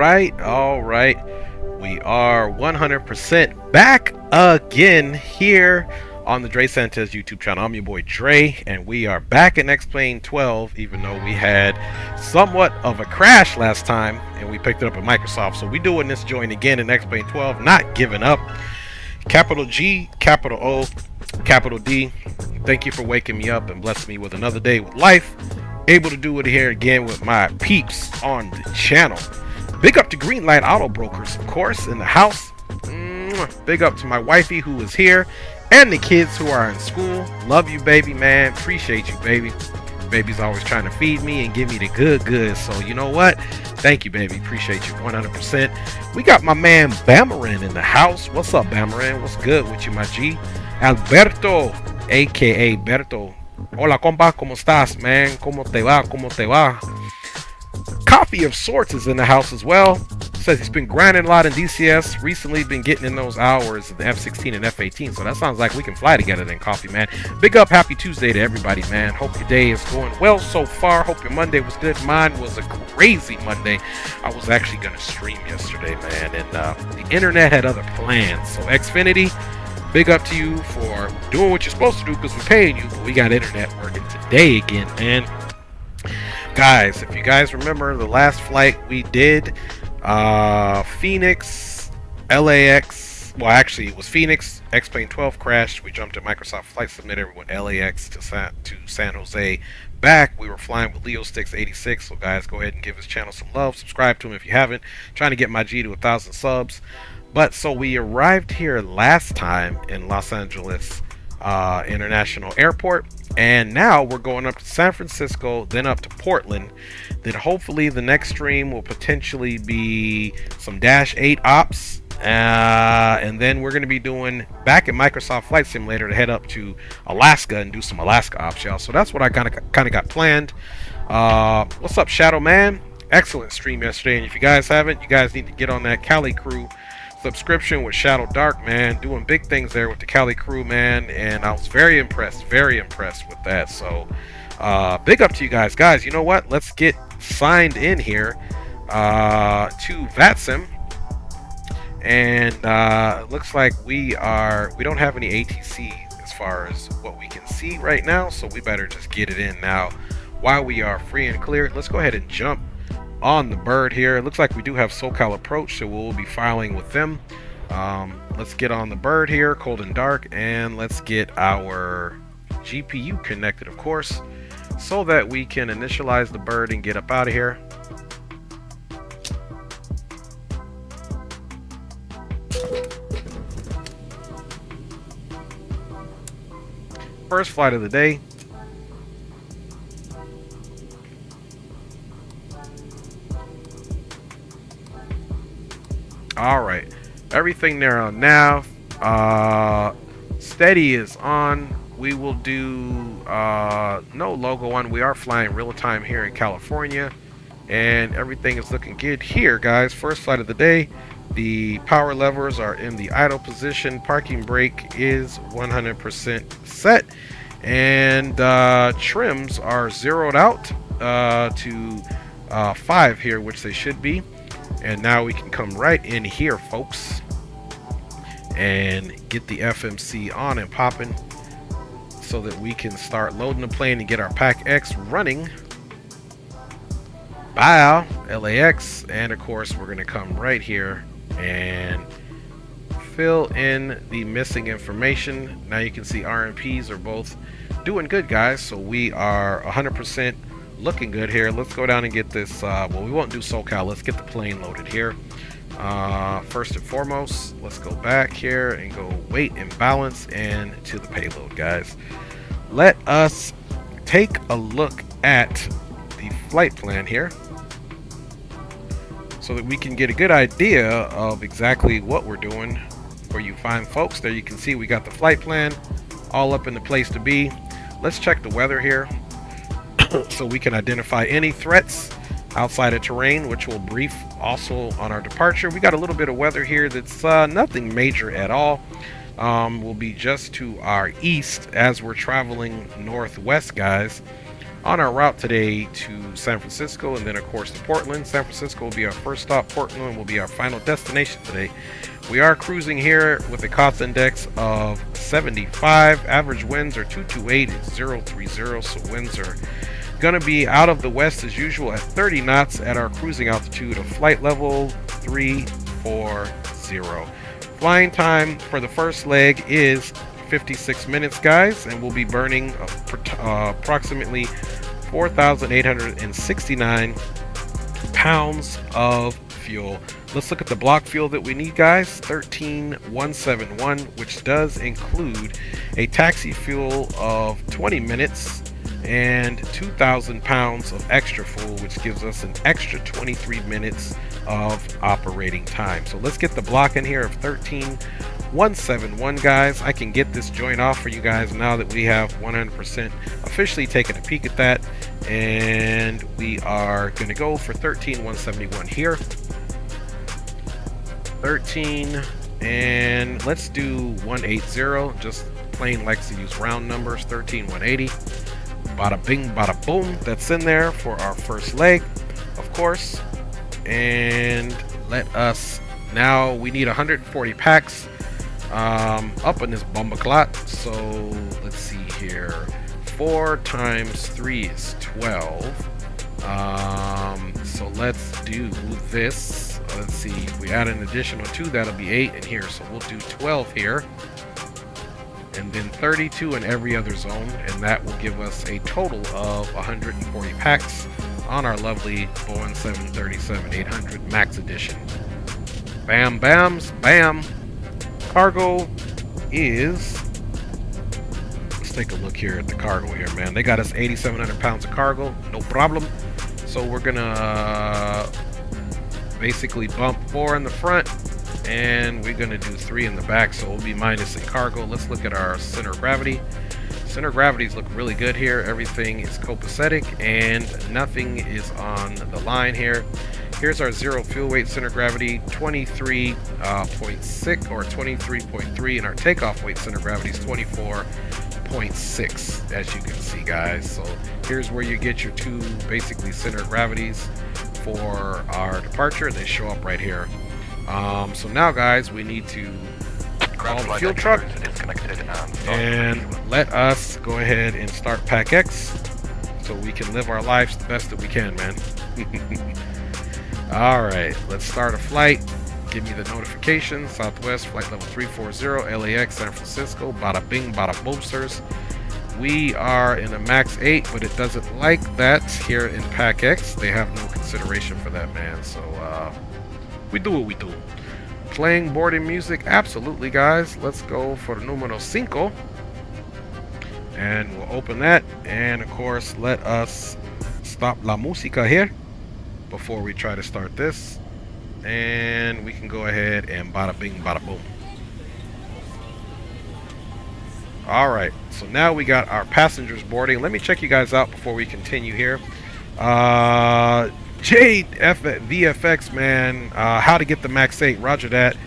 all right. We are 100% back again here on the Dre Sanchez YouTube channel. I'm your boy Dre, and we are back in X-Plane 12, even though we had somewhat of a crash last time, and we picked it up at Microsoft. So we doing this joint again in X-Plane 12, not giving up. Capital G, capital O, capital D. Thank you for waking me up and blessing me with another day with life. Able to do it here again with my peeps on the channel. Big up to Greenlight Auto Brokers, of course, in the house. Big up to my wifey who is here and the kids who are in school. Love you, baby, man. Appreciate you, baby. Baby's always trying to feed me and give me the good. So you know what? Thank you, baby. Appreciate you 100%. We got my man Bamarin in the house. What's up, Bamarin? What's good with you, my G? Alberto, aka Berto. Hola, compa. ¿Cómo estás, man? ¿Cómo te va? ¿Cómo te va? Coffee of Sorts is in the house as well. Says he's been grinding a lot in DCS. Recently been getting in those hours of the F16 and F18. So that sounds like we can fly together then, Coffee, man. Big up, happy Tuesday to everybody, man. Hope your day is going well so far. Hope your Monday was good. Mine was a crazy Monday. I was actually going to stream yesterday, man. And the internet had other plans. So Xfinity, big up to you for doing what you're supposed to do because we're paying you. But we got internet working today again, man. Guys, if you guys remember the last flight we did, Phoenix, LAX, well actually it was Phoenix, X-Plane 12 crashed, we jumped at Microsoft Flight Simulator, we went LAX to San Jose, back, we were flying with Joystick 86, so guys go ahead and give his channel some love, subscribe to him if you haven't, trying to get my G to 1,000 subs. But so we arrived here last time in Los Angeles International Airport, and now we're going up to San Francisco, then up to Portland. Then hopefully the next stream will potentially be some Dash 8 ops, and then we're going to be doing back at Microsoft Flight Simulator to head up to Alaska and do some Alaska ops, y'all. So that's what I kind of got planned. What's up, Shadow Man? Excellent stream yesterday, and if you guys haven't, you guys need to get on that Cali Crew subscription with Shadow Dark, man. Doing big things there with the Cali Crew, man, and I was very impressed with that. So big up to you guys. You know what, let's get signed in here to VATSIM, and looks like we don't have any ATC as far as what we can see right now, so we better just get it in now while we are free and clear. Let's go ahead and jump on the bird here. It looks like we do have SoCal Approach, so we'll be filing with them. Let's get on the bird here, cold and dark, and let's get our GPU connected, of course, so that we can initialize the bird and get up out of here. First flight of the day. All right, everything there on nav. Steady is on. We will do no logo on. We are flying real time here in California, and everything is looking good here, guys. First flight of the day. The power levers are in the idle position. Parking brake is 100% set, and trims are zeroed out to 5 here, which they should be. And now we can come right in here, folks, and get the FMC on and popping so that we can start loading the plane and get our Pack X running. Bye, LAX. And of course, we're going to come right here and fill in the missing information. Now you can see RMPs are both doing good, guys. So we are 100% looking good here. Let's go down and get this. Well, we won't do SoCal. Let's get the plane loaded here. First and foremost, let's go back here and go weight and balance and to the payload, guys. Let us take a look at the flight plan here so that we can get a good idea of exactly what we're doing for you fine folks. There you can see we got the flight plan all up in the place to be. Let's check the weather here so we can identify any threats outside of terrain, which we'll brief also on our departure. We got a little bit of weather here that's nothing major at all. Will be just to our east as we're traveling northwest, guys. on our route today to San Francisco, and then of course to Portland. San Francisco will be our first stop. Portland will be our final destination today. We are cruising here with a COTS index of 75. Average winds are 228 and 030, so winds are going to be out of the west as usual at 30 knots at our cruising altitude of flight level 340. Flying time for the first leg is 56 minutes, guys, and we'll be burning approximately 4,869 pounds of fuel. Let's look at the block fuel that we need, guys. 13,171, which does include a taxi fuel of 20 minutes and 2,000 pounds of extra fuel, which gives us an extra 23 minutes of operating time. So let's get the block in here of 13,171, guys. I can get this joint off for you guys now that we have 100% officially taken a peek at that, and we are going to go for 13,171 here. 13, and let's do 180. Just plain likes to use round numbers. 13,180. Bada bing, bada boom. That's in there for our first leg, of course. And let us, now we need 140 packs up in this bumbaclot. So let's see here. 4 times 3 is 12. So let's do this. Let's see, if we add an additional 2, that'll be 8 in here. So we'll do 12 here. And then 32 in every other zone, and that will give us a total of 140 packs on our lovely Boeing 737-800 Max Edition. Bam, bams, bam. Cargo is, let's take a look here at the cargo here, man. They got us 8,700 pounds of cargo, no problem. So we're gonna basically bump 4 in the front, and we're gonna do 3 in the back, so we'll be minus in cargo. Let's look at our center of gravity. Center of gravities look really good here. Everything is copacetic and nothing is on the line here. Here's our zero fuel weight center of gravity, 23.6 or 23.3, and our takeoff weight center of gravity is 24.6, as you can see, guys. So here's where you get your 2 basically center of gravities for our departure. They show up right here. So now, guys, we need to call the fuel truck and let us go ahead and start Pack X so we can live our lives the best that we can, man. Alright, let's start a flight. Give me the notification. Southwest, flight level 340, LAX, San Francisco. Bada bing, bada boomsters. We are in a max 8, but it doesn't like that here in Pack X. They have no consideration for that, man. So, we do what we do. Playing boarding music, absolutely, guys. Let's go for the numero 5, and we'll open that. And of course, let us stop la música here before we try to start this, and we can go ahead and bada bing, bada boom. All right, so now we got our passengers boarding. Let me check you guys out before we continue here. VFX, man, how to get the max 8, roger that.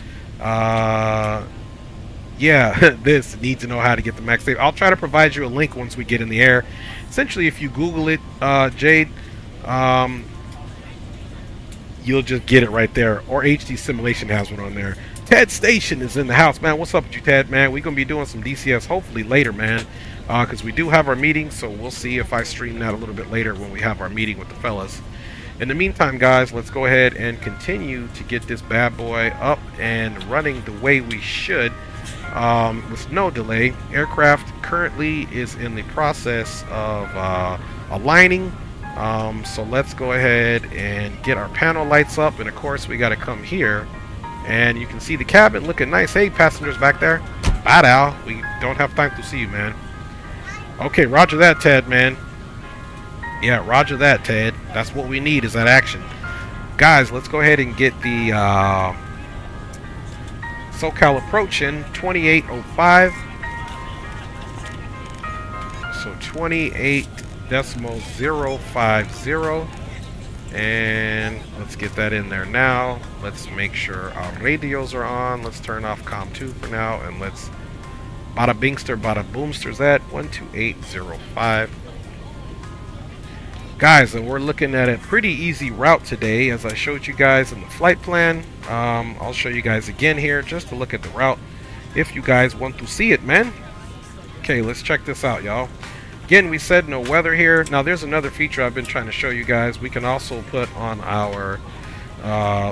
Yeah, this needs to know how to get the max 8. I'll try to provide you a link once we get in the air. Essentially, if you Google it, Jade, you'll just get it right there, or HD Simulation has one on there. Ted Station is in the house, man. What's up with you, Ted, man? We're gonna be doing some DCS hopefully later, man, because we do have our meeting, so we'll see if I stream that a little bit later when we have our meeting with the fellas. In the meantime, guys, let's go ahead and continue to get this bad boy up and running the way we should, with no delay. Aircraft currently is in the process of aligning, so let's go ahead and get our panel lights up, and of course we got to come here, and you can see the cabin looking nice. Hey, passengers back there, bye now, we don't have time to see you, man. Okay, roger that, Ted, man. Yeah, roger that, Ted. That's what we need, is that action. Guys, let's go ahead and get the SoCal approach in 2805. So 28.050. And let's get that in there now. Let's make sure our radios are on. Let's turn off COM 2 for now, and let's bada bingster, bada boomsters at 12805. Guys, and we're looking at a pretty easy route today, as I showed you guys in the flight plan. I'll show you guys again here just to look at the route if you guys want to see it, man. Okay, let's check this out, y'all. Again, we said no weather here. Now, there's another feature I've been trying to show you guys. We can also put on our,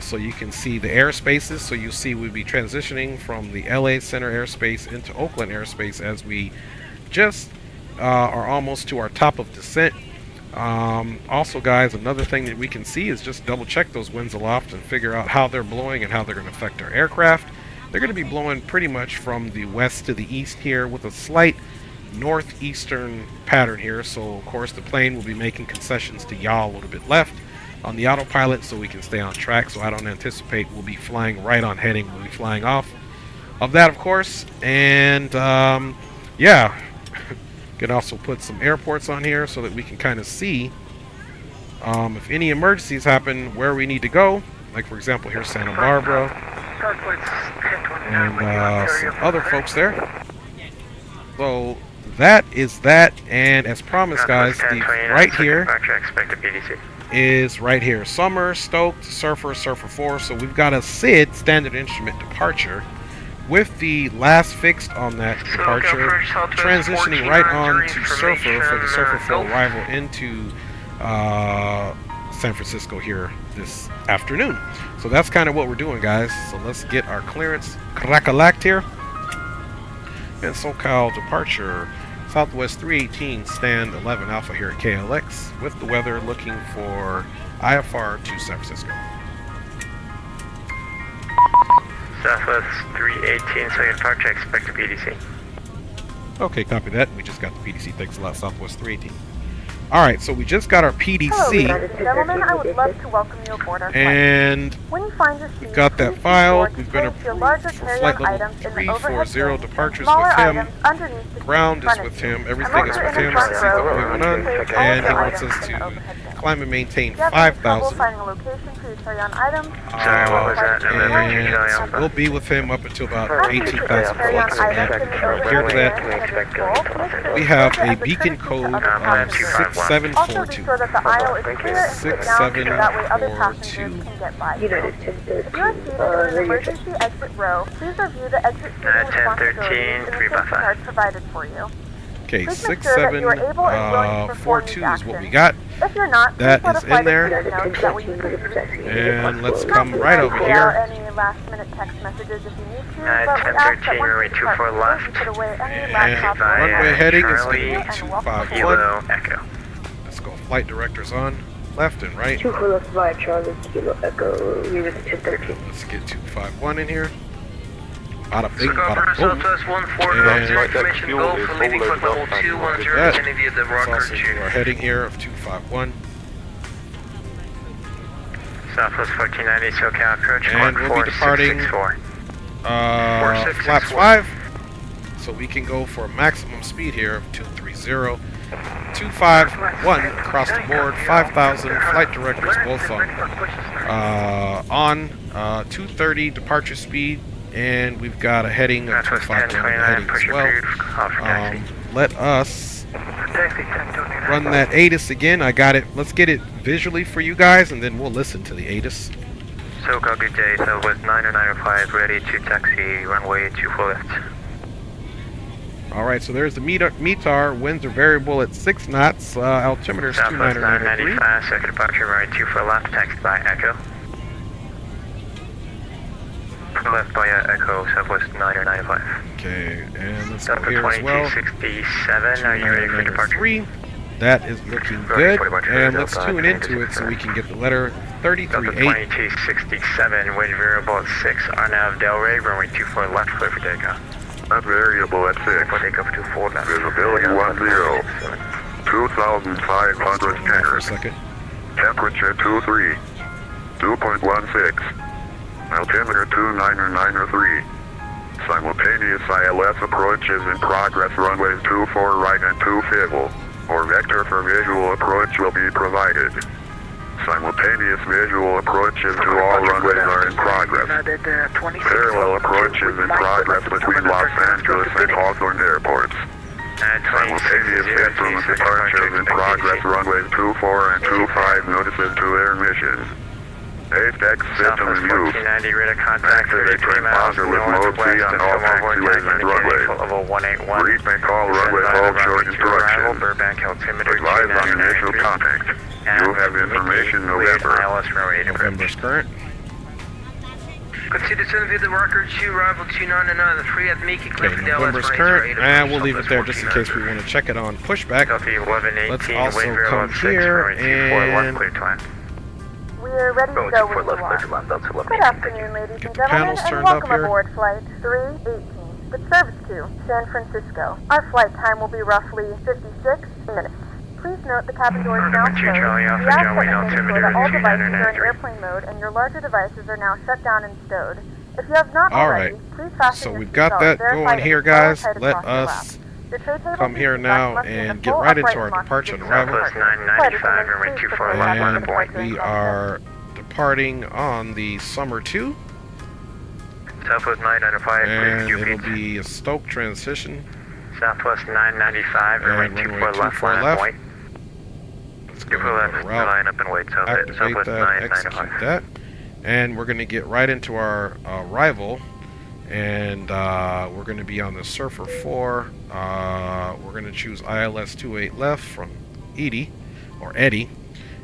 so you can see the airspaces. So you see we'll be transitioning from the LA Center airspace into Oakland airspace as we just are almost to our top of descent. Also, guys, another thing that we can see is just double check those winds aloft and figure out how they're blowing and how they're going to affect our aircraft. They're going to be blowing pretty much from the west to the east here with a slight northeastern pattern here. So of course the plane will be making concessions to yaw a little bit left on the autopilot so we can stay on track. So I don't anticipate we'll be flying right on heading. We'll be flying off of that, of course. And yeah, can also put some airports on here so that we can kind of see if any emergencies happen where we need to go. Like for example, here's Santa Barbara and some other folks there. So that is that, and as promised, guys, the right here is right here. Summer, Stoked, Surfer, Surfer 4. So we've got a SID, Standard Instrument Departure, with the last fixed on that departure, transitioning right on to Surfer for the Surfer 4 arrival into San Francisco here this afternoon. So that's kind of what we're doing, guys. So let's get our clearance crack-a-lacked here. And SoCal departure, Southwest 318, stand 11 Alpha here at KLX, with the weather looking for IFR to San Francisco. Southwest 318, so your departure, expect a PDC. Okay, copy that. We just got the PDC. Thanks a lot, Southwest 318. Alright, so we just got our PDC. Hello, ladies and gentlemen. I would love to welcome you aboard our flight. And when you find your seat, we've got that file. We've been approved for flight level 340. Departures with him. Ground is with him. Everything is with him. And he wants us to climb and maintain 5,000. And we'll be with him up until about 18,000 feet. So here to that, we have a beacon code of 6742. 6742. You're seated in an emergency exit row. Please review the exit seating responsibilities in the safety chart provided for you. Okay, 6742 is what we got. If you're not, that is in there. And let's come right over here. Any last-minute text messages if you need to. 1013, runway 24 left. And runway heading is going to be 251. Echo. Let's go. Flight directors on left and right. 24 left via Charlie Kilo Echo. We was 1013. Let's get 251 in here. Bada bing, bada boom. Southwest 14, information go for leaving flight level 210, any via the Rocker Our heading here of 251. Southwest 1490, SoCal approach, and we'll be departing flaps 5. So we can go for a maximum speed here of 230. 251 across the board, 5,000. Flight directors both on 230 departure speed. And we've got a heading of 251 heading as well. Let us run that ATIS again. I got it. Let's get it visually for you guys, and then we'll listen to the ATIS. SoCal, good day. Southwest 90905, ready to taxi runway 24 left. Alright, so there's the METAR. Winds are variable at 6 knots. Altimeter is 2993. Southwest 995, second departure runway 24 left, taxi by Echo. Left by Echo, Southwest 995. Okay, and let's go here as well. 2267, are you ready for departure? That is looking good, and let's tune into it so we can get the letter 338. 2267, wind variable at 6, RNAV Delray, runway 24 left, clear for takeoff. Not variable at 6. For takeoff 24 left. Visibility 10. 2,500 meters. Temperature 23. 2.16. Altimeter 29903. Simultaneous ILS approaches in progress, runways 24 right and 25, or vector for visual approach will be provided. Simultaneous visual approaches to all runways are in progress. Parallel approaches in progress between Los Angeles and Hawthorne airports. Simultaneous influence departures in progress runways 24 and 25 notices to their missions. ATEX system in use. Activate train positive with mode C on all taxiways and runways. Read may call runway hold short instructions. Advise on initial contact. You'll have information November. November's current. Continue to view the marker 2, arrival 2993 at Mickey Cliff. Okay, November's current, and we'll leave it there just in case we want to check it on pushback. Let's also come here and We are ready to go when you are. Good afternoon, ladies and gentlemen, and welcome aboard Flight 318 with service to San Francisco. Our flight time will be roughly 56 minutes. Please note the cabin door is now closed. We ask that you ensure that all devices are in airplane mode and your larger devices are now shut down and stowed. If you have not already, please fasten so we've got that going here, guys. Let us come here now and get right into our departure and arrival. And we are departing on the Summer 2. Southwest 995, and it'll be a Stoke transition. Southwest 995, runway 24 left, line up and wait. Let's go left, ahead and route. line up and wait. Activate that, execute that. And we're going to get right into our arrival. And we're going to be on the Surfer 4. We're going to choose ILS 28 left from Eddie.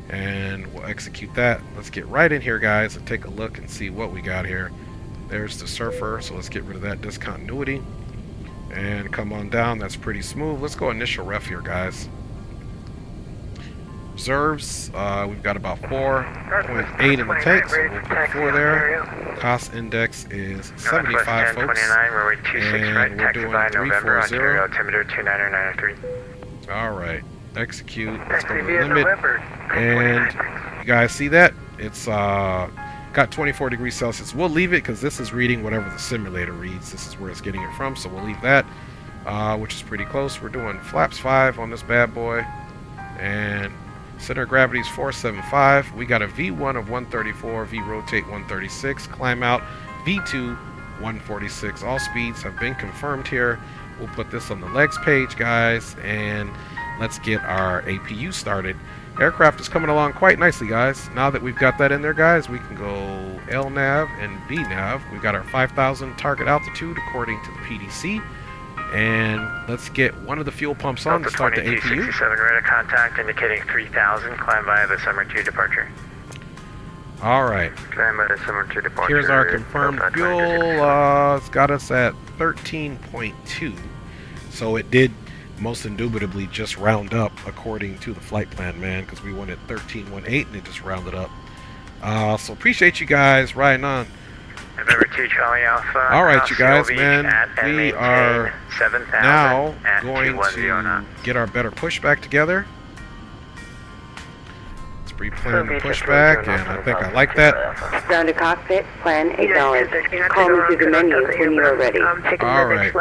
And we'll execute that. Let's get right in here, guys, and take a look and see what we got here. There's the Surfer, so let's get rid of that discontinuity. And come on down, that's pretty smooth. Let's go initial ref here, guys. Reserves, we've got about 4.8 in the tank, so we'll put 4 there. Cost index is 75, folks. And we're doing 340. Alright, execute. Let's go to limit. And you guys see that? It's got 24 degrees Celsius. We'll leave it because this is reading whatever the simulator reads. This is where it's getting it from, so we'll leave that, which is pretty close. We're doing flaps 5 on this bad boy, and center of gravity is 475. We got a V1 of 134, V rotate 136, climb out V2 146. All speeds have been confirmed here. We'll put this on the legs page, guys, and let's get our APU started. Aircraft is coming along quite nicely, guys. Now that we've got that in there, guys, we can go LNAV and BNAV. We've got our 5,000 target altitude according to the PDC. And let's get one of the fuel pumps on to start the APU. 67 radar contact indicating 3,000. Climb via the Summer 2 departure. Alright. Climb via the Summer 2 departure. Here's our confirmed fuel. It's got us at 13.2. So it did most indubitably just round up according to the flight plan, man, because we wanted 13.18 and it just rounded up. So appreciate you guys riding on. November 2 Charlie Alpha. Alright, you guys, man, we are now going to get our better pushback together. Let's pre-plan the pushback, and I think I like that. Ground to cockpit, plan acknowledged. Call me through the menu when you are ready. Alright,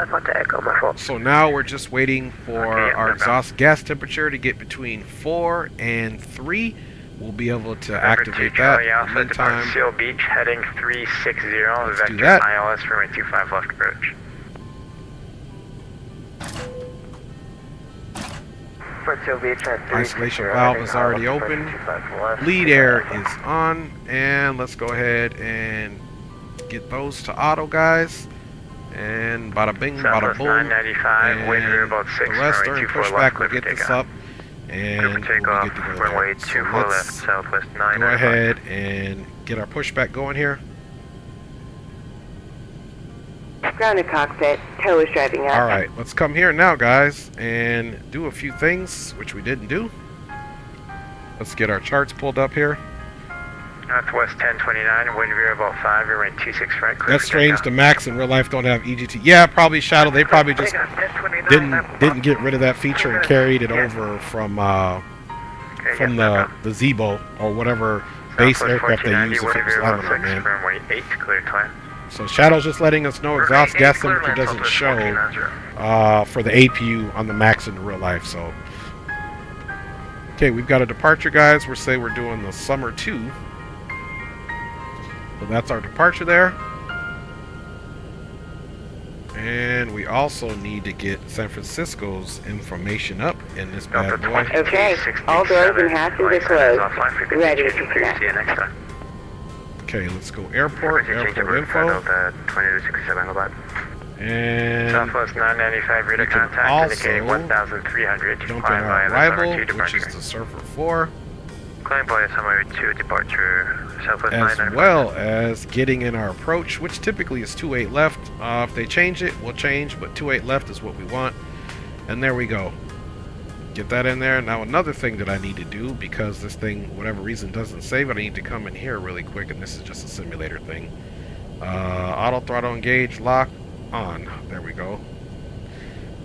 so now we're just waiting for our exhaust gas temperature to get between 4 and 3. We'll be able to activate that. In the meantime, Seal Beach heading 360. let's do Vector that. ILS runway 25 left approach. Isolation valve is already open. Bleed air is on, and let's go ahead and get those to auto, guys. And bada bing, bada boom. And the rest during pushback, we'll get this up. And we'll get to go there. So let's go ahead and get our pushback going here. Ground to cockpit, tow is driving up. Alright, let's come here now, guys, and do a few things, which we didn't do. Let's get our charts pulled up here. Northwest 1029, wind veer about 5, you're running 26 right. That's strange, the Max in real life don't have EGT. Yeah, probably Shadow, they probably just didn't get rid of that feature and carried it over from the Zebo or whatever base aircraft they use if it was I don't know, man. So Shadow's just letting us know exhaust gas temperature doesn't show for the APU on the Max in real life. So okay, we've got a departure, guys. We're doing the Summer 2. So that's our departure there. And we also need to get San Francisco's information up in this bad boy. Okay, all doors and hatches are closed. Ready to connect. See you next time. Okay, let's go airport info. 2267, go back. And Southwest 995, we radar can contact also indicating 1300. jump in Climb our via the arrival, summer 2 which is departure. the Surfer 4, Climb via summer 2 departure. Southwest as 995. well as getting in our approach, which typically is 28 left. If they change it, we'll change, but 28 left is what we want. And there we go. Get that in there. Now another thing that I need to do, because this thing, whatever reason, doesn't save it, I need to come in here really quick, and this is just a simulator thing. Auto throttle engage, lock, on. There we go.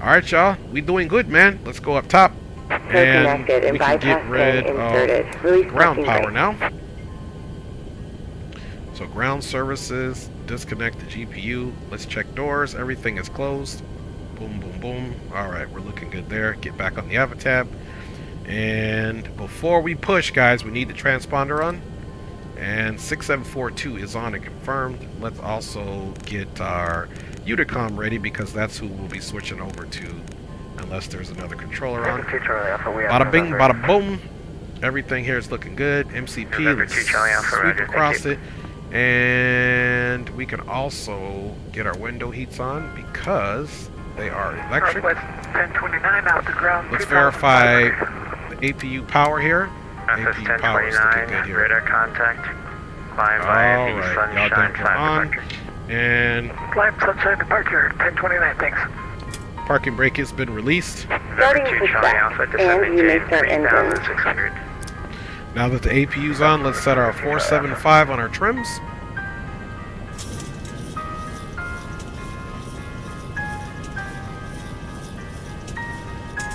Alright, y'all. We doing good, man. Let's go up top. And we can get rid of ground power now. So ground services, disconnect the GPU. Let's check doors. Everything is closed. Boom, boom, boom. Alright, we're looking good there. Get back on the AvaTab. And before we push, guys, we need the transponder on. And 6742 is on and confirmed. Let's also get our Uticom ready, because that's who we'll be switching over to, unless there's another controller on. Bada bing, bada boom. Everything here is looking good. MCP, let's sweep across it. And we can also get our window heats on, because they are electric. 1029 out the ground. Let's verify the APU power here. APU power is looking good here. Radar contact. Climb via the Alright, y'all Sunshine done 5 on. departure. And Climb Sunshine departure. 1029, thanks. parking brake has been released. Starting Number 2 to Charlie set, Alpha, and descending you may to start engine. 3600. Now that the APU's on, let's set our 475 on our trims.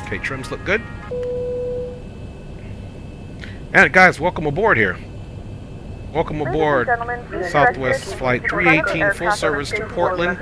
Okay, trims look good. And guys, welcome aboard here. Welcome aboard Southwest Flight 318, full service to Portland,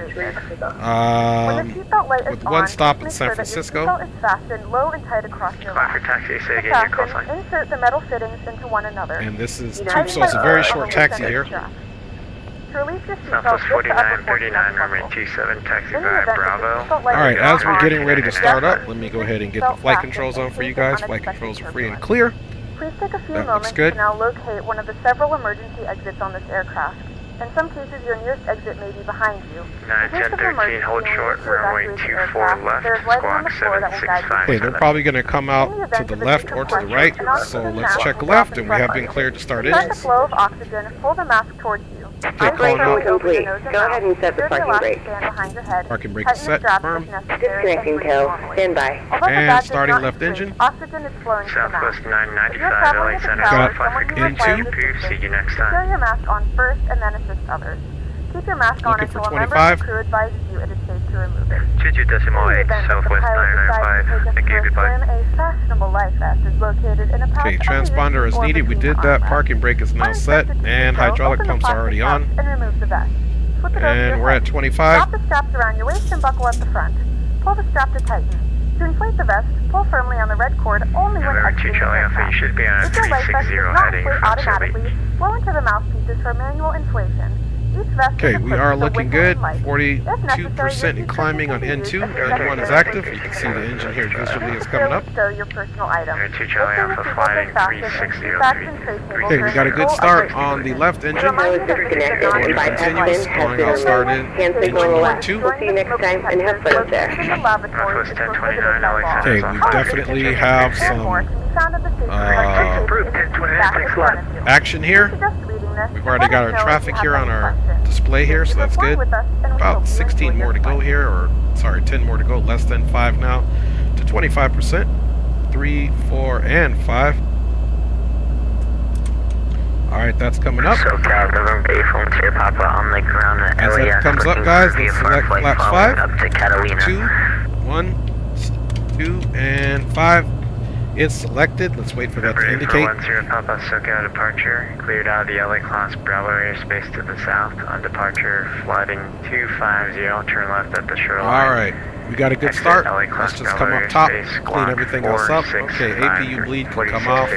with one stop in San Francisco. Climb for taxi, say again your call sign. Insert the metal fittings into one another. And this is two, so it's a very short taxi here. To release your seatbelt, Southwest lift the upper 4939, portion of the runway muzzle. 27, taxi In the via event that the Bravo. seatbelt light Alright, is as we're on, getting ready to start up, seatbelt let me go ahead and get the flight controls on for you guys. Flight controls are free and clear. Please take a few That looks moments good. to now locate one of the several emergency exits on this aircraft. In some cases, your nearest exit may be behind you. 91013, hold short, runway 24 left, squawk 765. Okay, they're probably going to come out to the left or to the right, so let's check left, and we have been cleared to start To start the engines. flow of oxygen, pull the mask towards you. Okay, calling out. Complete. Go ahead and set the parking brake. Parking brake is set, firm. Disconnecting tow. Stand by. And starting left engine. Oxygen is flowing to the Southwest mask. 995, LA Center, Got Southwest into. See you next Secure time. your mask on first and then assist others. Keep your mask on Looking for until a member 25. of the crew advises you it is safe to remove it. 22.8, Southwest 995, thank you, goodbye. A fashionable life vest is located in a pouch Okay, under your transponder is seat or needed. We between did your that. armrests. Parking brake is now set, and hydraulic pumps are already on. And remove the vest. Flip it over And your we're head. at 25. Drop the straps around your waist and buckle at the front. Pull the strap to tighten. To inflate the vest, pull firmly on the red cord only when Number 2 exiting the Charlie Alpha, aircraft. you should be on a If your life vest 360 does not heading inflate from Serbia. automatically, blow into the mouthpieces for manual inflation. Each vest Okay, is we equipped are with a looking whistle good. and light. 42% in climbing on N2. N1 is active. You can see the engine here visually is coming up. Stow your personal items. Number 2 Charlie Alpha, flying 360. Okay, we got a good start on the left engine. Tow is disconnected and bypass Continuous, pin has going been out, started. removed. Hand signaling left. Two. We'll see you next time and have fun up there. Northwest 1029, LA Center. Okay, we definitely have some action here. We've already got our traffic here on our display here, so that's good. About 16 more to go here, or sorry, 10 more to go, less than 5 now, to 25%. 3, 4, and 5. Alright, that's coming up. So, November 8 from Sierra Papa on the ground at As that LAX, comes up, guys, let's select flaps 5, up to Catalina. 2, 1, 2, and 5. It's selected. Let's wait for that to indicate. 10 Papa, SoCal departure, cleared out of the LA class Bravo airspace to the south. On departure, flighting 250, turn left at the shoreline. Alright, we got a good start. Let's just come up top, clean everything else up. Okay, APU bleed can come off.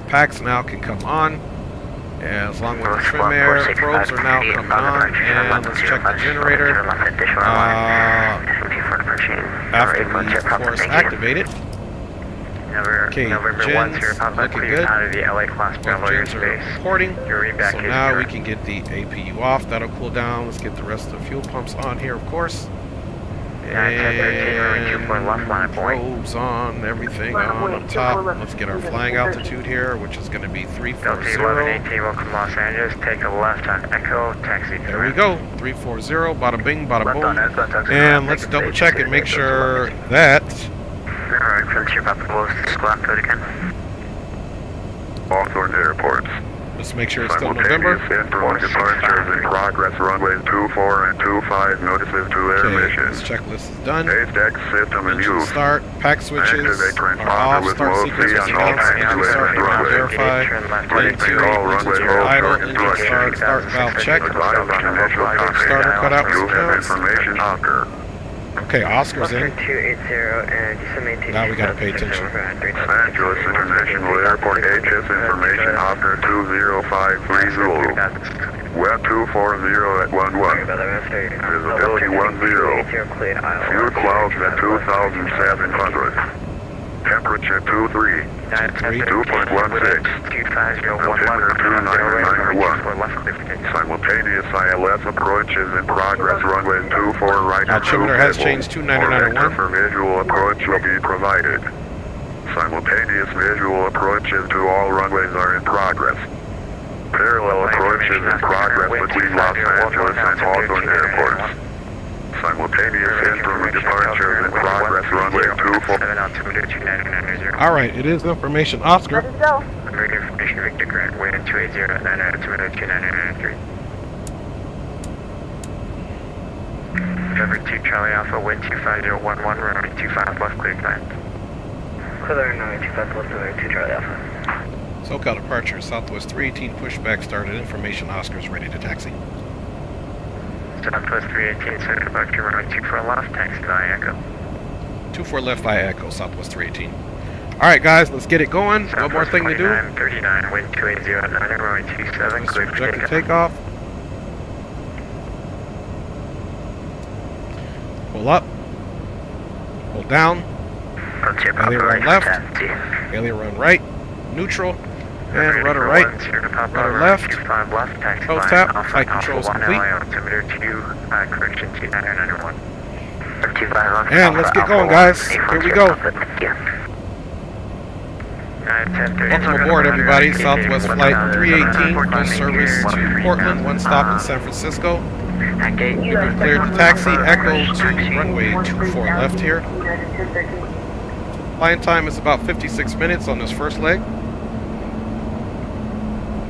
Packs now can come on. As long with the trim air, probes are now coming on, and let's check the generator. After we, of course, activate it. Okay, gens looking good. Both gens are reporting. So now we can get the APU off. That'll cool down. Let's get the rest of the fuel pumps on here, of course. And probes on, everything on top. Let's get our flying altitude here, which is going to be 340. Welcome Los Angeles. Take a left on Echo, taxi. There we go, 340. Bada bing, bada boom. And let's double check and make sure that. Alright, Frontier Papa Wolf, squawk code again. Hawthorne Airports. Let's make sure it's still November. Simultaneous departures in progress. Runways 24 and 25. Notices to air Okay, this missions. checklist is done. Deck system in use. Start. Pack switches Activate are off. transponder with Start low sequence C was on all announced. Engine taxiways start and now runways. verified. Engine 2, All engines runway are idle. hold Engine start. Start valve check. Advise on initial contact. Starter cutout was You have announced. information Oscar. Okay, Oscar's in. 280 and disseminate. Now we gotta pay attention. Los Angeles International Airport HS information Oscar 2053 Zulu. Web 240 at 11. Visibility 10. Fuel clouds at 2,700. Temperature 23. 2.16. Altimeter 29901. Simultaneous ILS approach is in progress. Runway 24 right. Altimeter has changed to 29901. For visual approach will be provided. Simultaneous visual approaches to all runways are in progress. Parallel approaches in progress between Los Angeles and Hawthorne airports. Simultaneous instrument departures in progress. Runway 24. Alright, it is information Oscar. Ready to go. Information Victor Grant, wind 280, 99, altimeter 29993. Trevor 2 Charlie Alpha, wind 25011, runway 25 left, clear climb. Clear runway 25 left, runway 2 Charlie Alpha. SoCal departure, Southwest 318, pushback started. Information Oscar's ready to taxi. Southwest 318, center departure, runway 24 left, taxi via Echo. 24 left via Echo, Southwest 318. Alright guys, let's get it going. One more thing to do. 39, wind 280 at 9, runway 27, clear for Projected takeoff. takeoff. Pull up. Pull down. Alien run left. Alien run right. Neutral. And rudder right. Rudder left. Close tap. Flight controls complete. And let's get going guys. Here we go. Welcome aboard everybody. Southwest Flight 318. No service to Portland. One stop in San Francisco. You've been cleared to taxi. Echo to runway 24 left here. Flying time is about 56 minutes on this first leg.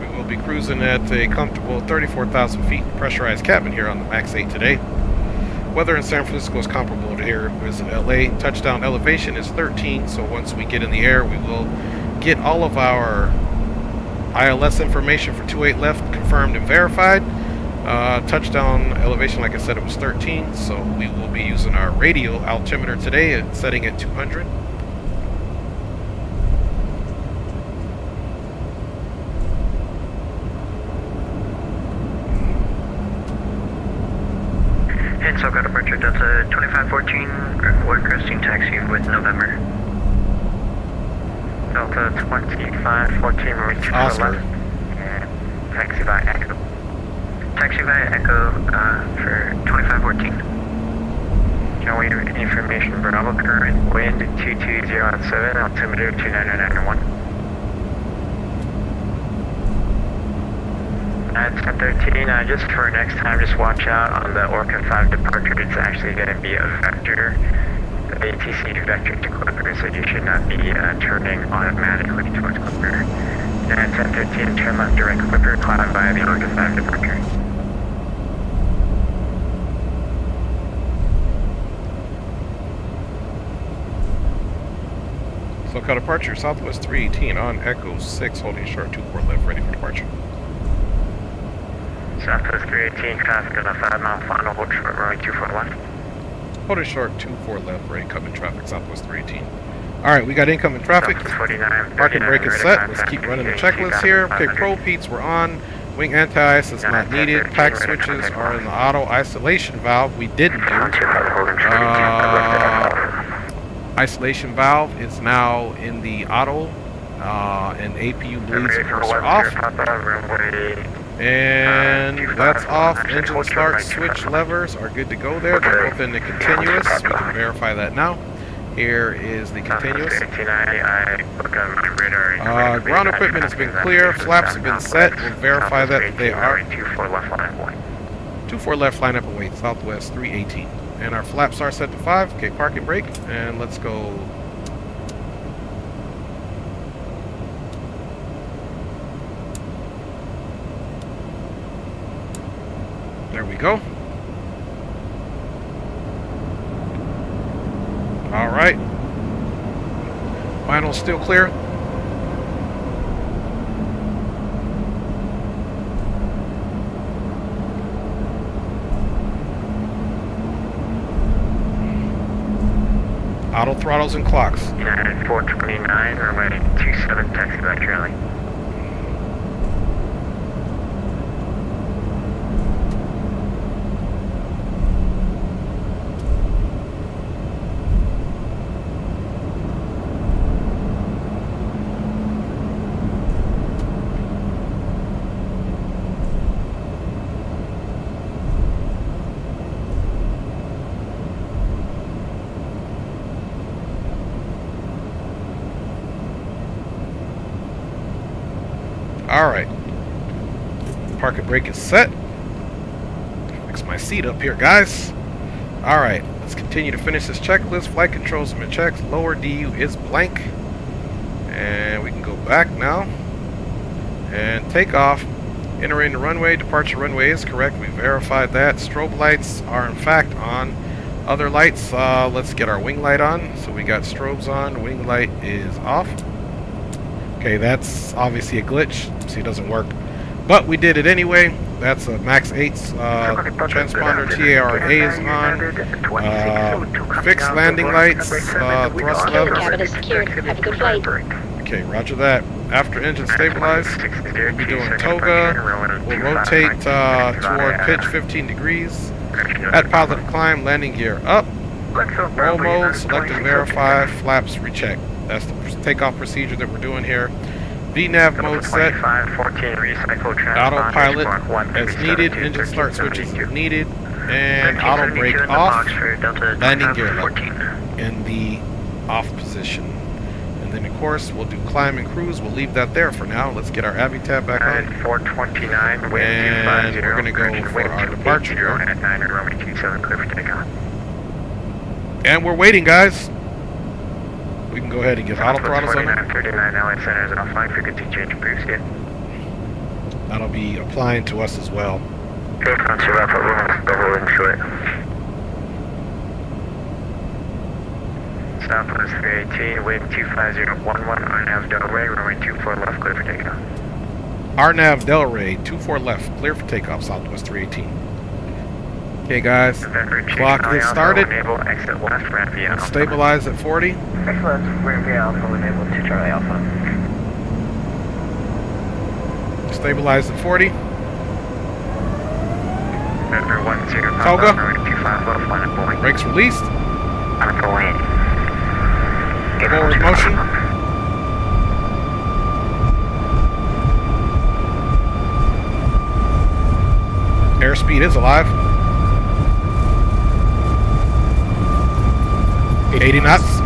We will be cruising at a comfortable 34,000 feet pressurized cabin here on the MAX 8 today. Weather in San Francisco is comparable to here as in LA. Touchdown elevation is 13, so once we get in the air, we will get all of our ILS information for 28 left confirmed and verified. Touchdown elevation, like I said, it was 13, so we will be using our radial altimeter today and setting at 200. And SoCal departure Delta 2514, requesting taxi with November. Delta 2514, runway 24 left. And taxi by Echo. Taxi via Echo for 2514. Showing information Bravo current, wind 220.7, altimeter 29991. At 10:13, just for next time, just watch out on the Orca 5 departure. It's actually going to be a vector, the ATC vector to Clipper, so you should not be turning automatically towards Clipper. And at 10:13, turn left direct Clipper, climb via the Orca 5 departure. SoCal departure, Southwest 318 on Echo 6, holding short 24 left, ready for departure. Southwest 318, traffic on a 5 mile final, hold short, runway 24 left. Holding short 24 left, ready, coming traffic, Southwest 318. Alright, we got incoming traffic. 49, Parking brake is set. Let's keep running the checklist here. Okay, pro peats were on. Wing anti-ice is not needed. Pack switches are in the auto. Isolation valve we didn't do. Isolation valve is now in the auto. And APU bleeds of course are off. And that's off. Engine start switch levers are good to go there. They're both in the continuous. We can verify that now. Here is the continuous. Ground equipment has been clear. Flaps have been set. We'll verify that they are. 24 left, line up and wait. Southwest 318. And our flaps are set to 5. Okay, parking brake. And let's go. There we go. Alright. Final's still clear. Auto throttles and clocks. United 429, runway 27, taxi back Charlie. Alright. Parking brake is set. Fix my seat up here, guys. Alright, let's continue to finish this checklist. Flight controls have been checked. Lower DU is blank. And we can go back now. And take off. Entering the runway. Departure runway is correct. We verified that. Strobe lights are in fact on. Other lights, let's get our wing light on. So we got strobes on. Wing light is off. Okay, that's obviously a glitch, so it doesn't work. But we did it anyway. That's a Max 8's transponder. TARA is on. Fixed landing lights. Thrust lever. Cabin is secured. Have a good flight. Okay, roger that. After engine stabilize, we'll be doing toga. We'll rotate toward pitch 15 degrees. At positive climb, landing gear up. Roll mode, select and verify, flaps recheck. That's the takeoff procedure that we're doing here. VNAV mode set. Autopilot as needed. Engine start switches as needed. And auto brake off. Landing gear up in the off position. And then of course we'll do climb and cruise. We'll leave that there for now. Let's get our AviTab back on. 429. And we're going to go for our departure here. And we're waiting, guys. We can go ahead and get auto throttles on it. 39 LA Center is offline. Frequency change approved. That'll be applying to us as well. Southwest 318, wind 25011, RNAV Delray, runway 24 left, clear for takeoff. RNAV Delray, 24 left, clear for takeoff, Southwest 318. Okay, guys, clock is started. Let's stabilize at 40. Excellent, Ramp Alpha, enable to Charlie Alpha. Stabilize at 40. Toga. Brakes released. Forward motion. Airspeed is alive. 80 knots.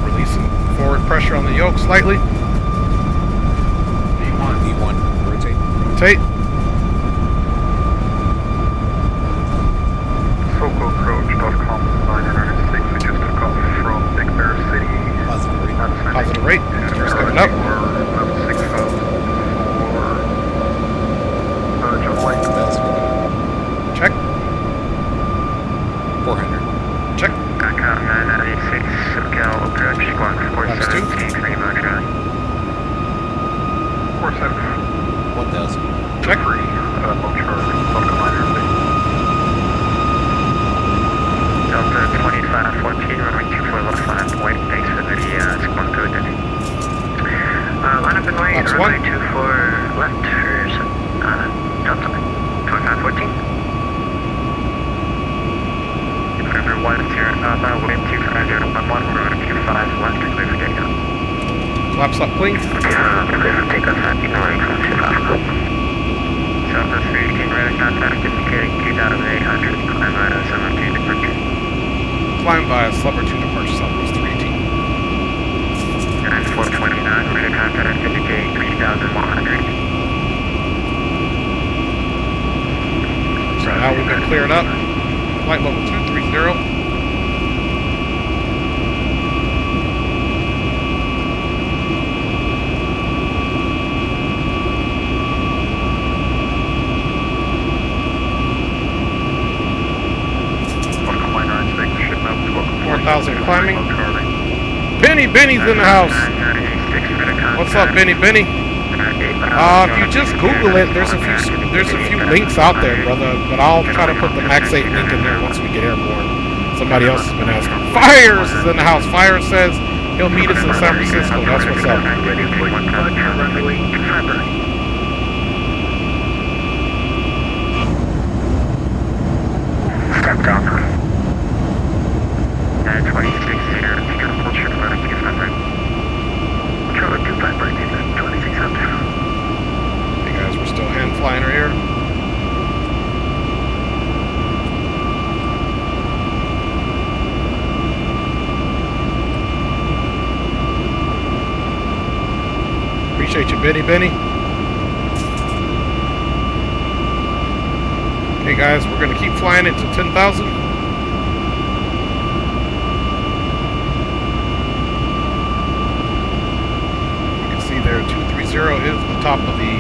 Releasing forward pressure on the yoke slightly. V1, rotate. Rotate. Focal approach, Boscom 906, we just took off from Big Bear City. Positive rate. Positive rate. Starts coming up. Check. 400. Check. Backcom 996, SoCal, approach squawk 417, Rainbow Charlie. 47. 1000. Check. Low Charlie, Boscom 906. Delta 2514, runway 24 left, line up and wait. Thanks for the squawk code, Denny. Line up and wait, That's runway one. 24 left for Delta 2514. November 10, wind 25011, runway 25 left, clear for takeoff. Flaps up, please. Clear for takeoff, happy morning from 25. Southwest 318, radar contact indicating 2,800, climb by summer 2 departure. Climb by Slumber 2 departure, Southwest 318. 9429, radar contact indicating 3,100. So now we've been cleared up. Flight level 230. Welcome, line 96, ship level 4,000 climbing. Benny's in the house. What's up, Benny? If you just Google it, there's a few links out there, brother. But I'll try to put the Max 8 link in there once we get airborne. Somebody else has been asking. Fires is in the house. Fires says he'll meet us in San Francisco. That's what's up. Step down. 26 0, culture running 25. Controller 25 break, 2600. Hey guys, we're still hand flying her here. Appreciate you, Benny. Okay guys, we're gonna keep flying it to 10,000. There, 230 is the top of the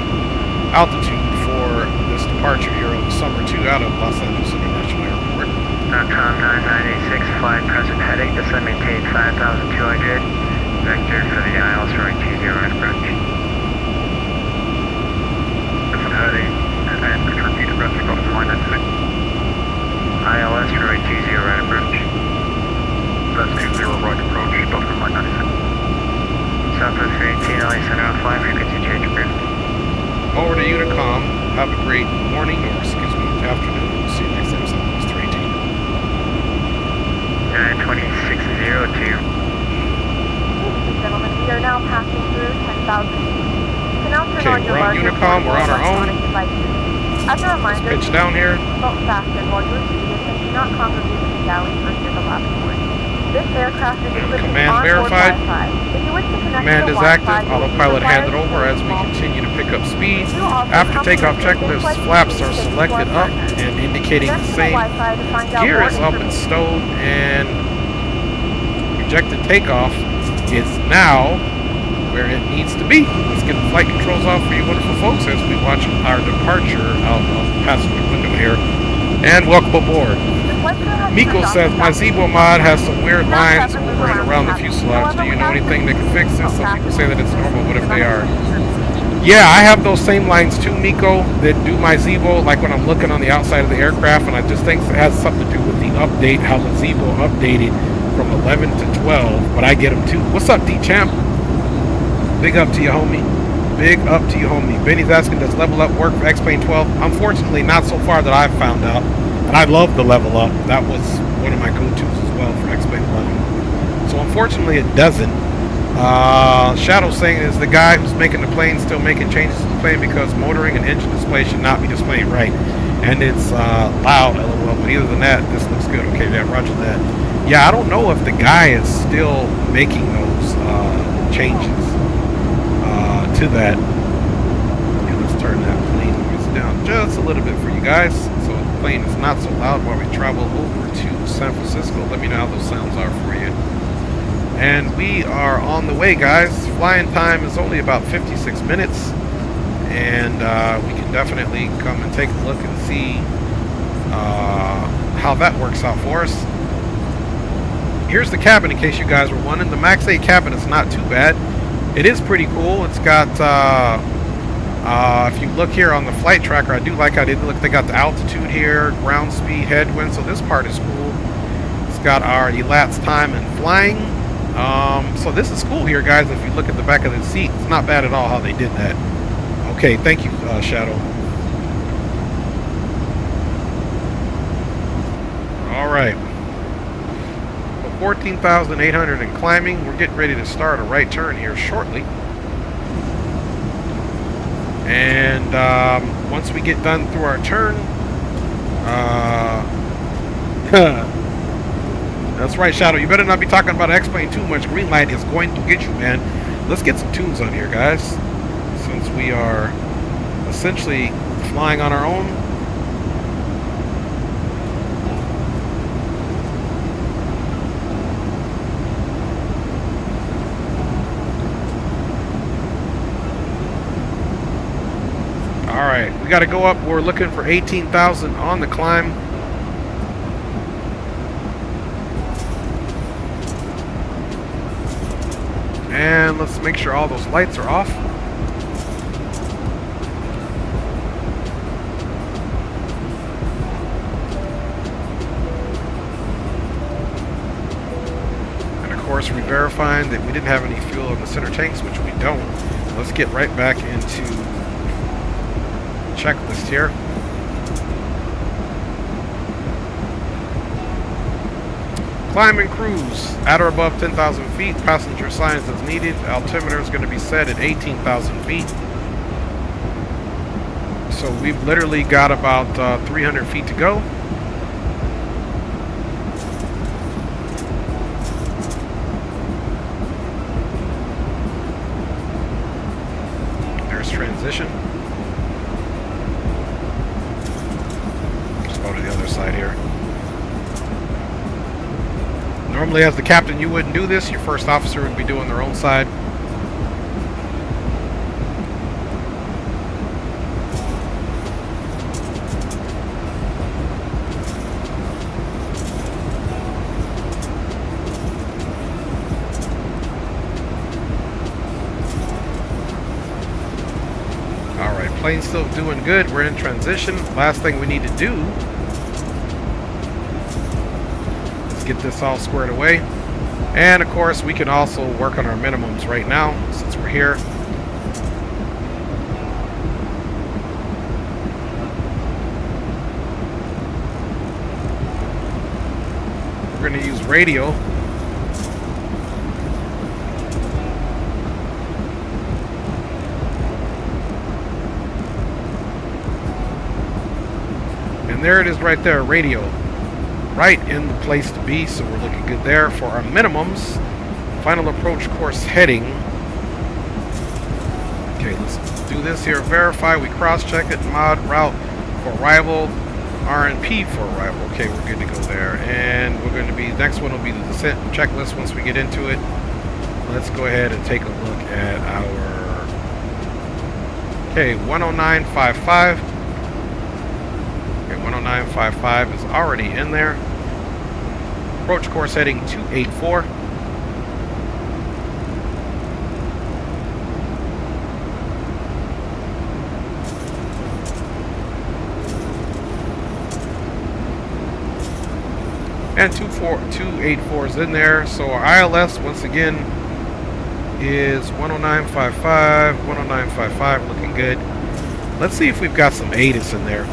altitude for this departure here on Summer 2 out of Los Angeles International Airport. Com 9986, flight present heading, descend maintain 5,200, vector for the ILS runway 20 right approach. Present heading, and then repeat rest across line 96. ILS runway 20 right approach. Rest 20 right approach, Delta line 96. Southwest 318, LA Center on fly, frequency change approved. Over to Unicom. Have a great morning, or excuse me, afternoon. We'll see you next time, Southwest 318. 2602. Ladies and gentlemen, we are now passing through 10,000 feet. You can now turn Okay, on your we're on larger Unicom, we're on our own. electronic devices. As a reminder, Pitch down here. belt fasten while you're seated and do not congregate in the galley or near the lapboard. This aircraft is equipped with Command onboard verified. Wi-Fi. If you wish to connect Command to is Wi-Fi, active. you will be Autopilot required handed to over as we use continue to pick up speed. You also After come takeoff with checklist, flight flaps are safety selected to our up partners. and indicating the Connect to same. Wi-Fi to find out Gear more is up and information. stowed, and projected takeoff is now where it needs to be. Let's get the flight controls off for you wonderful folks as we watch our departure out of the passenger window here. And welcome aboard. Miko says my Zebo mod has some weird lines over and around the fuselage. Do you know anything that can fix this? Some people say that it's normal. What if they are? Yeah, I have those same lines too, Miko, that do my Zebo, like when I'm looking on the outside of the aircraft, and I just think it has something to do with the update, how the Zebo updated from 11 to 12, but I get them too. What's up, D-Champ? Big up to you, homie. Big up to you, homie. Benny's asking, does level up work for X-Plane 12? Unfortunately, not so far that I've found out. And I love the level up. That was one of my go-tos as well for X-Plane 11. So unfortunately, it doesn't. Shadow saying, is the guy who's making the plane still making changes to the plane because motoring and engine display should not be displayed right? And it's loud, LOL. But other than that, this looks good. Okay, yeah, roger that. Yeah, I don't know if the guy is still making those changes to that. Okay, let's turn that plane noise down just a little bit for you guys, so the plane is not so loud while we travel over to San Francisco. Let me know how those sounds are for you. And we are on the way, guys. Flying time is only about 56 minutes, and we can definitely come and take a look and see how that works out for us. Here's the cabin in case you guys were wondering. The Max 8 cabin is not too bad. It is pretty cool. It's got, if you look here on the flight tracker, I did look, they got the altitude here, ground speed, headwind, so this part is cool. It's got our elapsed time in flying. So this is cool here, guys. If you look at the back of the seat, it's not bad at all how they did that. Okay, thank you, Shadow. All right. 14,800 in climbing. We're getting ready to start a right turn here shortly. And once we get done through our turn, that's right, Shadow. You better not be talking about X-Plane too much. Green light is going to get you, man. Let's get some tunes on here, guys. Since we are essentially flying on our own. Alright, we got to go up. We're looking for 18,000 on the climb. And let's make sure all those lights are off. And of course, we're verifying that we didn't have any fuel in the center tanks, which we don't. Let's get right back into checklist here. Climb and cruise at or above 10,000 feet. Passenger signs as needed. Altimeter is going to be set at 18,000 feet. So we've literally got about 300 feet to go. There's transition. Just go to the other side here. Normally, as the captain, you wouldn't do this. Your first officer would be doing their own side. All right, plane's still doing good. We're in transition. Last thing we need to do, get this all squared away. And of course, we can also work on our minimums right now since we're here. We're going to use radio. And there it is right there, radio. Right in the place to be, so we're looking good there. For our minimums, final approach course heading. Okay, let's do this here. Verify, we cross-check it. Mod route for arrival, RNP for arrival. Okay, we're good to go there. And we're going to be, next one will be the descent checklist once we get into it. Let's go ahead and take a look at our, okay, 109.55. Okay, 109.55 is already in there. Approach course heading 284. And 284 is in there. So our ILS once again is 109.55, 109.55, looking good. Let's see if we've got some ATIS in there.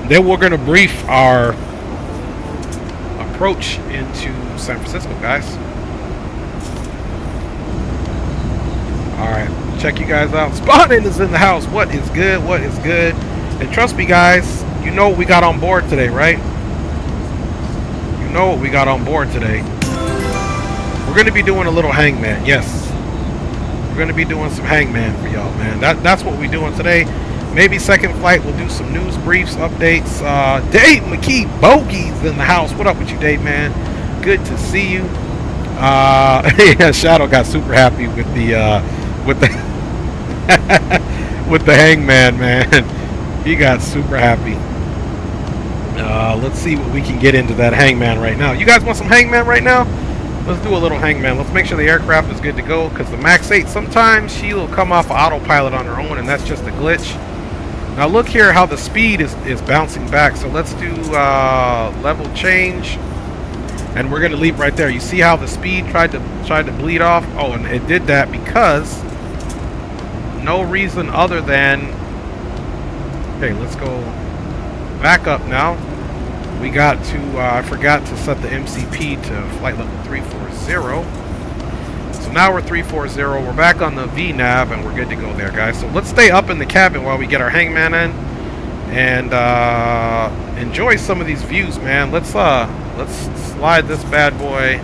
Then we're going to brief our approach into San Francisco, guys. Alright, check you guys out. Spawning is in the house. What is good? What is good? And trust me, guys, you know what we got on board today, right? You know what we got on board today. We're going to be doing a little hangman, yes. We're going to be doing some hangman for y'all, man. That's what we're doing today. Maybe second flight, we'll do some news briefs, updates. Dave McKee, Bogey's in the house. What up with you, Dave, man? Good to see you. Yeah, Shadow got super happy with the with the hangman, man. He got super happy. Let's see what we can get into that hangman right now. You guys want some hangman right now? Let's do a little hangman. Let's make sure the aircraft is good to go, because the Max 8, sometimes she'll come off of autopilot on her own, and that's just a glitch. Now look here how the speed is bouncing back. So let's do level change. And we're going to leave right there. You see how the speed tried to bleed off? Oh, and it did that because no reason other than... Okay, let's go back up now. We got to, I forgot to set the MCP to flight level 340. So now we're 340. We're back on the VNav and we're good to go there, guys. So let's stay up in the cabin while we get our hangman in and enjoy some of these views, man. Let's slide this bad boy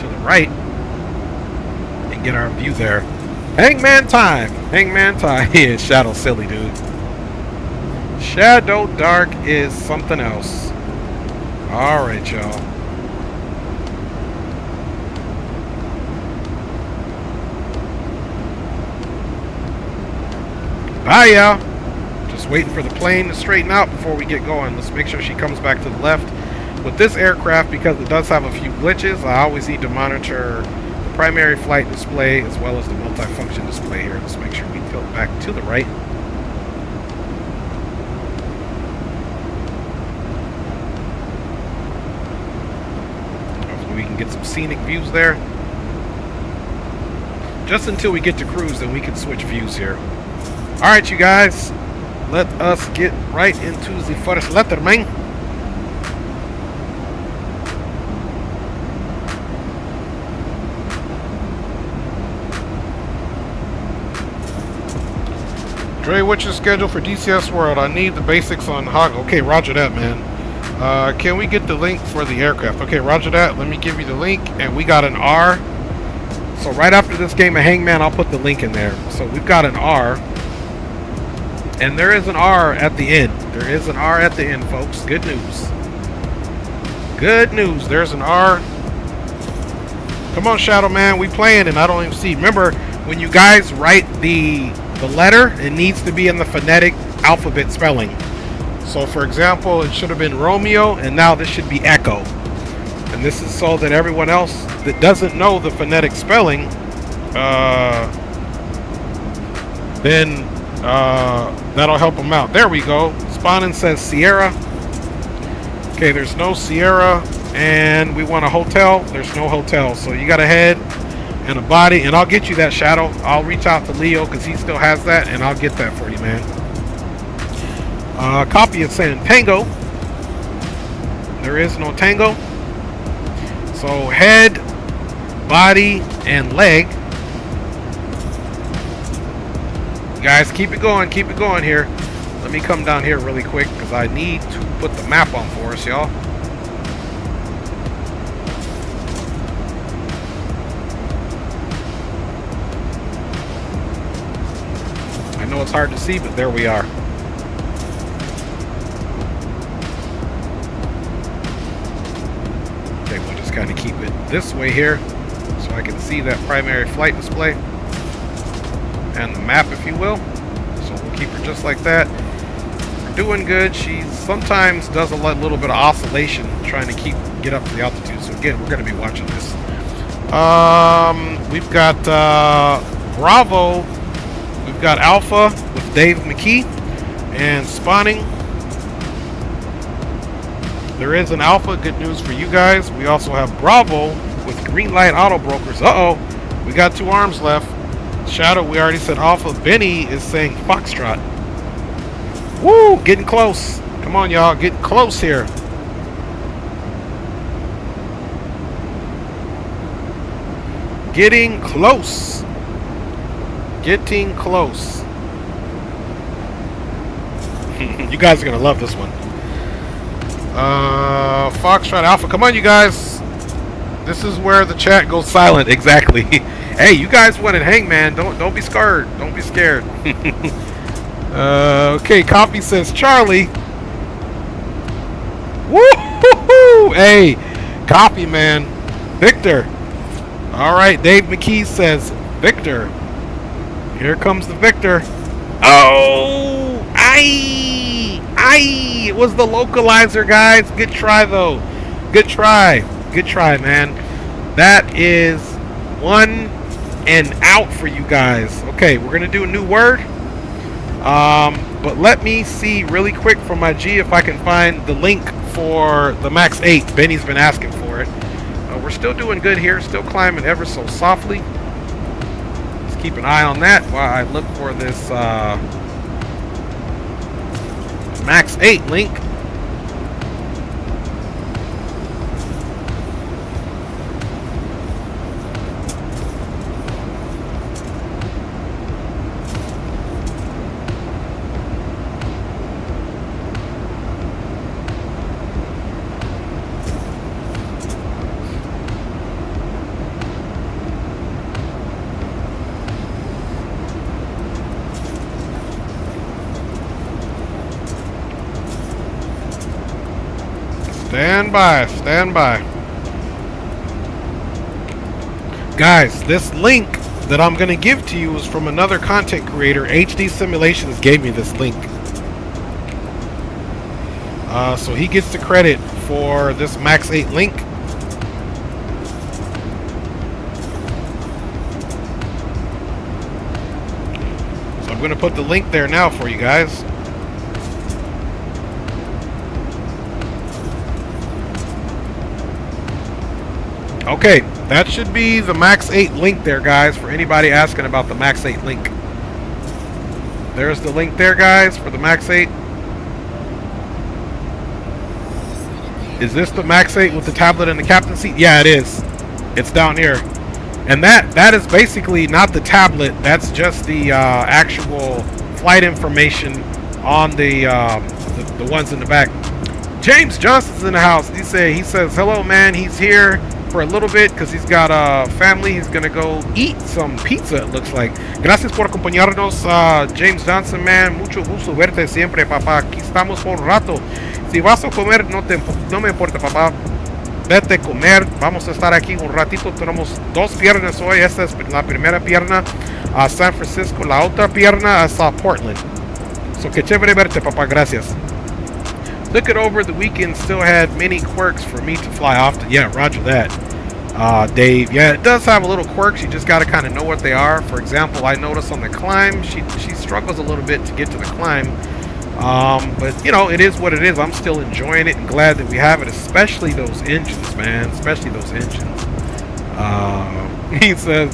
to the right and get our view there. Hangman time! Hangman time. Yeah, Shadow silly, dude. Shadow Dark is something else. Alright, y'all. Bye, y'all. Just waiting for the plane to straighten out before we get going. Let's make sure she comes back to the left. With this aircraft, because it does have a few glitches, I always need to monitor the primary flight display as well as the multifunction display here. Let's make sure we tilt back to the right. Hopefully we can get some scenic views there. Just until we get to cruise, then we can switch views here. Alright, you guys. Let us get right into the first letter, man. Dre, what's your schedule for DCS World? I need the basics on Hog. Okay, roger that, man. Can we get the link for the aircraft? Okay, roger that. Let me give you the link. And we got an R. So right after this game of Hangman, I'll put the link in there. So we've got an R. And there is an R at the end. There is an R at the end, folks. Good news. Good news. There's an R. Come on, Shadow Man. We playing and I don't even see. Remember, when you guys write the letter, it needs to be in the phonetic alphabet spelling. So for example, it should have been Romeo and now this should be Echo. And this is so that everyone else that doesn't know the phonetic spelling then that'll help them out. There we go. Spawning says Sierra. Okay, there's no Sierra and we want a hotel. There's no hotel, so you got a head and a body, and I'll get you that, Shadow. I'll reach out to Leo because he still has that, and I'll get that for you, man. Copy is saying Tango. There is no Tango. So head, body, and leg. Guys, keep it going here. Let me come down here really quick because I need to put the map on for us, y'all. I know it's hard to see, but there we are. Okay, we'll just kind of keep it this way here so I can see that primary flight display and the map, if you will. So we'll keep her just like that. We're doing good. She sometimes does a little bit of oscillation trying to get up to the altitude. So again, we're going to be watching this. We've got Bravo. We've got Alpha with Dave McKee and spawning. There is an Alpha. Good news for you guys. We also have Bravo with Green Light Auto Brokers. Uh-oh. We got 2 arms left. Shadow, we already said Alpha. Benny is saying Foxtrot. Woo! Getting close. Come on, y'all. Getting close here. Getting close. Getting close. You guys are going to love this one. Foxtrot Alpha. Come on, you guys. This is where the chat goes silent. Exactly. Hey, you guys wanted Hangman. Don't be scared. Don't be scared. Okay, copy says Charlie. Woo-hoo-hoo! Hey, copy, man. Victor. All right, Dave McKee says Victor. Here comes the Victor. Oh! It was the localizer, guys. Good try, though. Good try. Good try, man. That is 1 and out for you guys. Okay, we're going to do a new word. But let me see really quick from my G if I can find the link for the Max 8. Benny's been asking for it. We're still doing good here, still climbing ever so softly. Let's keep an eye on that while I look for this Max 8 link. Stand by, stand by. Guys, this link that I'm going to give to you is from another content creator. HD Simulations gave me this link. So he gets the credit for this Max 8 link. So I'm going to put the link there now for you guys. Okay, that should be the Max 8 link there, guys, for anybody asking about the Max 8 link. There's the link there, guys, for the Max 8. Is this the Max 8 with the tablet and the captain seat? Yeah, it is. It's down here. And that is basically not the tablet. That's just the actual flight information on the ones in the back. James Johnson's in the house. He says, hello, man. He's here for a little bit because he's got a family. He's gonna go eat some pizza, it looks like. Gracias por acompañarnos, James Johnson, man. Mucho gusto verte siempre, papá. Aquí estamos por un rato. Si vas a comer, no me importa, papá. Vete a comer. Vamos a estar aquí un ratito. Tenemos dos piernas hoy. Esta es la primera pierna a San Francisco. La otra pierna es a Portland. So que chévere verte, papá. Gracias. Looking over the weekend, still had many quirks for me to fly off to. Yeah, roger that, Dave. Yeah, it does have a little quirks. You just got to kind of know what they are. For example, I noticed on the climb, she struggles a little bit to get to the climb. But, you know, it is what it is. I'm still enjoying it and glad that we have it, especially those engines, man. Especially those engines. He says,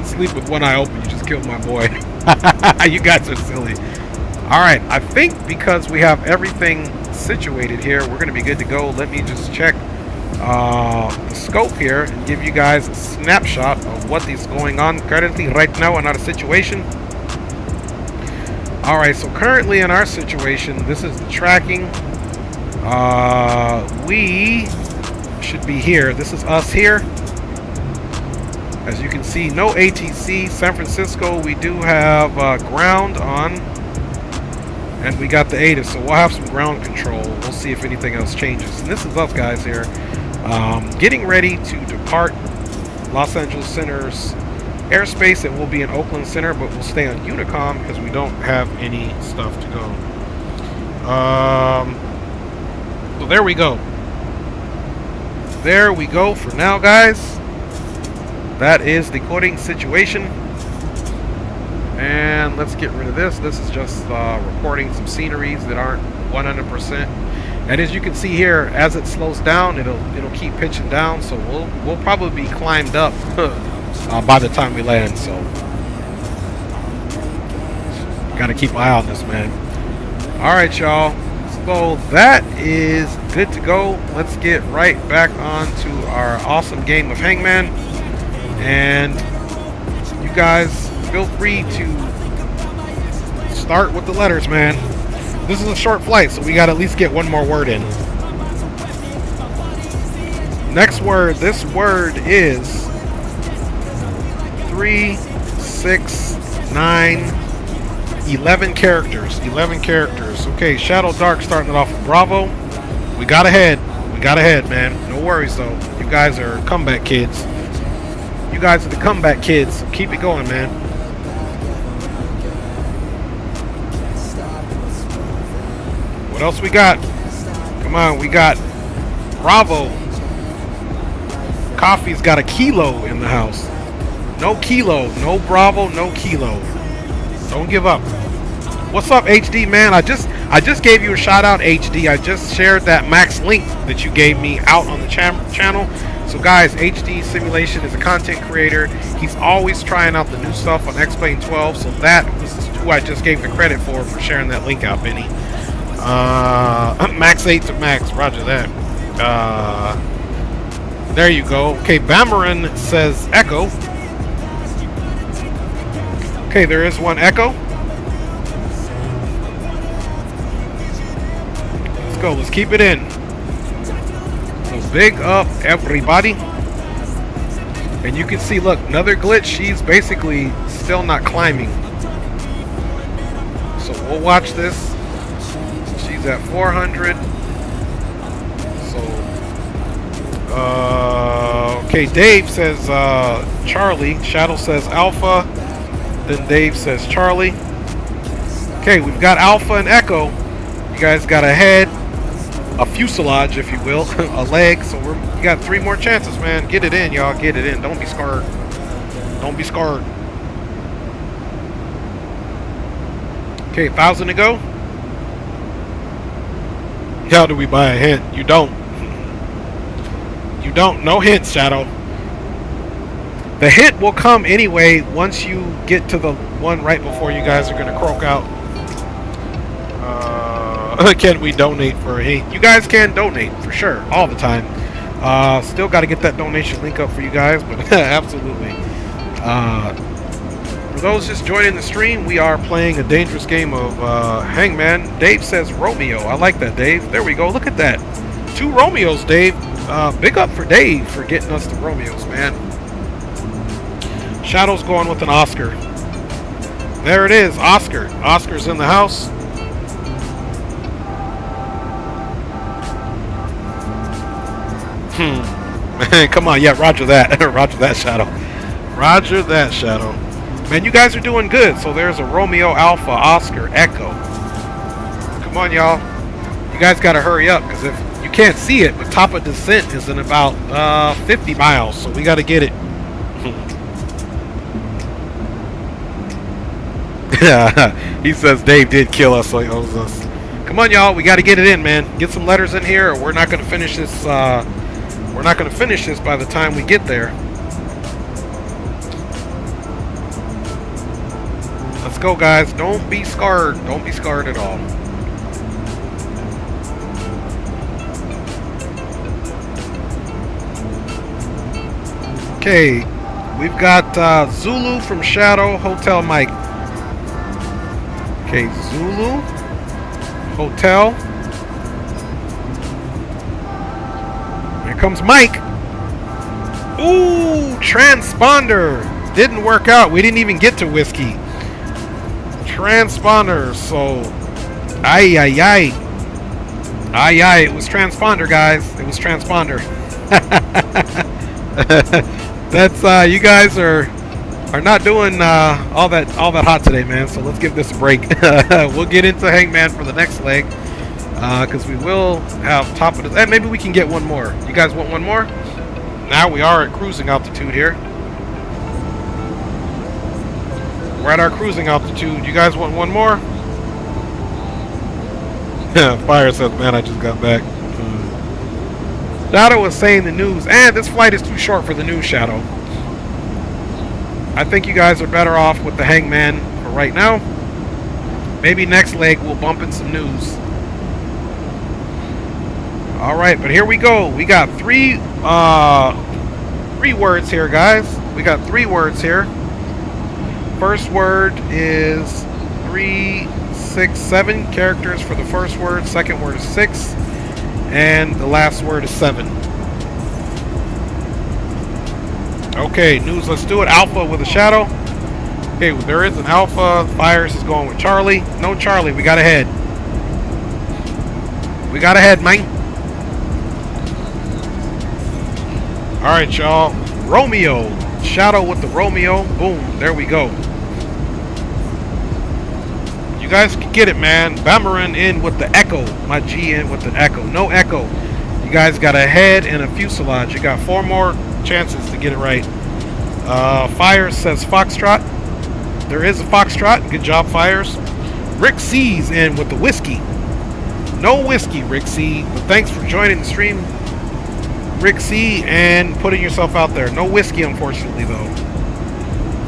sleep with one eye open. You just killed my boy. You guys are silly. All right, I think because we have everything situated here, we're going to be good to go. Let me just check the scope here and give you guys a snapshot of what is going on currently right now in our situation. All right, so currently in our situation, this is the tracking. We should be here. This is us here. As you can see, no ATC. San Francisco, we do have ground on. And we got the ATIS, so we'll have some ground control. We'll see if anything else changes. And this is us guys here, getting ready to depart Los Angeles Center's airspace. It will be in Oakland Center, but we'll stay on Unicom because we don't have any stuff to go. So there we go. There we go for now, guys. That is the coding situation. And let's get rid of this. This is just recording some sceneries that aren't 100%. And as you can see here, as it slows down, it'll keep pitching down. So we'll probably be climbed up by the time we land. So got to keep an eye on this, man. All right, y'all. So that is good to go. Let's get right back onto our awesome game of Hangman. And you guys, feel free to start with the letters, man. This is a short flight, so we got to at least get one more word in. Next word, this word is 3, 6, 9, 11 characters. 11 characters. Okay, Shadow Dark starting it off with Bravo. We got ahead. We got ahead, man. No worries, though. You guys are comeback kids. You guys are the comeback kids, so keep it going, man. What else we got? Come on, we got Bravo. Coffee's got a kilo in the house. No kilo, no Bravo, no kilo. Don't give up. What's up, HD man? I just gave you a shout out, HD. I just shared that max link that you gave me out on the channel. So guys, HD Simulation is a content creator. He's always trying out the new stuff on X-Plane 12. So that was who I just gave the credit for sharing that link out, Benny. Max 8 to max. Roger that. There you go. Okay, Bamarin says echo. Okay, there is one echo. Let's go. Let's keep it in. So big up, everybody. And you can see, look, another glitch. She's basically still not climbing. So we'll watch this. She's at 400. Okay, Dave says Charlie. Shadow says Alpha. Then Dave says Charlie. Okay, we've got Alpha and Echo. You guys got a head, a fuselage, if you will, a leg. So we got 3 more chances, man. Get it in, y'all. Get it in. Don't be scared. Don't be scared. Okay, 1,000 to go. How do we buy a hint? You don't. You don't. No hints, Shadow. The hint will come anyway once you get to the one right before you guys are going to croak out. Can we donate for a hint? You guys can donate for sure, all the time. Still got to get that donation link up for you guys, but absolutely. For those just joining the stream, we are playing a dangerous game of Hangman. Dave says Romeo. I like that, Dave. There we go. Look at that. 2 Romeos, Dave. Big up for Dave for getting us the Romeos, man. Shadow's going with an Oscar. There it is, Oscar. Oscar's in the house. Come on, yeah, roger that. Roger that, Shadow. Roger that, Shadow. Man, you guys are doing good. So there's a Romeo, Alpha, Oscar, Echo. Come on, y'all. You guys got to hurry up, because if you can't see it, but top of descent is in about 50 miles, so we got to get it. He says Dave did kill us, so he owes us. Come on, y'all, we got to get it in, man. Get some letters in here, or we're not going to finish this. We're not going to finish this by the time we get there. Let's go, guys. Don't be scared. Don't be scared at all. Okay, we've got Zulu from Shadow, Hotel Mike. Okay, Zulu, Hotel. Here comes Mike. Ooh, transponder. Didn't work out. We didn't even get to whiskey. Transponder, so ay. It was transponder, guys. It was transponder. That's you guys are not doing all that hot today, man. So let's give this a break. We'll get into Hangman for the next leg, because we will have top of the. Maybe we can get one more. You guys want one more? Now we are at cruising altitude here. We're at our cruising altitude. You guys want one more? Fire says, man, I just got back. Shadow was saying the news, and this flight is too short for the news, Shadow. I think you guys are better off with the Hangman for right now. Maybe next leg we'll bump in some news. Alright, but here we go. We got three words here, guys. We got 3 words here. First word is 3, 6, 7 characters for the first word. Second word is 6. And the last word is 7. Okay, news, let's do it. Alpha with a Shadow. Okay, well, there is an Alpha. Fires is going with Charlie. No Charlie, we got a head. We got a head, man. Alright, y'all. Romeo. Shadow with the Romeo. Boom, there we go. You guys can get it, man. Bamarin in with the Echo. My G in with the Echo. No Echo. You guys got a head and a fuselage. You got 4 more chances to get it right. Fires says Foxtrot. There is a Foxtrot. Good job, Fires. Rick C's in with the whiskey. No whiskey, Rick C. But thanks for joining the stream, Rick C, and putting yourself out there. No whiskey, unfortunately, though.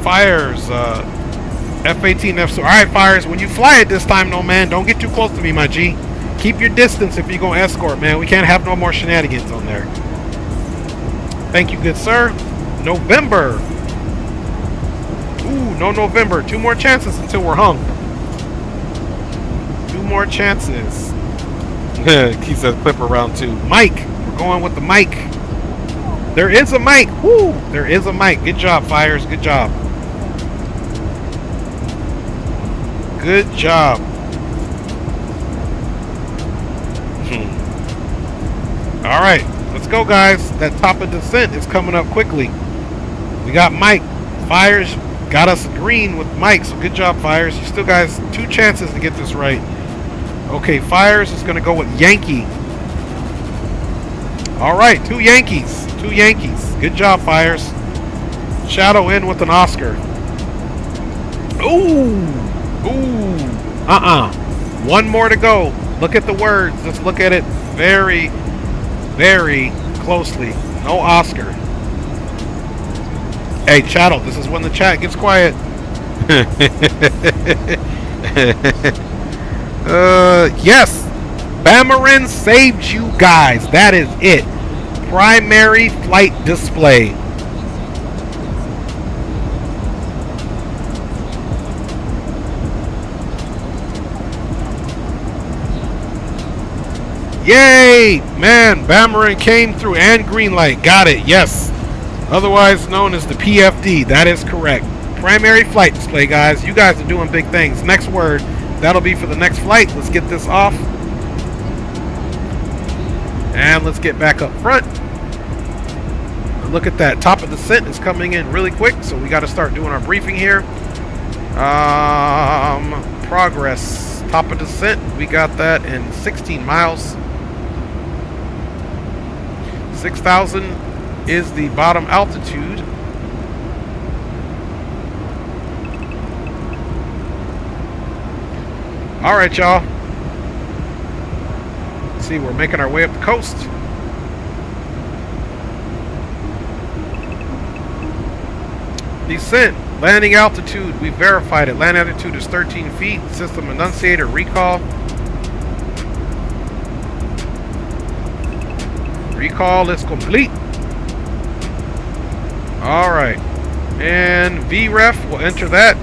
Fires, F-18, F-4. Alright, Fires, when you fly it this time, no, man, don't get too close to me, my G. Keep your distance if you're going to escort, man. We can't have no more shenanigans on there. Thank you, good sir. November. Ooh, no November. 2 more chances until we're hung. 2 more chances. He says Clipper round 2. Mike. We're going with the mic. There is a mic. Woo! There is a mic. Good job, Fires. Good job. Good job. Alright. Let's go, guys. That top of descent is coming up quickly. We got Mike. Fires got us green with Mike. So good job, Fires. You still guys 2 chances to get this right. Okay, Fires is going to go with Yankee. All right, 2 Yankees. 2 Yankees. Good job, Fires. Shadow in with an Oscar. Ooh. Ooh. 1 more to go. Look at the words. Let's look at it very, very closely. No Oscar. Hey, Shadow, this is when the chat gets quiet. Yes, Bamarin saved you guys. That is it. Primary flight display. Yay, man, Bamarin came through and green light. Got it, yes. Otherwise known as the PFD. That is correct. Primary flight display, guys. You guys are doing big things. Next word. That'll be for the next flight. Let's get this off. And let's get back up front. Look at that. Top of descent is coming in really quick, so we got to start doing our briefing here. Progress. Top of descent. We got that in 16 miles. 6,000 is the bottom altitude. All right, y'all. See, we're making our way up the coast. Descent. Landing altitude. We verified it. Landing altitude is 13 feet. System enunciator recall. Recall is complete. All right. And VREF will enter that.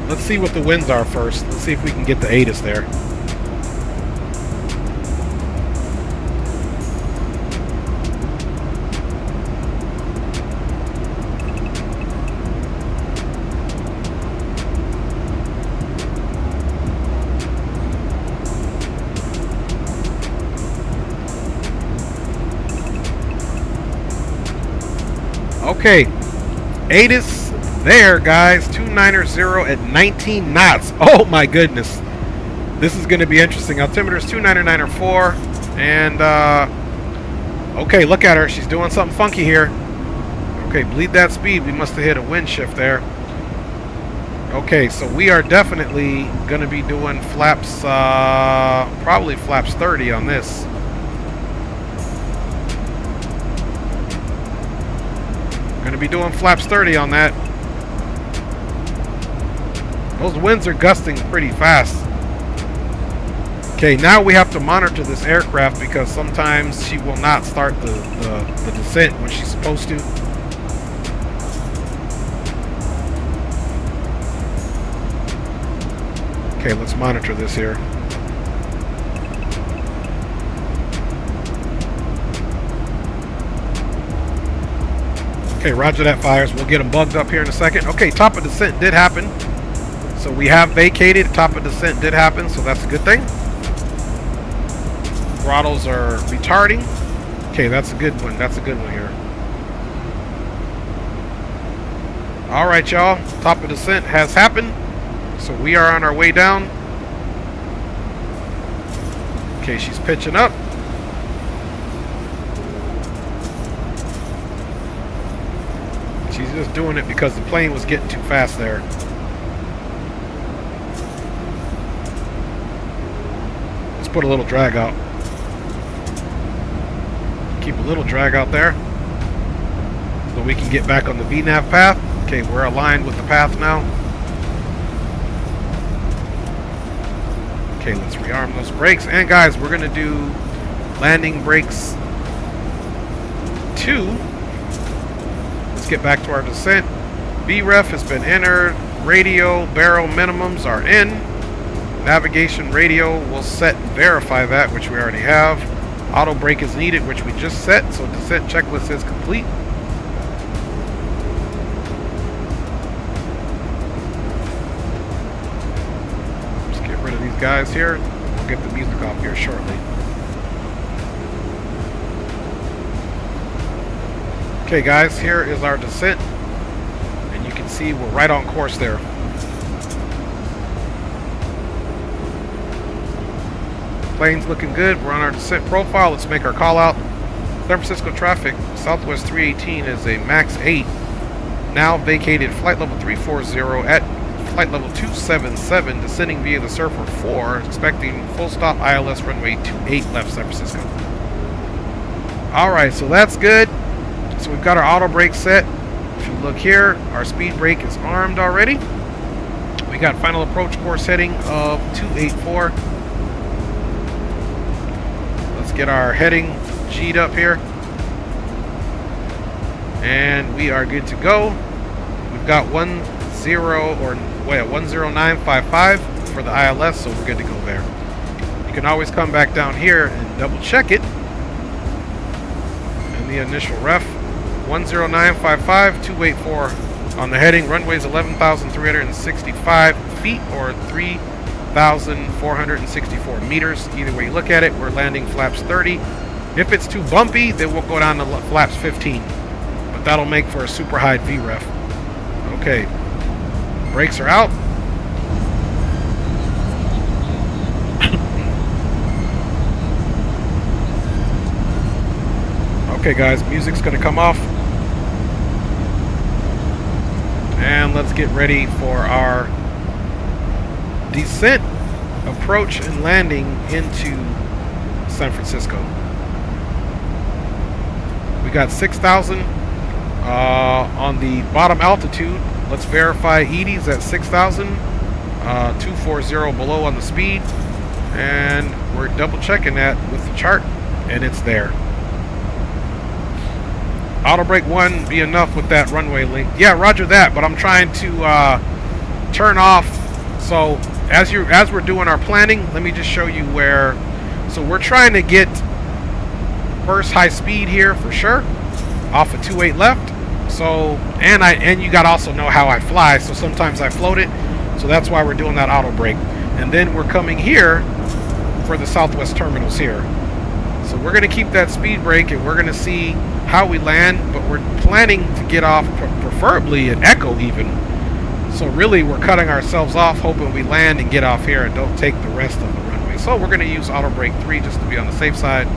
Let's see what the winds are first. Let's see if we can get the ATIS there. Okay. ATIS there, guys. 290 at 19 knots. Oh my goodness. This is going to be interesting. Altimeter is 299.4. And okay, look at her. She's doing something funky here. Okay, bleed that speed. We must have hit a wind shift there. Okay, so we are definitely going to be doing flaps, probably flaps 30 on this. Going to be doing flaps 30 on that. Those winds are gusting pretty fast. Okay, now we have to monitor this aircraft because sometimes she will not start the descent when she's supposed to. Okay, let's monitor this here. Okay, roger that, Fires. We'll get them bugged up here in a second. Okay, top of descent did happen. So we have vacated. Top of descent did happen, so that's a good thing. Throttles are retarding. Okay, that's a good one. That's a good one here. All right, y'all. Top of descent has happened. So we are on our way down. Okay, she's pitching up. She's just doing it because the plane was getting too fast there. put a little drag out. Keep a little drag out there so we can get back on the VNAV path. Okay, we're aligned with the path now. Okay, let's rearm those brakes. And guys, we're gonna do landing brakes 2. Let's get back to our descent. VREF has been entered. Radio barrel minimums are in. Navigation radio will set and verify that, which we already have. Auto brake is needed, which we just set, so descent checklist is complete. Let's get rid of these guys here. We'll get the music off here shortly. Okay guys, here is our descent. And you can see we're right on course there. Plane's looking good. We're on our descent profile. Let's make our call out. San Francisco traffic, Southwest 318 is a max 8. Now vacated flight level 340 at flight level 277, descending via the Surfer 4, expecting full stop ILS runway 28 left San Francisco. Alright, so that's good. So we've got our auto brake set. If you look here, our speed brake is armed already. We got final approach course heading of 284. Let's get our heading G'd up here. And we are good to go. We've got 10955 for the ILS, so we're good to go there. You can always come back down here and double check it. And the initial ref. 10955, 284 on the heading. Runway's 11,365 feet or 3,464 meters. Either way you look at it, we're landing flaps 30. If it's too bumpy, then we'll go down to flaps 15. But that'll make for a super high VREF. Okay. Brakes are out. Okay guys, music's gonna come off. And let's get ready for our descent, approach, and landing into San Francisco. We got 6,000 on the bottom altitude. Let's verify Edie's at 6,000. 240 below on the speed. And we're double checking that with the chart, and it's there. Auto brake 1 be enough with that runway link. Yeah, roger that, but I'm trying to turn off. So as we're doing our planning, let me just show you where. So we're trying to get first high speed here for sure off of 28 left. So and you got to also know how I fly, so sometimes I float it, so that's why we're doing that auto brake. And then we're coming here for the Southwest terminals here. So we're going to keep that speed brake, and we're going to see how we land, but we're planning to get off preferably at Echo even. So really we're cutting ourselves off, hoping we land and get off here and don't take the rest of the runway. So we're going to use auto brake 3 just to be on the safe side.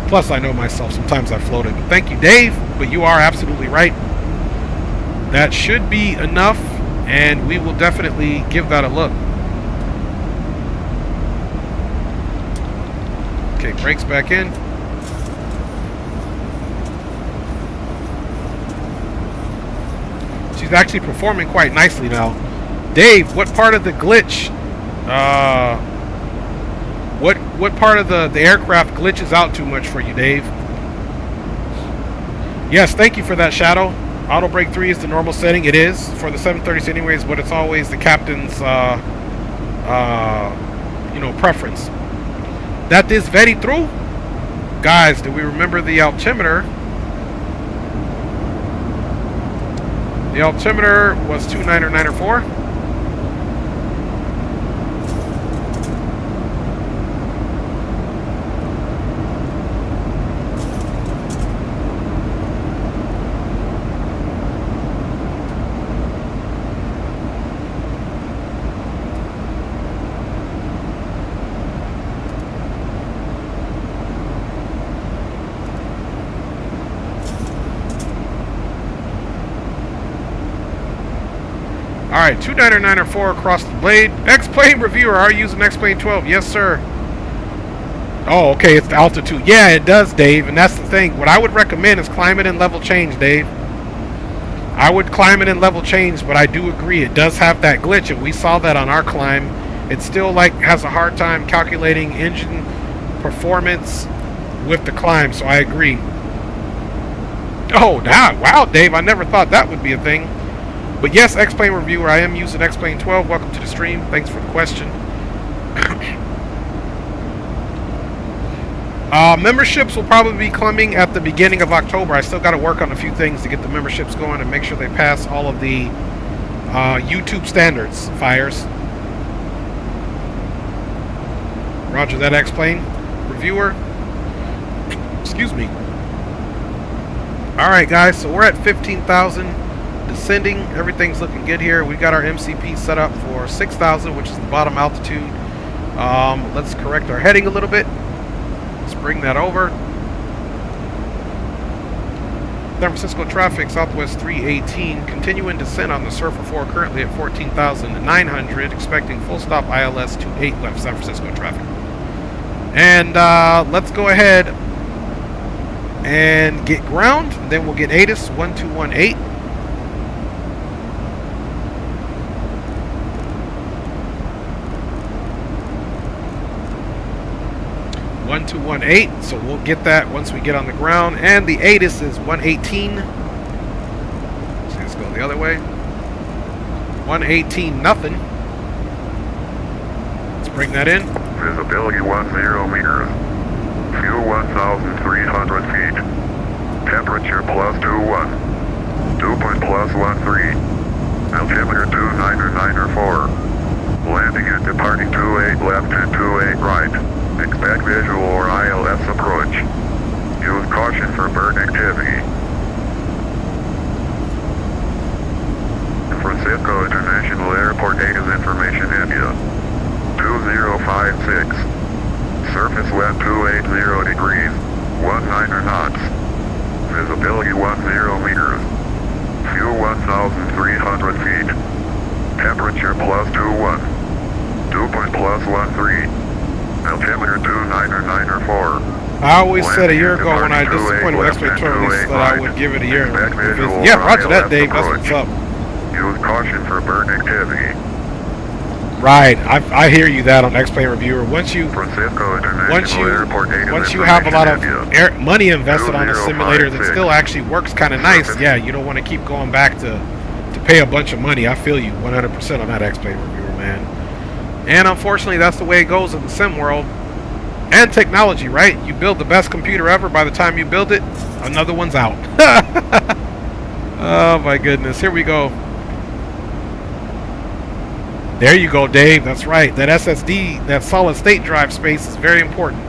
Plus I know myself, sometimes I float it. But thank you Dave, but you are absolutely right. That should be enough, and we will definitely give that a look. Okay, brakes back in. She's actually performing quite nicely now. Dave, what part of the glitch, what part of the aircraft glitches out too much for you, Dave? Yes, thank you for that, Shadow. Auto brake 3 is the normal setting. It is for the 730s anyways, but it's always the captain's preference. That is very true. Guys, do we remember the altimeter? The altimeter was 29904. Alright, 29904 across the blade. X-Plane reviewer, are you using X-Plane 12? Yes, sir. Oh, okay, it's the altitude. Yeah, it does, Dave, and that's the thing. What I would recommend is climb it in level change, Dave. I would climb it in level change, but I do agree it does have that glitch, and we saw that on our climb. It still like has a hard time calculating engine performance with the climb, so I agree. Oh, wow, Dave, I never thought that would be a thing. But yes, X-Plane Reviewer, I am using X-Plane 12. Welcome to the stream. Thanks for the question. Memberships will probably be coming at the beginning of October. I still got to work on a few things to get the memberships going and make sure they pass all of the YouTube standards, Fires. Roger that, X-Plane Reviewer. Excuse me. Alright guys, so we're at 15,000 descending. Everything's looking good here. We got our MCP set up for 6,000, which is the bottom altitude. Let's correct our heading a little bit. Let's bring that over. San Francisco traffic, Southwest 318. Continuing descent on the Surfer 4, currently at 14,900. Expecting full stop ILS 28 left San Francisco traffic. And let's go ahead and get ground. Then we'll get ATIS 1218. So we'll get that once we get on the ground. And the ATIS is 118. So let's go the other way. 118 nothing. Let's bring that in. Visibility 10 meters. Fuel 1,300 feet. Temperature +21. Dew point +13. Altimeter 2994. Landing and departing 28 left and 28 right. Expect visual or ILS approach. Use caution for bird activity. San Francisco International Airport ATIS information area. 2056. Surface wind 280 degrees, 19 knots. Visibility 10 meters. Fuel 1,300 feet. Temperature +21. Dew point +13. Altimeter 2994. I always said a year ago when I disappointed with X-Plane that I would give it a year. Yeah, roger that, Dave. That's what's up. Use caution for bird activity. Right, I hear you that on X-Plane Reviewer. Once you have a lot of money invested on a simulator that still actually works kind of nice, yeah, you don't want to keep going back to pay a bunch of money. I feel you 100% on that, X-Plane Reviewer, man. And unfortunately, that's the way it goes in the sim world and technology, right? You build the best computer ever. By the time you build it, another one's out. Oh my goodness, here we go. There you go, Dave. That's right. That SSD, that solid state drive space is very important.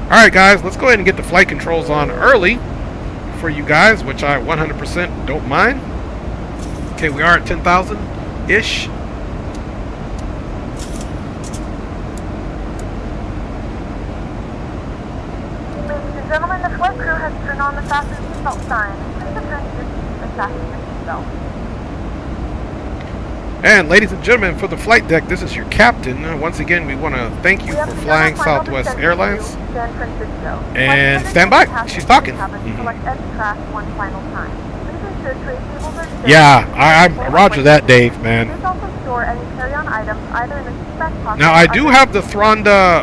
Alright guys, let's go ahead and get the flight controls on early for you guys, which I 100% don't mind. Okay, we are at 10,000-ish. Ladies and gentlemen, the flight crew has turned on the fasten seatbelt sign. Please return to your seats and fasten your seatbelt. And ladies and gentlemen, for the flight deck, this is your captain. Once again, we want to thank you for flying Southwest Airlines. San Francisco. And stand by. She's talking. Yeah, I roger that, Dave, man. Now, I do have the Thronda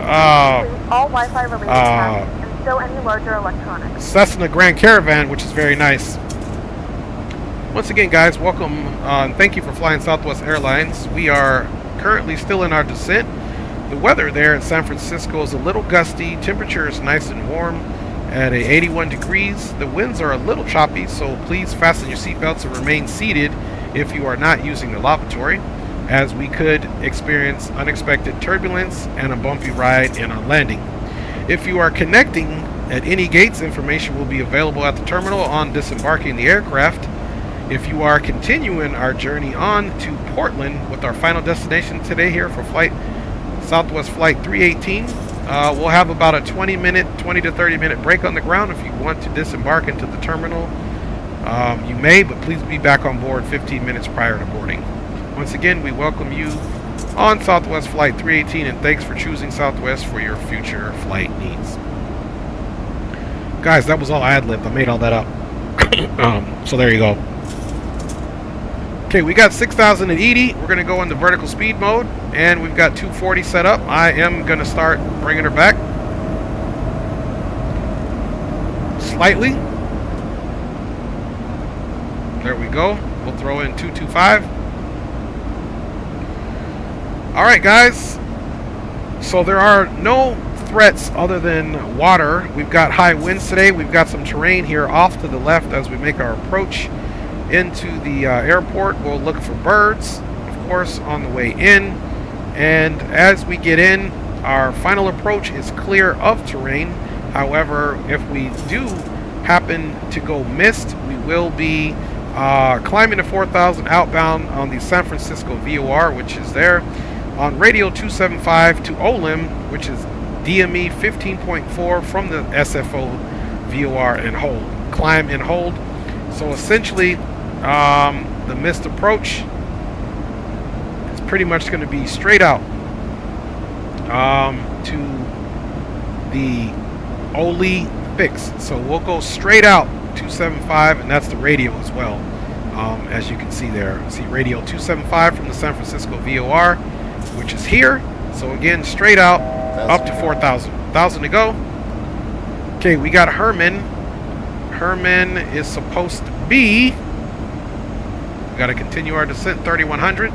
Cessna Grand Caravan, which is very nice. Once again, guys, welcome and thank you for flying Southwest Airlines. We are currently still in our descent. The weather there in San Francisco is a little gusty. Temperature is nice and warm at 81 degrees. The winds are a little choppy, so please fasten your seatbelts and remain seated if you are not using the lavatory, as we could experience unexpected turbulence and a bumpy ride in on landing. If you are connecting at any gates, information will be available at the terminal on disembarking the aircraft. If you are continuing our journey on to Portland with our final destination today here for Southwest Flight 318, we'll have about a 20 to 30 minute break on the ground. If you want to disembark into the terminal, you may, but please be back on board 15 minutes prior to boarding. Once again, we welcome you on Southwest Flight 318, and thanks for choosing Southwest for your future flight needs. Guys, that was all ad-libbed. I made all that up. So there you go. Okay, we got 6,080. We're going to go into vertical speed mode, and we've got 240 set up. I am going to start bringing her back slightly. There we go. We'll throw in 225. Alright, guys. So there are no threats other than water. We've got high winds today. We've got some terrain here off to the left as we make our approach into the airport. We'll look for birds, of course, on the way in. And as we get in, our final approach is clear of terrain. However, if we do happen to go missed, we will be climbing to 4,000 outbound on the San Francisco VOR, which is there, on radio 275 to OLIM, which is DME 15.4 from the SFO VOR and hold. Climb and hold. So essentially, the missed approach is pretty much going to be straight out to the Oli fix. So we'll go straight out 275, and that's the radio as well. As you can see there, see radio 275 from the San Francisco VOR, which is here. So again, straight out up to 4,000. 1,000 to go. Okay, we got Herman. Herman is supposed to be. We got to continue our descent 3,100.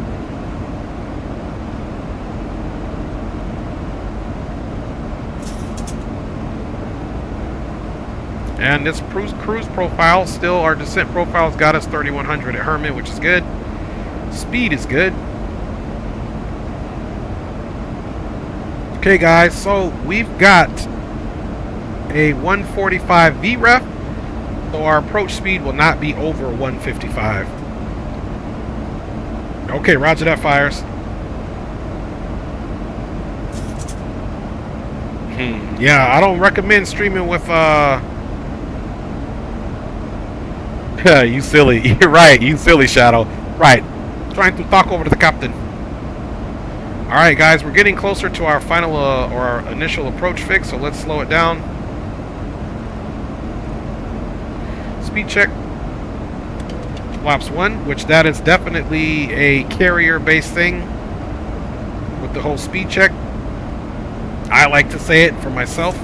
And this cruise profile, still our descent profile's got us 3,100 at Herman, which is good. Speed is good. Okay, guys, so we've got a 145 VREF, so our approach speed will not be over 155. Okay, roger that, fires. Yeah, I don't recommend streaming with you silly. You're right, you silly, Shadow. Right. Trying to talk over to the captain. Alright, guys, we're getting closer to our final or our initial approach fix, so let's slow it down. Speed check. Flaps 1, which that is definitely a carrier-based thing with the whole speed check. I like to say it for myself.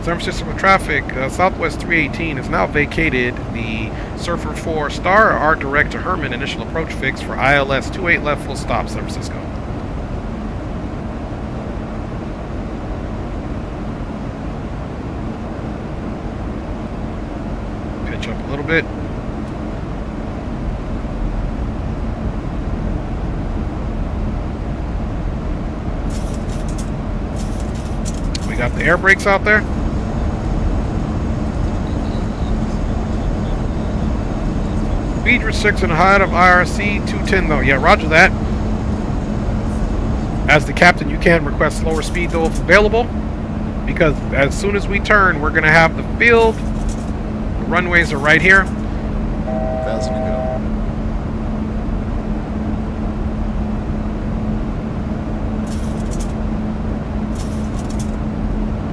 San Francisco traffic, Southwest 318 has now vacated the Surfer 4 Star, our direct to Herman initial approach fix for ILS 28 left full stop, San Francisco. Pitch up a little bit. We got the air brakes out there. Speed restriction height of IRC 210 though. Yeah, roger that. As the captain, you can request slower speed though if available, because as soon as we turn, we're going to have the field. The runways are right here. 1,000 to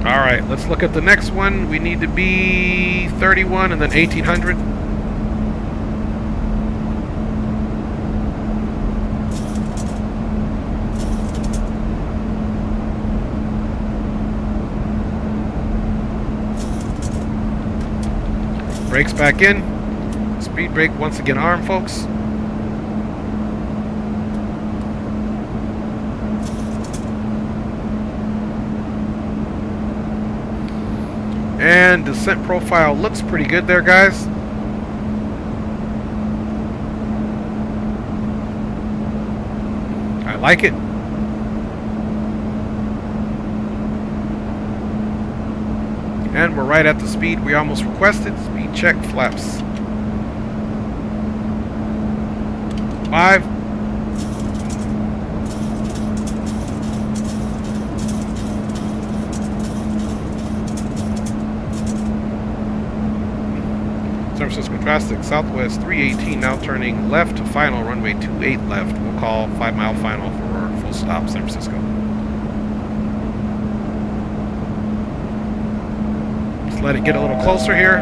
go. Alright, let's look at the next one. We need to be 31 and then 1,800. Brakes back in. Speed brake once again arm, folks. And descent profile looks pretty good there, guys. I like it. And we're right at the speed we almost requested. Speed check, flaps 5. San Francisco traffic, southwest 318, now turning left to final, runway 28 left. We'll call 5 mile final for full stop, San Francisco. Just let it get a little closer here.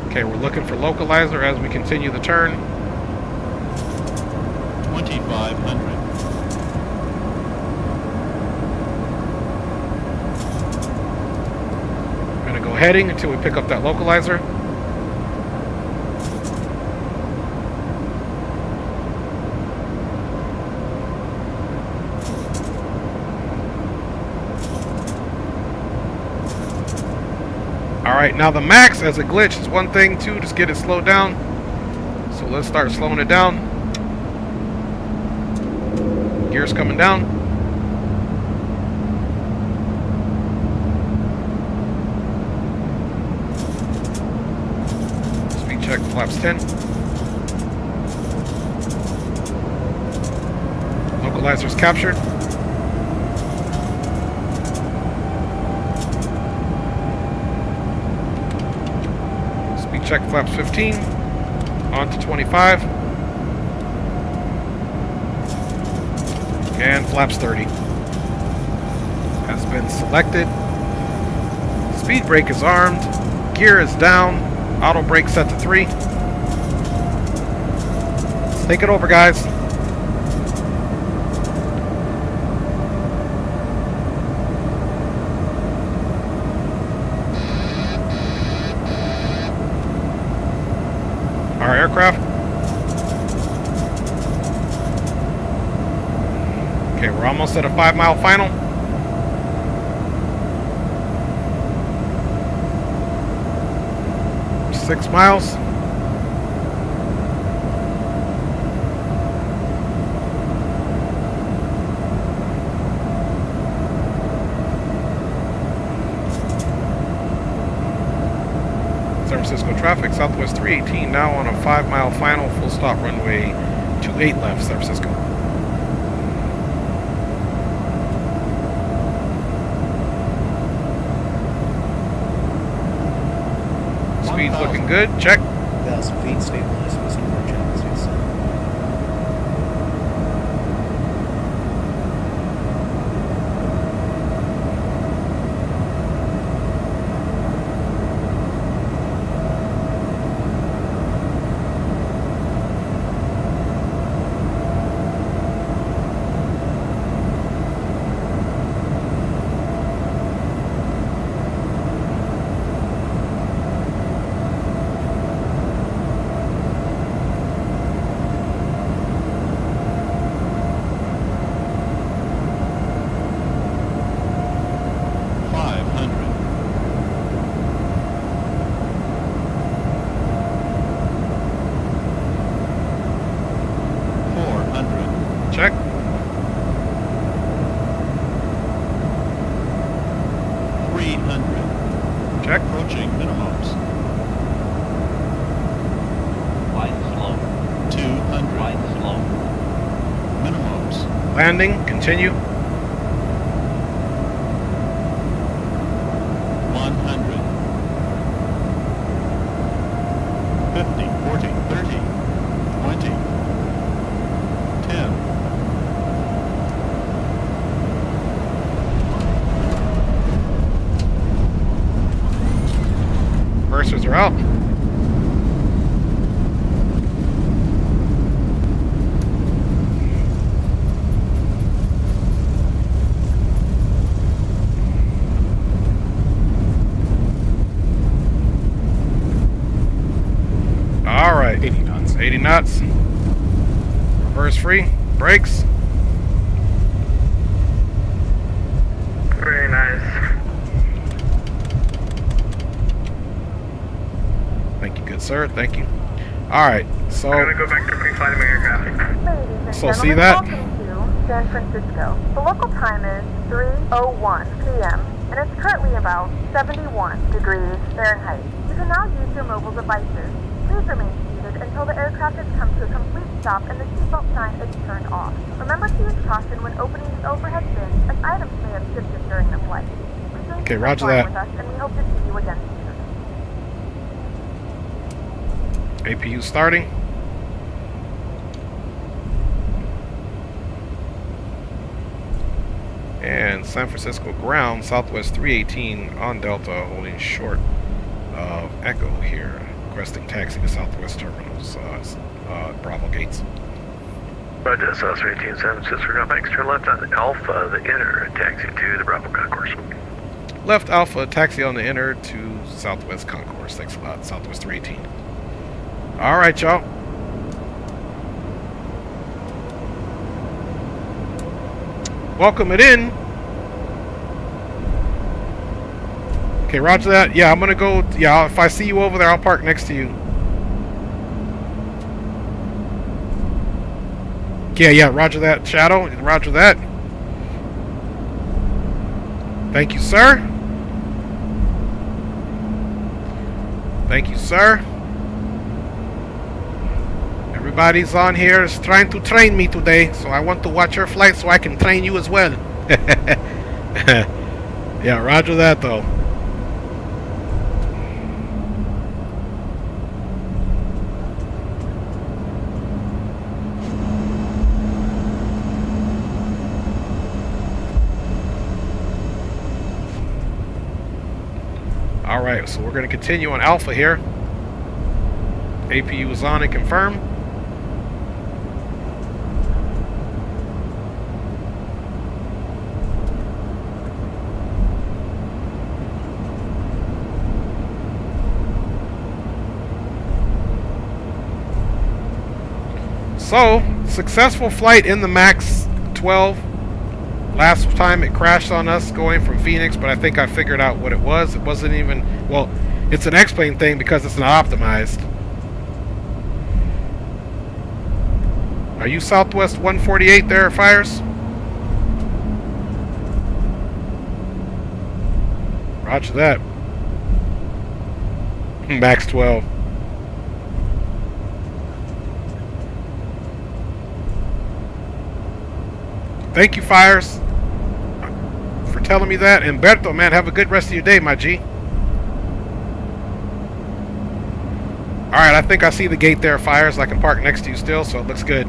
Okay, we're looking for localizer as we continue the turn. 2,500. We're going to go heading until we pick up that localizer. Alright, now the max as a glitch is one thing too, just get it slowed down. So let's start slowing it down. Gears coming down. Speed check, flaps 10. Localizer's captured. Speed check, flaps 15. On to 25. And flaps 30 has been selected. Speed brake is armed. Gear is down. Auto brake set to 3. Let's take it over, guys. Our aircraft. Okay, we're almost at a 5 mile final. Six miles. San Francisco traffic, southwest 318, now on a 5 mile final, full stop runway 28 left, San Francisco. Speed's looking good. Check. 1,000 feet, stabilized, west north, channel 6. Check. Check. Approaching minimums. Wide slow. 200. Wide slow. Minimums. Landing. Continue. 100. 50, 40, 30, 20, 10. Reversers are out. All right. 80 knots. 80 knots. Reverse free. Brakes. Very nice. Thank you, good sir. Thank you. All right. So. I'm gonna go back to pre-flight of my aircraft. Ladies and So gentlemen, see that? welcome to San Francisco. The local time is 3:01 p.m. and it's currently about 71 degrees Fahrenheit. You can now use your mobile devices. Please remain seated suspended until the aircraft has come to a complete stop and the seatbelt sign is turned off. Remember to use caution when opening the overhead bins, as items may have shifted during the flight. We thank Okay, you for roger flying that. with us, and we hope to see you again soon. APU starting. And San Francisco ground, Southwest 318 on Delta, holding short of Echo here, requesting taxi to Southwest Terminals, Bravo gates. Roger, South 318 San Francisco, ground banks, turn left on Alpha, the inner, and taxi to the Bravo concourse. Left Alpha, taxi on the inner to Southwest Concourse. Thanks a lot, Southwest 318. Alright, y'all. Welcome it in. Okay, roger that. Yeah, I'm gonna go. Yeah, if I see you over there, I'll park next to you. Yeah, roger that, Shadow. Roger that. Thank you, sir. Thank you, sir. Everybody's on here is trying to train me today, so I want to watch your flight so I can train you as well. Yeah, roger that, though. Alright, so we're going to continue on Alpha here. APU is on and confirm. So, successful flight in the MAX 12. Last time it crashed on us going from Phoenix, but I think I figured out what it was. It wasn't even, well, it's an X-plane thing because it's not optimized. Are you Southwest 148 there, Fires? Roger that. MAX 12. Thank you, Fires, for telling me that. And Berto, man, have a good rest of your day, my G. Alright, I think I see the gate there, Fires. I can park next to you still, so it looks good.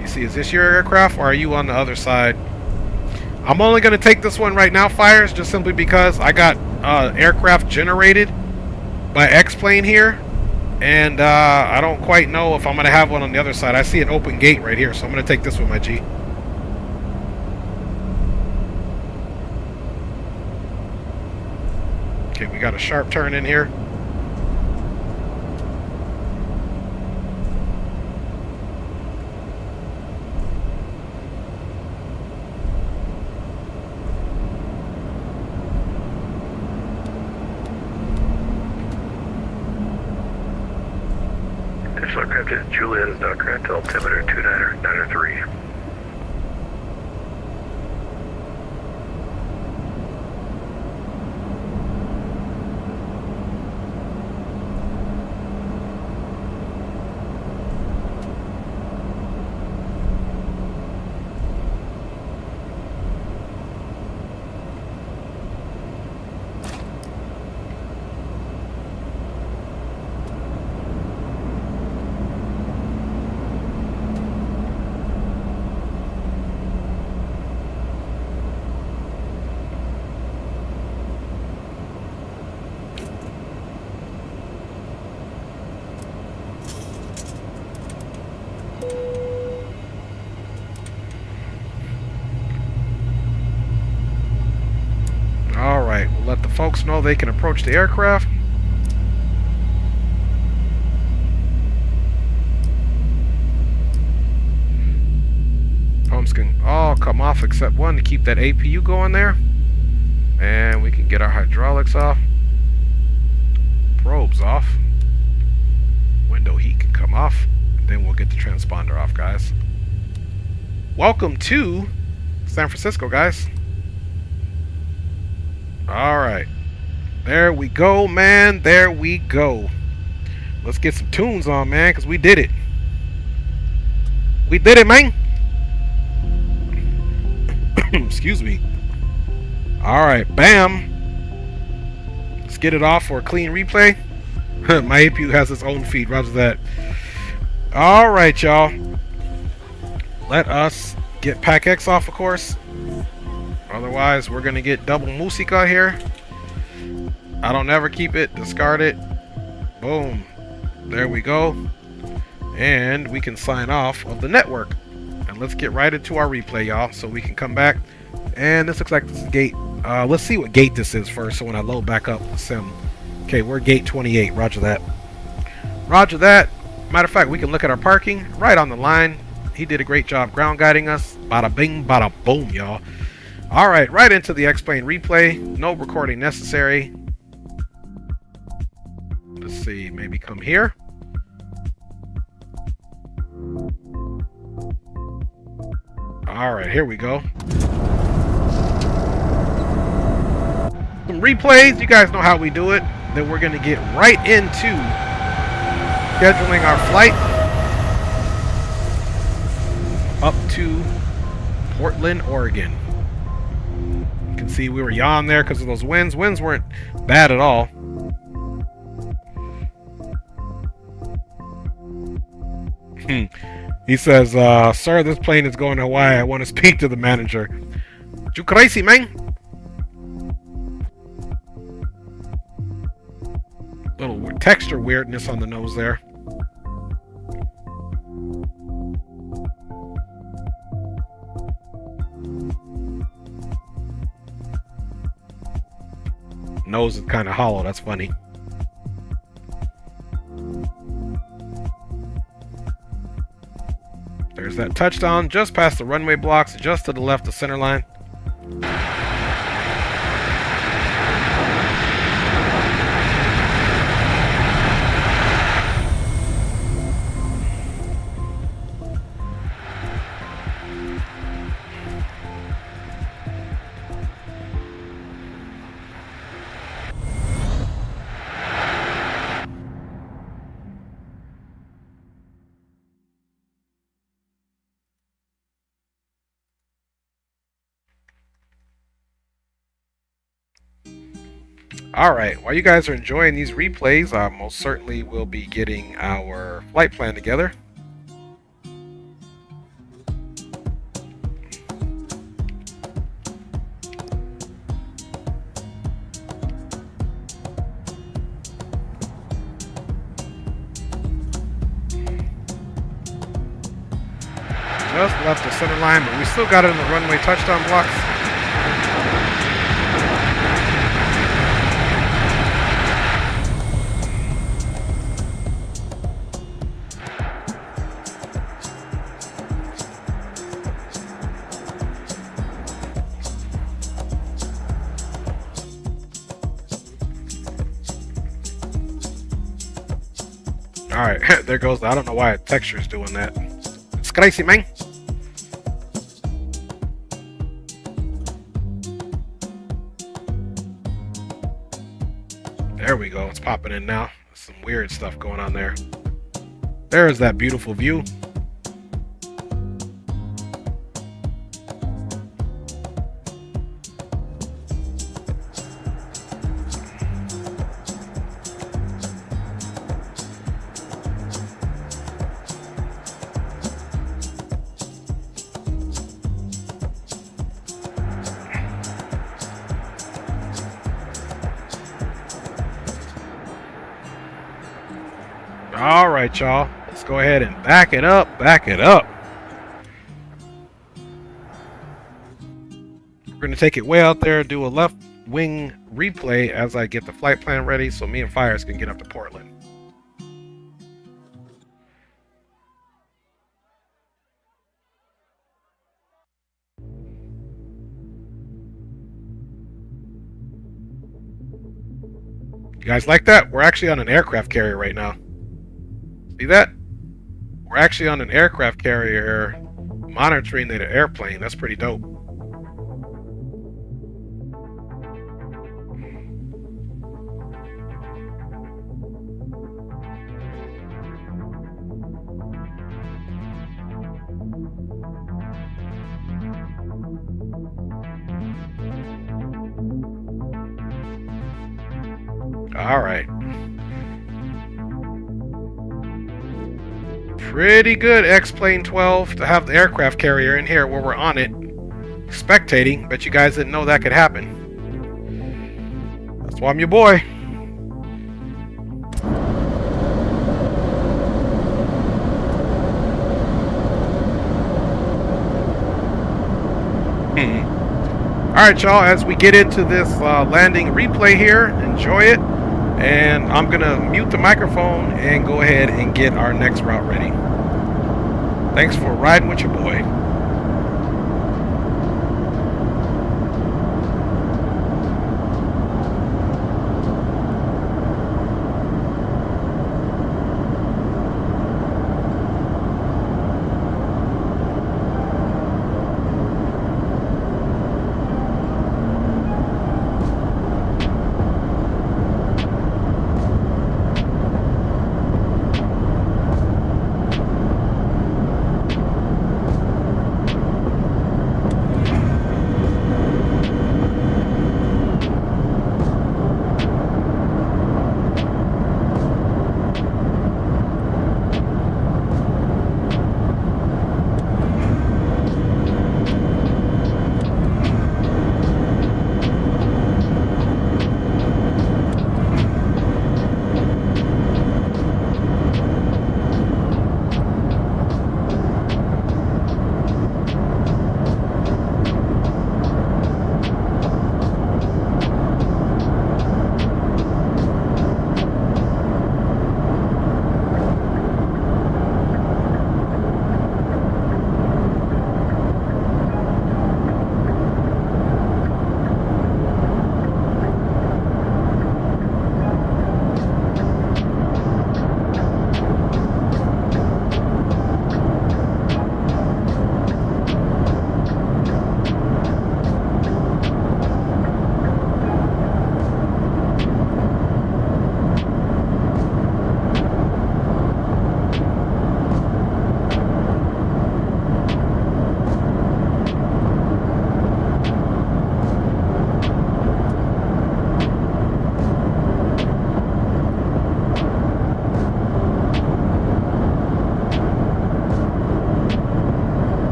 You see, is this your aircraft, or are you on the other side? I'm only going to take this one right now, Fires, just simply because I got aircraft generated by X-plane here. And I don't quite know if I'm going to have one on the other side. I see an open gate right here, so I'm going to take this one, my G. Okay, we got a sharp turn in here. Juliet is now correct, altimeter 2993. Alright, we'll let the folks know they can approach the aircraft. Pumps can all come off except one to keep that APU going there. And we can get our hydraulics off. Probes off. Window heat can come off. Then we'll get the transponder off, guys. Welcome to San Francisco, guys. Alright. There we go, man. There we go. Let's get some tunes on, man, because we did it. We did it, man. Excuse me. All right, bam. Let's get it off for a clean replay. My APU has its own feed. Roger that. All right, y'all. Let us get Pack X off, of course. Otherwise, we're gonna get double musica here. I don't ever keep it. Discard it. Boom. There we go. And we can sign off of the network. And let's get right into our replay, y'all, so we can come back. And this looks like this is gate. Let's see what gate this is first, so when I load back up the sim. Okay, we're gate 28. Roger that. Roger that. Matter of fact, we can look at our parking right on the line. He did a great job ground guiding us. Bada bing, bada boom, y'all. All right, right into the X-Plane replay. No recording necessary. Let's see, maybe come here. All right, here we go. Some replays. You guys know how we do it. Then we're going to get right into scheduling our flight up to Portland, Oregon. You can see we were yawning there because of those winds. Winds weren't bad at all. He says, sir, this plane is going to Hawaii. I want to speak to the manager. You crazy, man? Little texture weirdness on the nose there. Nose is kind of hollow. That's funny. There's that touchdown just past the runway blocks, just to the left of center line. Alright, while you guys are enjoying these replays, I most certainly will be getting our flight plan together. Just left the center line, but we still got it in the runway touchdown blocks. Alright, there goes. I don't know why texture is doing that. It's crazy, man. There we go. It's popping in now. There's some weird stuff going on there. There's that beautiful view. All right, y'all. Let's go ahead and back it up. Back it up. We're going to take it way out there, do a left wing replay as I get the flight plan ready so me and Fires can get up to Portland. You guys like that? We're actually on an aircraft carrier right now. See that? We're actually on an aircraft carrier monitoring the airplane. That's pretty dope. All right. Pretty good, X-Plane 12, to have the aircraft carrier in here where we're on it, spectating. Bet you guys didn't know that could happen. That's why I'm your boy. Alright, y'all, as we get into this landing replay here, enjoy it. And I'm going to mute the microphone and go ahead and get our next route ready. Thanks for riding with your boy.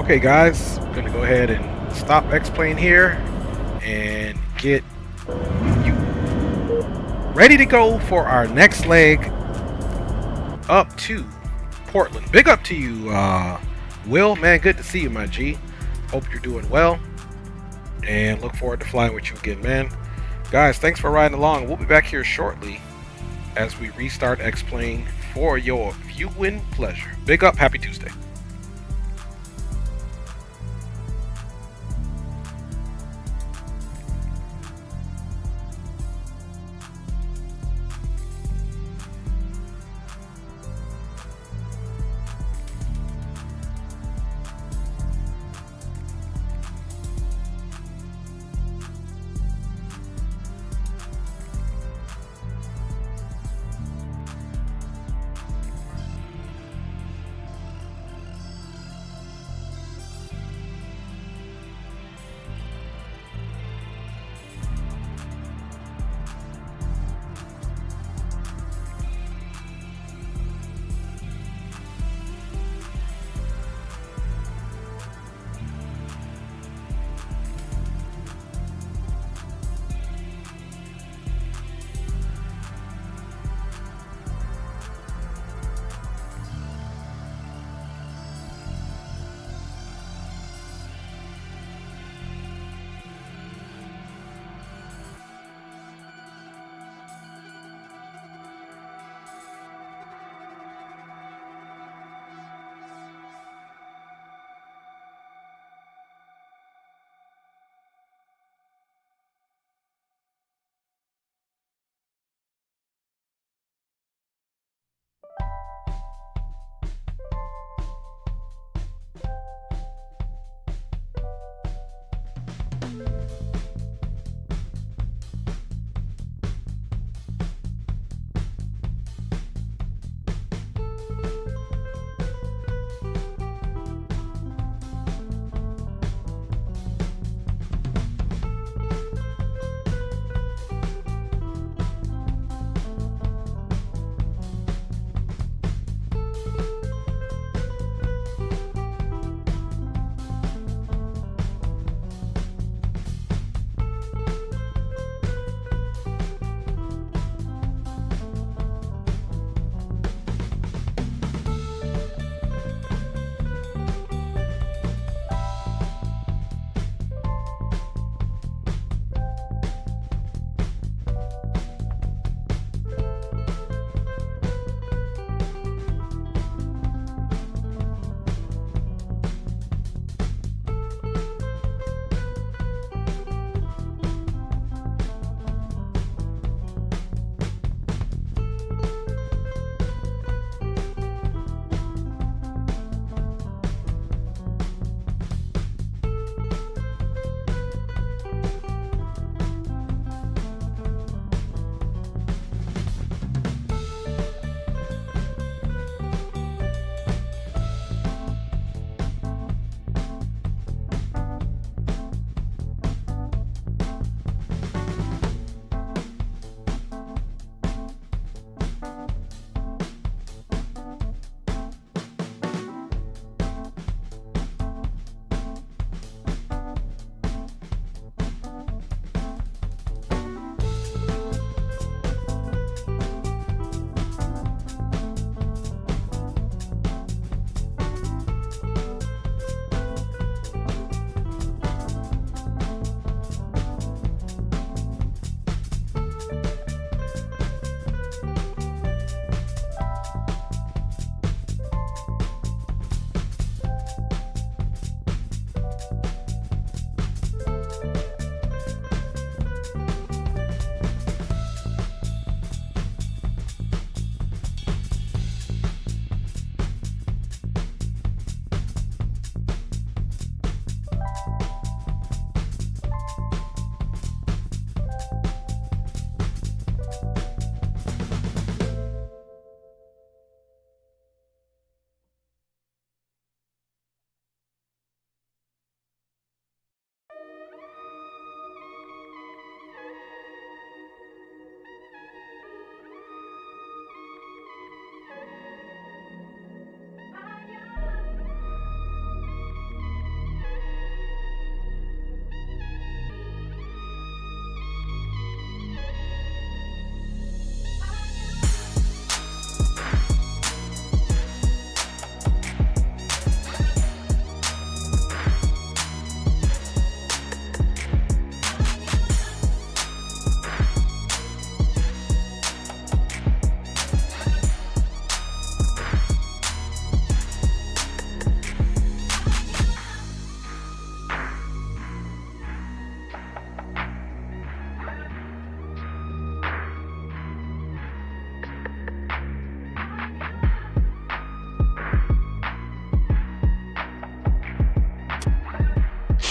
Okay, guys, I'm gonna go ahead and stop X-Plane here and get you ready to go for our next leg up to Portland. Big up to you, Will. Man, good to see you, my G. Hope you're doing well, and look forward to flying with you again, man. Guys, thanks for riding along. We'll be back here shortly as we restart X-Plane for your viewing pleasure. Big up, happy Tuesday.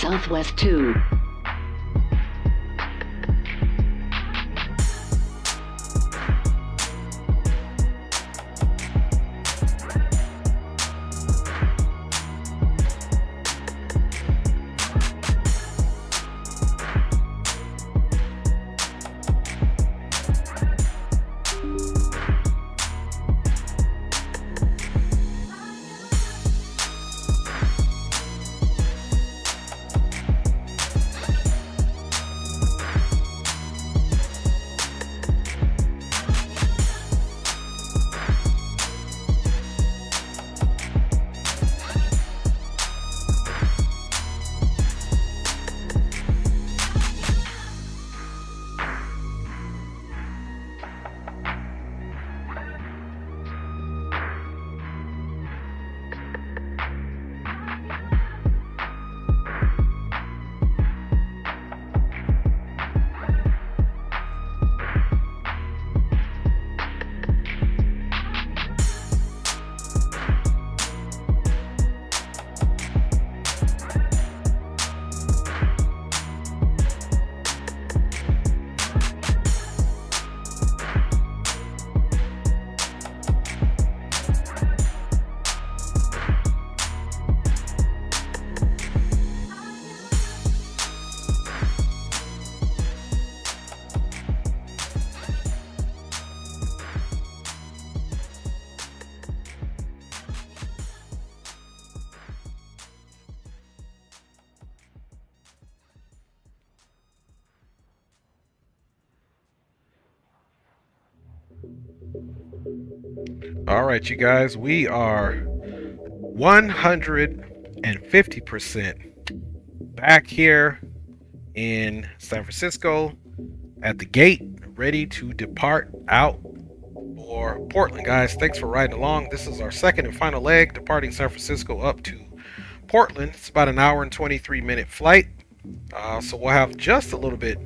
Southwest 2. All right, you guys, we are 150% back here in San Francisco at the gate, ready to depart out for Portland. Guys, thanks for riding along. This is our second and final leg, departing San Francisco up to Portland. It's about an hour and 23-minute flight. So we'll have just a little bit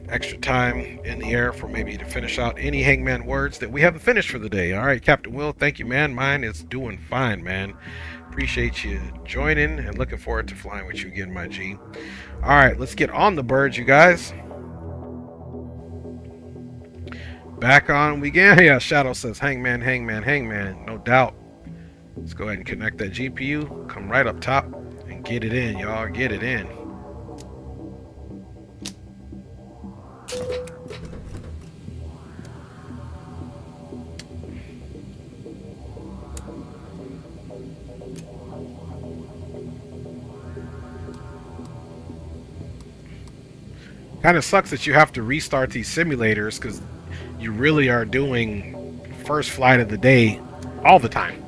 extra time in the air for maybe to finish out any hangman words that we haven't finished for the day. All right, Captain Will, thank you, man. Mine is doing fine, man. Appreciate you joining and looking forward to flying with you again, my G. All right, let's get on the birds, you guys. Back on we go. Yeah, Shadow says hangman, hangman, hangman. No doubt. Let's go ahead and connect that GPU. Come right up top and get it in, y'all. Get it in. Kind of sucks that you have to restart these simulators because you really are doing first flight of the day all the time.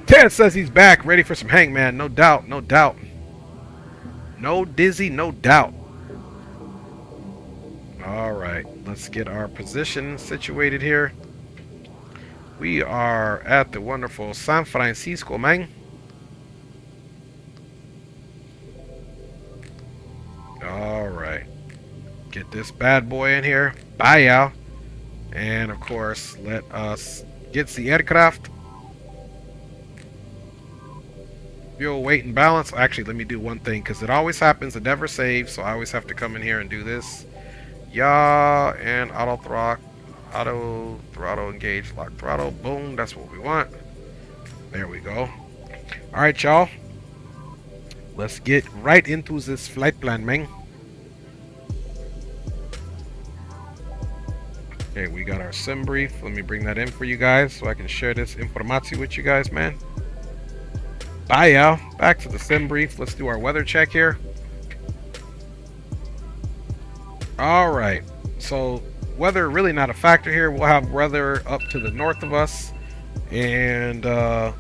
Ted says he's back, ready for some hangman. No doubt, no doubt. No dizzy, no doubt. All right, let's get our position situated here. We are at the wonderful San Francisco, man. All right, get this bad boy in here. Bye, y'all. And of course, let us get the aircraft. Fuel, weight, and balance. Actually, let me do one thing because it always happens. It never saves, so I always have to come in here and do this. Yeah, and auto throttle engage, lock throttle. Boom, that's what we want. There we go. All right, y'all. Let's get right into this flight plan, man. Okay, we got our sim brief. Let me bring that in for you guys so I can share this information with you guys, man. Bye, y'all. Back to the sim brief. Let's do our weather check here. All right. So weather really not a factor here. We'll have weather up to the north of us and a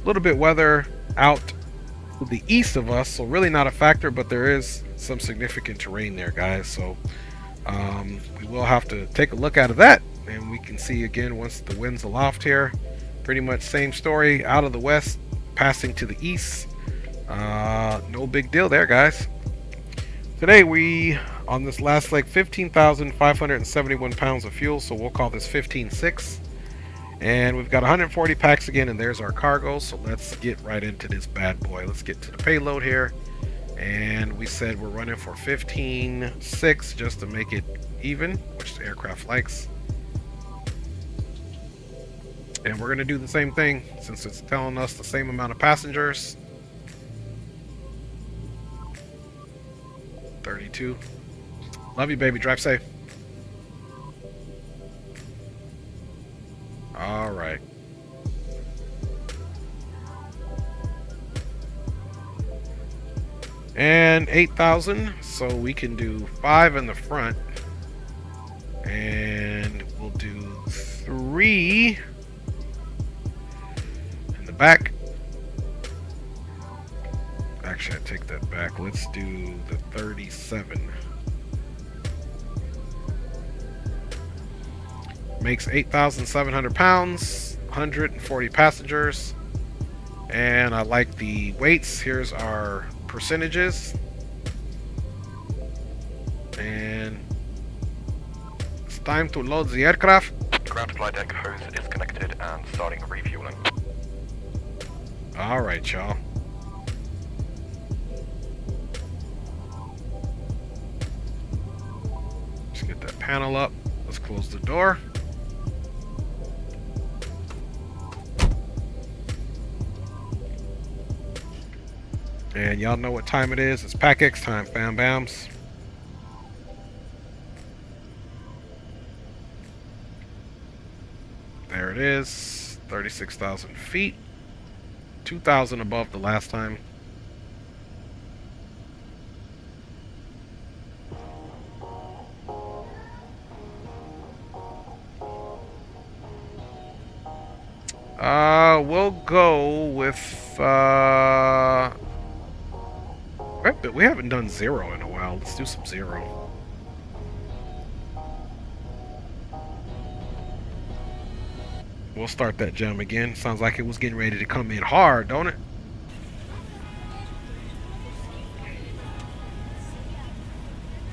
little bit weather out to the east of us. So really not a factor, but there is some significant terrain there, guys. So we will have to take a look at that, and we can see again once the wind's aloft here. Pretty much same story, out of the west, passing to the east. No big deal there, guys. Today we, on this last leg, 15,571 pounds of fuel, so we'll call this 15.6. And we've got 140 packs again, and there's our cargo. So let's get right into this bad boy. Let's get to the payload here. And we said we're running for 15.6 just to make it even, which the aircraft likes. And we're going to do the same thing since it's telling us the same amount of passengers. 32. Love you, baby. Drive safe. All right. And 8,000, so we can do 5 in the front. And we'll do 3 in the back. Actually, I take that back. Let's do the 37. Makes 8,700 pounds, 140 passengers. And I like the weights. Here's our percentages. And it's time to load the aircraft. Ground flight deck hose disconnected and starting refueling. All right, y'all. Let's get that panel up. Let's close the door. And y'all know what time it is. It's Pack X time, fam bams. There it is. 36,000 feet. 2,000 above the last time. We'll go with we haven't done 0 in a while. Let's do some 0. We'll start that jam again. Sounds like it was getting ready to come in hard, don't it?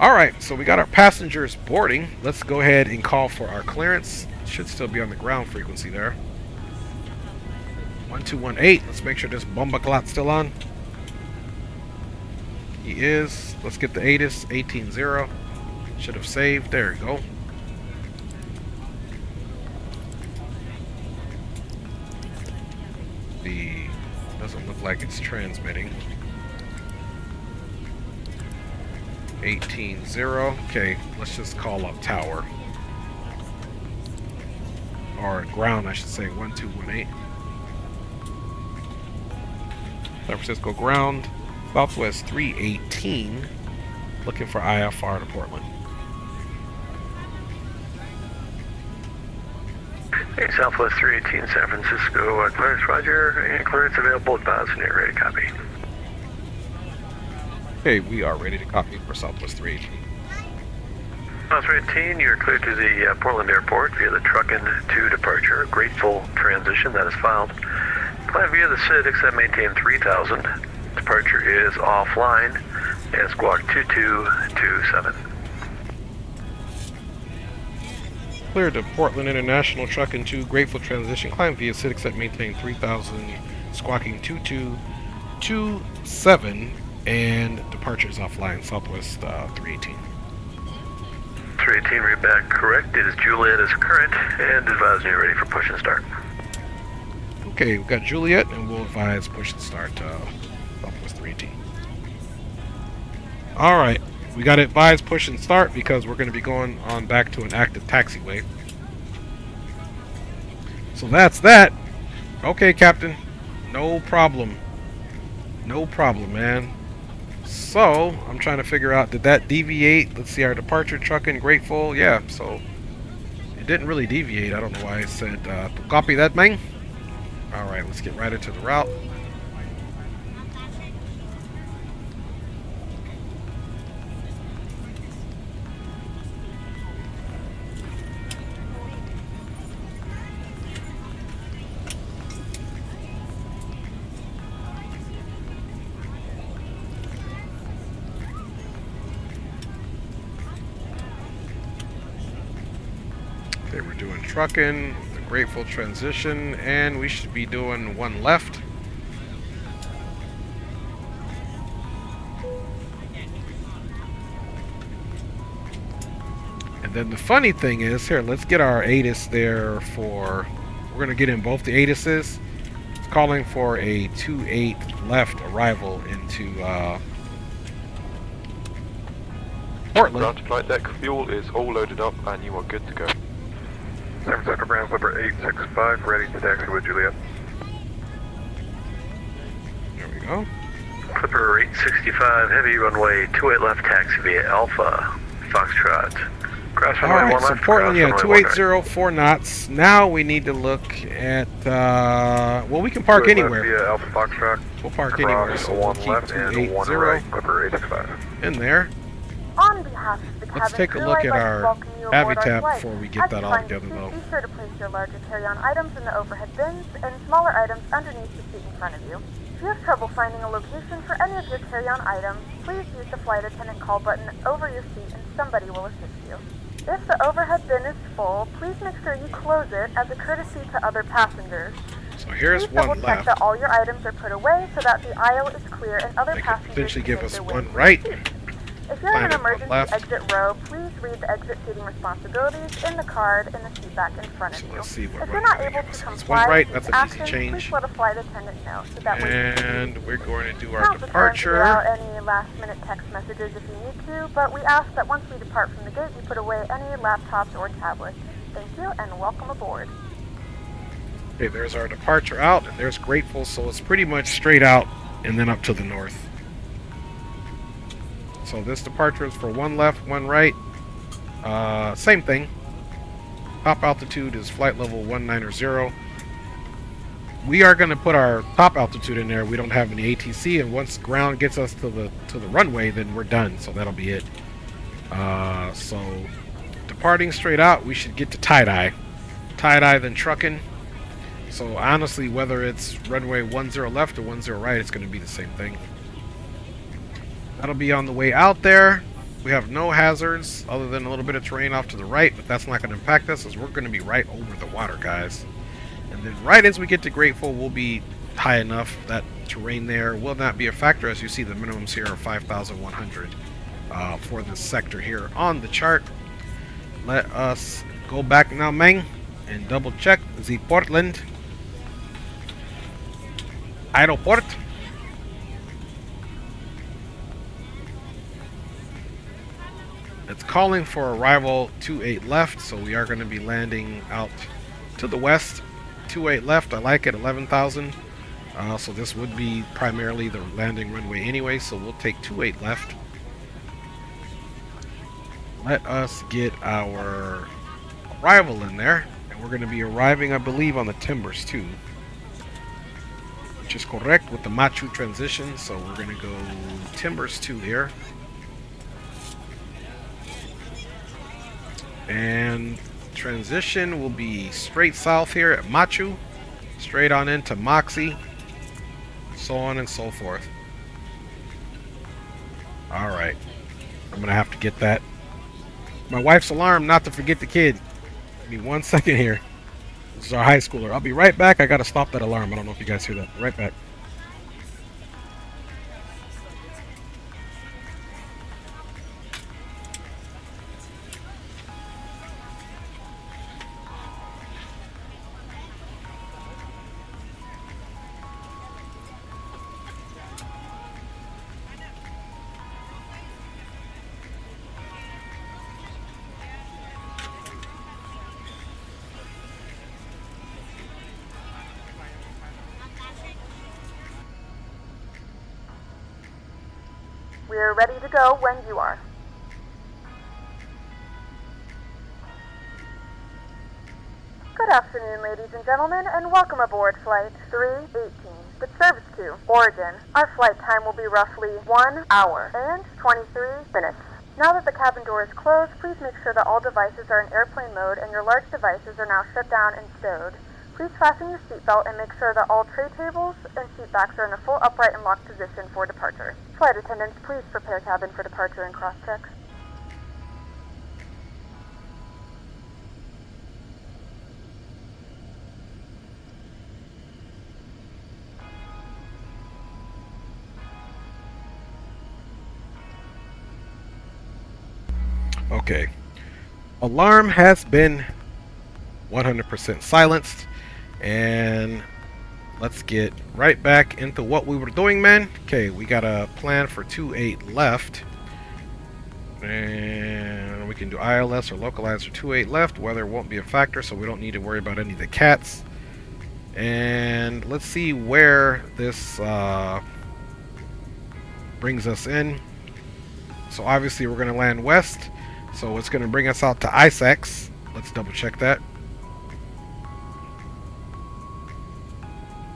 Alright, so we got our passengers boarding. Let's go ahead and call for our clearance. Should still be on the ground frequency there. 1218. Let's make sure this Bombaclat's still on. He is. Let's get the ATIS 18-0. Should have saved. There we go. The doesn't look like it's transmitting. 18-0. Okay, let's just call up tower. Or ground, I should say. 1218. San Francisco ground. Southwest 318, looking for IFR to Portland. Hey, Southwest 318, San Francisco, clearance roger, and clearance available, advise when you're ready to copy. Okay, we are ready to copy for Southwest 318. Southwest 318, you're cleared to the Portland Airport via the truck-in to departure. Grateful transition that is filed. Fly via the Sidestick that maintain 3,000. Departure is offline and squawk 2227. Cleared to Portland International truck into Grateful transition. Climb via Sidestick maintain 3,000, squawking 2227, and departure is offline. Southwest 318. 318, read back correct. It is Juliet is current and advise you're ready for push and start. Okay, we've got Juliet, and we'll advise push and start. Southwest 318. Alright, we got to advise push and start because we're going to be going on back to an active taxiway. So that's that. Okay, Captain. No problem. No problem, man. So, I'm trying to figure out, did that deviate? Let's see, our departure truck in Grateful. Yeah, so it didn't really deviate. I don't know why it said copy that, man. Alright, let's get right into the route. Okay, we're doing trucking, the Grateful transition, and we should be doing one left. And then the funny thing is, here, let's get our ATIS there for, we're going to get in both the ATISes. It's calling for a 2-8 left arrival into Portland. Ground flight deck fuel is all loaded up and you are good to go. San Francisco Brand Flipper 865, ready to taxi with Juliet. There we go. Flipper 865, heavy runway 28 left, taxi via Alpha, Foxtrot. Cross runway 1 Alright, so left. Portland, yeah, cross runway 280, 4 knots. Now we need to look at, well, we can park anywhere. Via Alpha Foxtrot. We'll park anywhere, so we'll 1 keep left and 1 280 right, Flipper 865. in there. On behalf of the Let's cabin take a crew, look I'd at like to our welcome you aboard our AviTap flight. before we get As that you all find together, your seat, though. Be sure to place your larger carry-on items in the overhead bins and smaller items underneath the seat in front of you. If you have trouble finding a location for any of your carry-on items, please use the flight attendant call button over your seat and somebody will assist you. If the overhead bin is full, please make sure you close it as a courtesy to other passengers. So here's Please one double check left. that all your items are put away so that the aisle is clear and other They could passengers potentially can give make us their way one to their right. seats. If you're in an Planet one emergency left. exit row, please read the exit seating responsibilities in the card in the seat back in front of So you. let's see what If you're runway not they able give to us. It's comply one right, with that's these an easy actions, change. please let a flight attendant know so that way And we're going to do our Now's the time to departure. get out any last-minute text messages if you need to, but we ask that once we depart from the gate, you put away any laptops or tablets. Thank you, and welcome aboard. Okay, there's our departure out, and there's Grateful, so it's pretty much straight out and then up to the north. So this departure is for one left, one right. Same thing. Top altitude is flight level 190. We are going to put our top altitude in there. We don't have any ATC, and once ground gets us to the runway, then we're done. So that'll be it. So departing straight out, we should get to tie-dye. Tie-dye, then trucking. So honestly, whether it's runway 10 left or 10 right, it's going to be the same thing. That'll be on the way out there. We have no hazards other than a little bit of terrain off to the right, but that's not going to impact us as we're going to be right over the water, guys. And then right as we get to Grateful, we'll be high enough that terrain there will not be a factor. As you see, the minimums here are 5,100 for this sector here on the chart. Let us go back now, Meng, and double check the Portland Aeroport. It's calling for arrival 28 left, so we are going to be landing out to the west. 28 left, I like it, 11,000. So this would be primarily the landing runway anyway, so we'll take 28 left. Let us get our arrival in there, and we're going to be arriving, I believe, on the Timbers too, which is correct with the Machu transition. So we're going to go Timbers 2 here. And transition will be straight south here at Machu, straight on into Moxie, so on and so forth. Alright, I'm gonna have to get that. My wife's alarm not to forget the kid. Give me 1 second here. This is our high schooler. I'll be right back. I gotta stop that alarm. I don't know if you guys hear that. Right back. We are ready to go when you are. Good afternoon, ladies and gentlemen, and welcome aboard Flight 318, with service to Oregon. Our flight time will be roughly 1 hour and 23 minutes. Now that the cabin door is closed, please make sure that all devices are in airplane mode and your large devices are now shut down and stowed. Please fasten your seatbelt and make sure that all tray tables and seat backs are in a full upright and locked position for departure. Flight attendants, please prepare cabin for departure and cross-check. Okay. Alarm has been 100% silenced. And let's get right back into what we were doing, man. Okay, we got a plan for 2-8 left. And we can do ILS or localize for 2-8 left. Weather won't be a factor, so we don't need to worry about any of the cats. And let's see where this brings us in. So obviously we're going to land west. So it's going to bring us out to ISX. Let's double check that.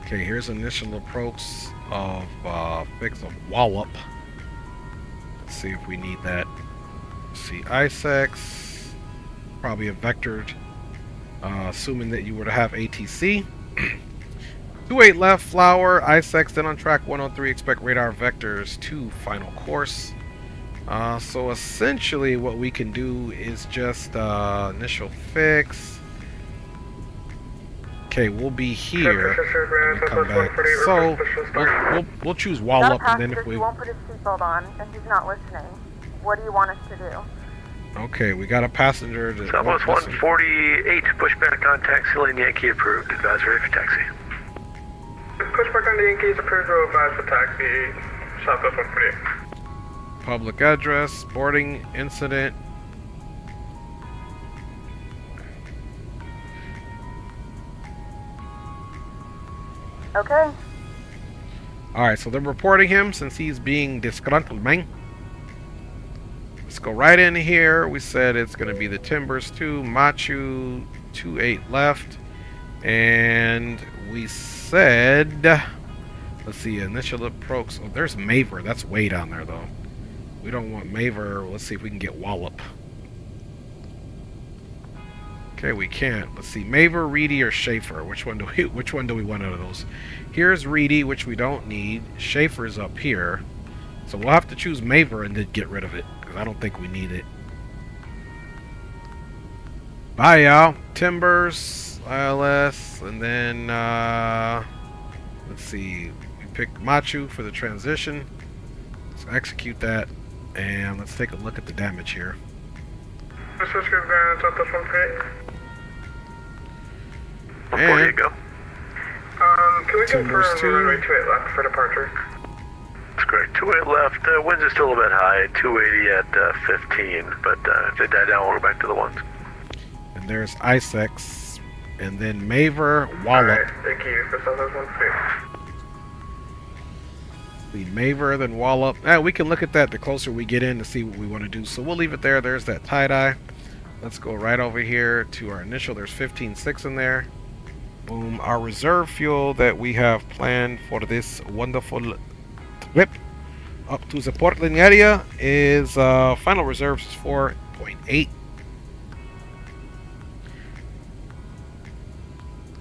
Okay, here's initial approach of fix of Wallop. Let's see if we need that. See, ISX, probably a vectored, assuming that you were to have ATC. 2-8 left, Flower, ISX, then on track 103, expect radar vectors to final course. So essentially what we can do is just initial fix. Okay, we'll be here. Come back. So we'll choose Wallop, and then if we won't put his seatbelt on and he's not listening. What do you want us to do? Okay, we got a passenger. Southwest 148, pushback on taxi lane Yankee approved. Advisory for taxi. Pushback on the Yankees approved. Row advise for taxi. Southwest 148. Public address, boarding incident. Okay. Alright, so they're reporting him since he's being disgruntled, man. Let's go right in here. We said it's going to be the Timbers 2, Machu 2-8 left. And we said, let's see, initial approach. Oh, there's Maver. That's way down there, though. We don't want Maver. Let's see if we can get Wallop. Okay, we can't. Let's see, Maver, Reedy, or Schaefer. Which one do we want out of those? Here's Reedy, which we don't need. Schaefer's up here. So we'll have to choose Maver and then get rid of it, because I don't think we need it. Bye, y'all. Timbers, ILS, and then, let's see. We picked Machu for the transition. Let's execute that, and let's take a look at the damage here. This is good advantage at the front page. Before you go. Can we confirm runway 28 left for departure? That's correct. 28 left. Winds are still a bit high. 280 at 15, but if they die down, we'll go back to the ones. And there's ISX, and then Maver, Wallop. Alright, thank you for Southwest 148. The Maver, then Wallop. We can look at that the closer we get in to see what we want to do. So we'll leave it there. There's that tie-dye. Let's go right over here to our initial. There's 15.6 in there. Boom. Our reserve fuel that we have planned for this wonderful trip up to the Portland area is final reserves is 4.8.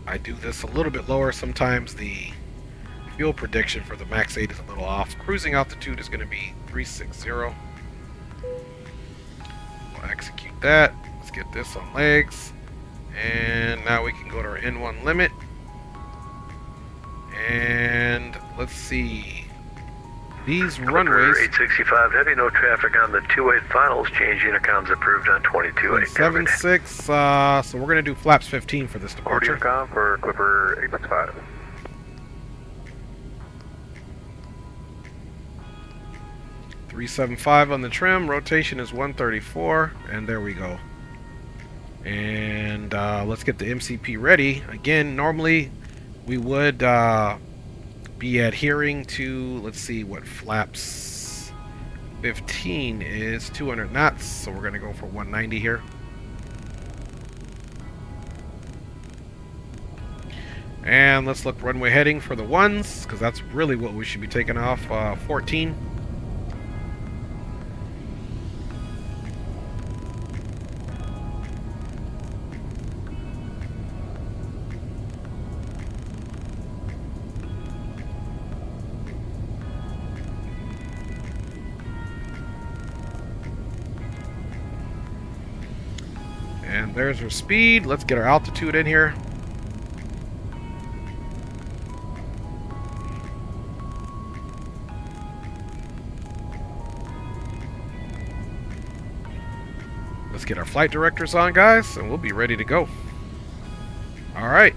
I do this a little bit lower. Sometimes the fuel prediction for the max 8 is a little off. Cruising altitude is going to be 360. We'll execute that. Let's get this on legs. And now we can go to our N1 limit. And let's see. These runways. 865 heavy, no traffic on the 28 finals. Change intercoms approved on 22.8. 7.6. So we're going to do flaps 15 for this departure. Intercom for Clipper 865. .375 on the trim. Rotation is 134, and there we go. And let's get the MCP ready. Again, normally we would be adhering to, let's see what flaps 15 is, 200 knots. So we're going to go for 190 here. And let's look runway heading for the ones, because that's really what we should be taking off. 14. And there's our speed. Let's get our altitude in here. get our flight directors on, guys, and we'll be ready to go. All right.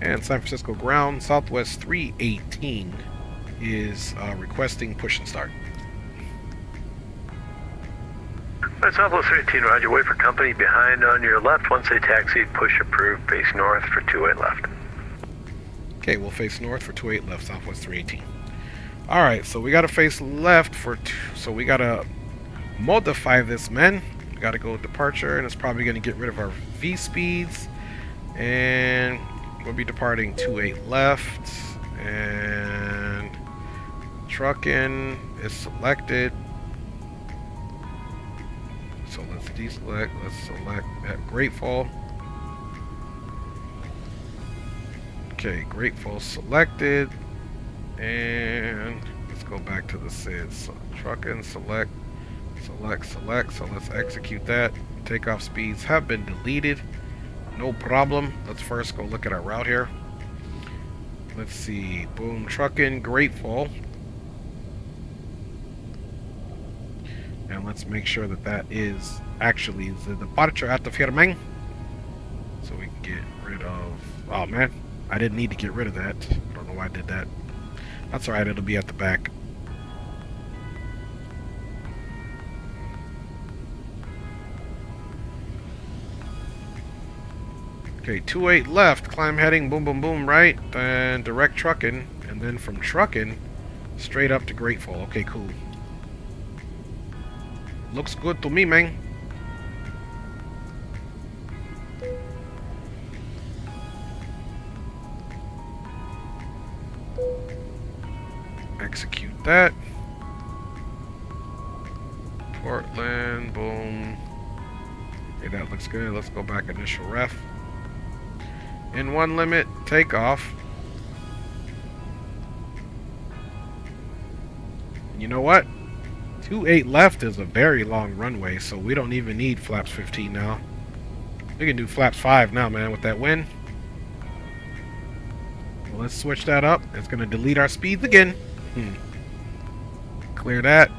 And San Francisco ground, Southwest 318 is requesting push and start. Alright, Southwest 318, roger. Wait for company behind on your left. Once they taxi, push approved. Face north for 28 left. Okay, we'll face north for 28 left, Southwest 318. Alright, so we gotta face left for so we gotta modify this, man. We gotta go departure, and it's probably gonna get rid of our V speeds. And we'll be departing 28 left. And trucking is selected. So let's deselect, let's select at Grateful. Okay, Grateful selected. And let's go back to the SID. So trucking, select, select, select. So let's execute that. Takeoff speeds have been deleted. No problem. Let's first go look at our route here. Let's see. Boom, trucking, Grateful. And let's make sure that that is actually the departure at the Firmeng. So we can get rid of... Oh, man. I didn't need to get rid of that. I don't know why I did that. That's alright. It'll be at the back. Okay, 28 left. Climb heading. Boom, boom, boom. Right. And direct trucking. And then from trucking, straight up to Grateful. Okay, cool. Looks good to me, man. Execute that. Portland, boom. Okay, that looks good. Let's go back initial ref. In one limit, takeoff. You know what? 28 left is a very long runway, so we don't even need flaps 15 now. We can do flaps 5 now, man, with that wind. Well, let's switch that up. It's going to delete our speeds again. Clear that.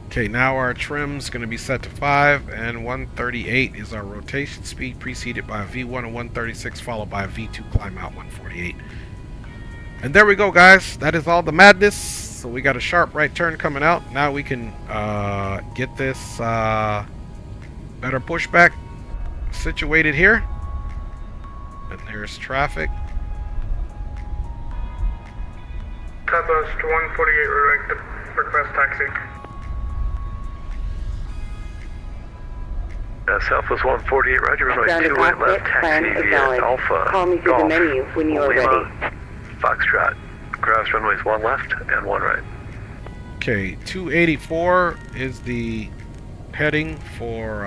Okay, now our trim's going to be set to 5, and 138 is our rotation speed, preceded by a V1 and 136, followed by a V2 climb out 148. And there we go, guys. That is all the madness. So we got a sharp right turn coming out. Now we can get this better pushback situated here. And there's traffic. Southwest 148, request taxi. Southwest 148, roger. Runway 28 left, taxi via Alpha. Call me through the menu when you are ready. Foxtrot. Cross runways 1 left and 1 right. Okay, 284 is the heading for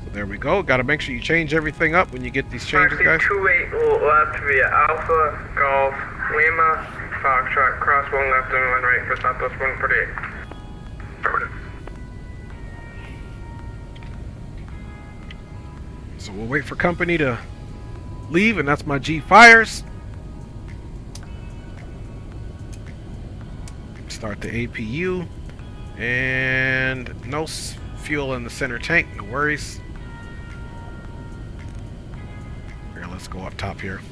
so there we go. Got to make sure you change everything up when you get these changes, guys. 28 left via Alpha, Golf, Lima, Foxtrot, cross 1 left and 1 right for Southwest 148. Affirmative. So we'll wait for company to leave, and that's my G fires. Start the APU, and no fuel in the center tank, no worries. Here, let's go up top here.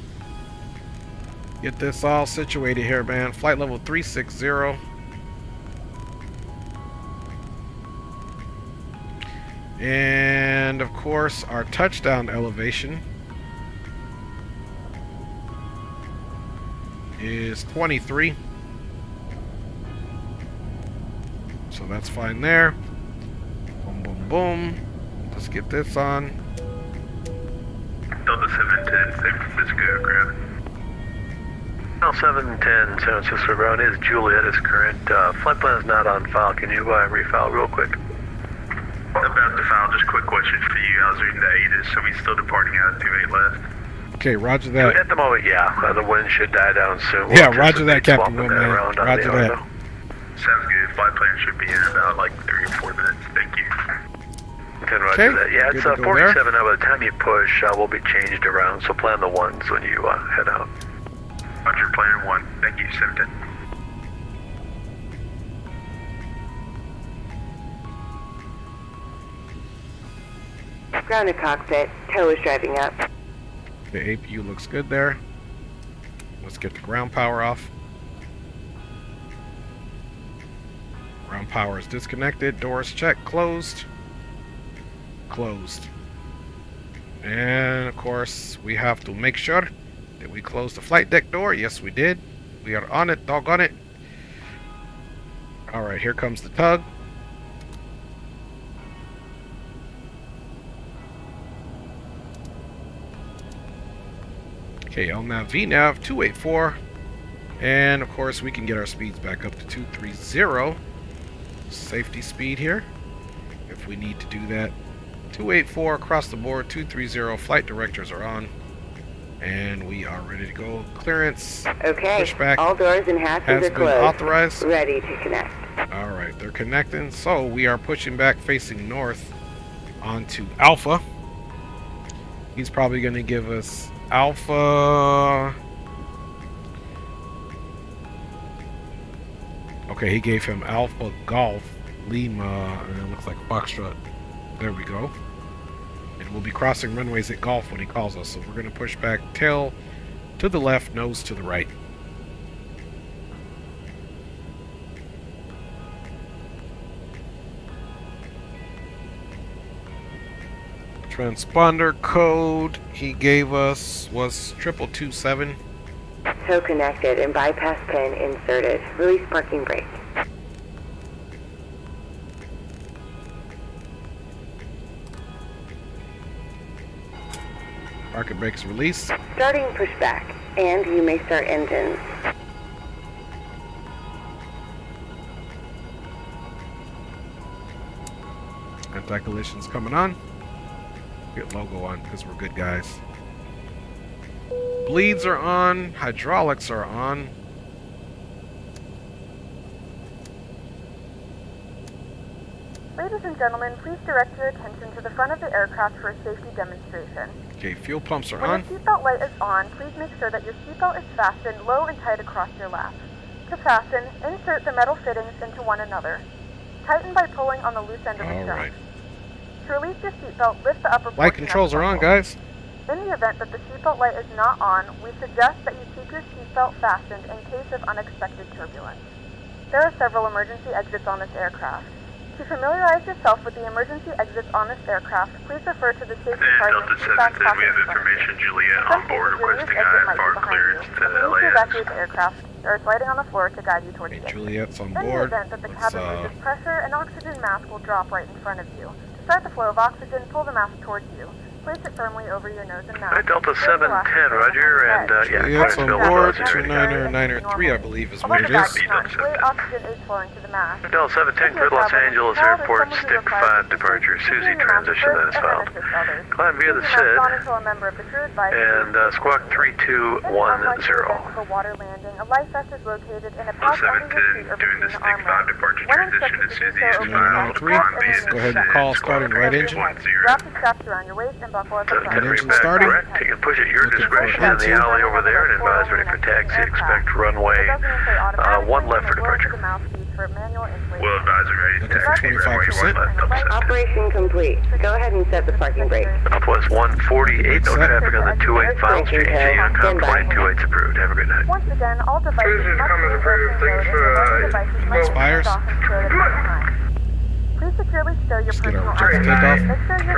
Get this all situated here, man. Flight level 360. And of course, our touchdown elevation is 23. So that's fine there. Boom, boom, boom. Let's get this on. Delta 710, San Francisco aircraft. Now 710, San Francisco ground is Juliet is current. Flight plan is not on file. Can you refile real quick? About to file, just quick question for you. I was reading the ATIS, so we still departing out of 28 left. Okay, roger that. At the moment, yeah. The wind should die down soon. Yeah, roger that, Captain Windman. Roger that. Sounds good. Flight plan should be in about like 3 or 4 minutes. Thank you. 710, roger Okay, that. Yeah, good it's to go 47 now. By the time you push, we'll be changed around, so plan the ones when you head out. Roger, plan 1. Thank you, 710. Ground to cockpit. Tow is driving up. The APU looks good there. Let's get the ground power off. Ground power is disconnected. Doors checked. Closed. Closed. And of course, we have to make sure that we close the flight deck door. Yes, we did. We are on it. Doggone it. Alright, here comes the tug. Okay, LNAV VNAV 284. And of course, we can get our speeds back up to 230. Safety speed here, if we need to do that. 284 across the board, 230. Flight directors are on. And we are ready to go. Clearance. Okay, Pushback all doors and hatches has are been closed. authorized. Ready to connect. Alright, they're connecting. So we are pushing back facing north onto Alpha. He's probably going to give us Alpha. Okay, he gave him Alpha Golf Lima, and it looks like Foxtrot. There we go. And we'll be crossing runways at Golf when he calls us. So we're going to push back tail to the left, nose to the right. Transponder code he gave us was 2227. Tow connected and bypass pin inserted. Release parking brake. Parking brakes released. Starting pushback, and you may start engines. Anti-collision's coming on. Get logo on because we're good guys. Bleeds are on. Hydraulics are on. Ladies and gentlemen, please direct your attention to the front of the aircraft for a safety demonstration. Okay, fuel pumps are When on. the seatbelt light is on, please make sure that your seatbelt is fastened low and tight across your lap. To fasten, insert the metal fittings into one another. Tighten by pulling on the loose end of the strap. Alright. To release your seatbelt, lift the upper Light portion controls of the are on, buckle. guys. In the event that the seatbelt light is not on, we suggest that you keep your seatbelt fastened in case of unexpected turbulence. There are several emergency exits on this aircraft. To familiarize yourself with the emergency exits on this aircraft, please refer to the safety card in the seatback pocket in front of you. Juliet In some cases, your nearest exit might be behind you. When you need to evacuate the aircraft, there is lighting on the floor to guide you towards the Okay, exit. Juliet's on In the board. event that the Let's, cabin loses pressure, an oxygen mask will drop right in front of you. To start the flow of oxygen, pull the mask towards you. Place it firmly over your nose and mouth. Hi, Delta 710, roger, and Juliet's on Bill board. Willis, ready. 29993, I believe, is what it Although is. the back is oxygen is flowing to the mask. Delta 710, clear Los Angeles Airport, stick 5 departure, Susie transition that is filed. Climb via the SID, and squawk 3210. Water landing, a life vest is located in a pouch under your seat or between the armrests. departure When instructed to do so, open the 29993. top Go ahead and call starting right engine. Wrap the straps around your waist and buckle at the front. Right engine starting. You can push at your discretion in the alley over there and advise ready for taxi. Expect runway 1 left for departure. Will advisor ready to Looking for taxi. 25%. Operation complete. Go ahead and set the parking brake. Southwest 148, no traffic on the 28 final street. Uncom 228's approved. Have a good night. Once again, all devices must be approved. Thanks for Expires. Please securely stow your Just get our personal rejected items.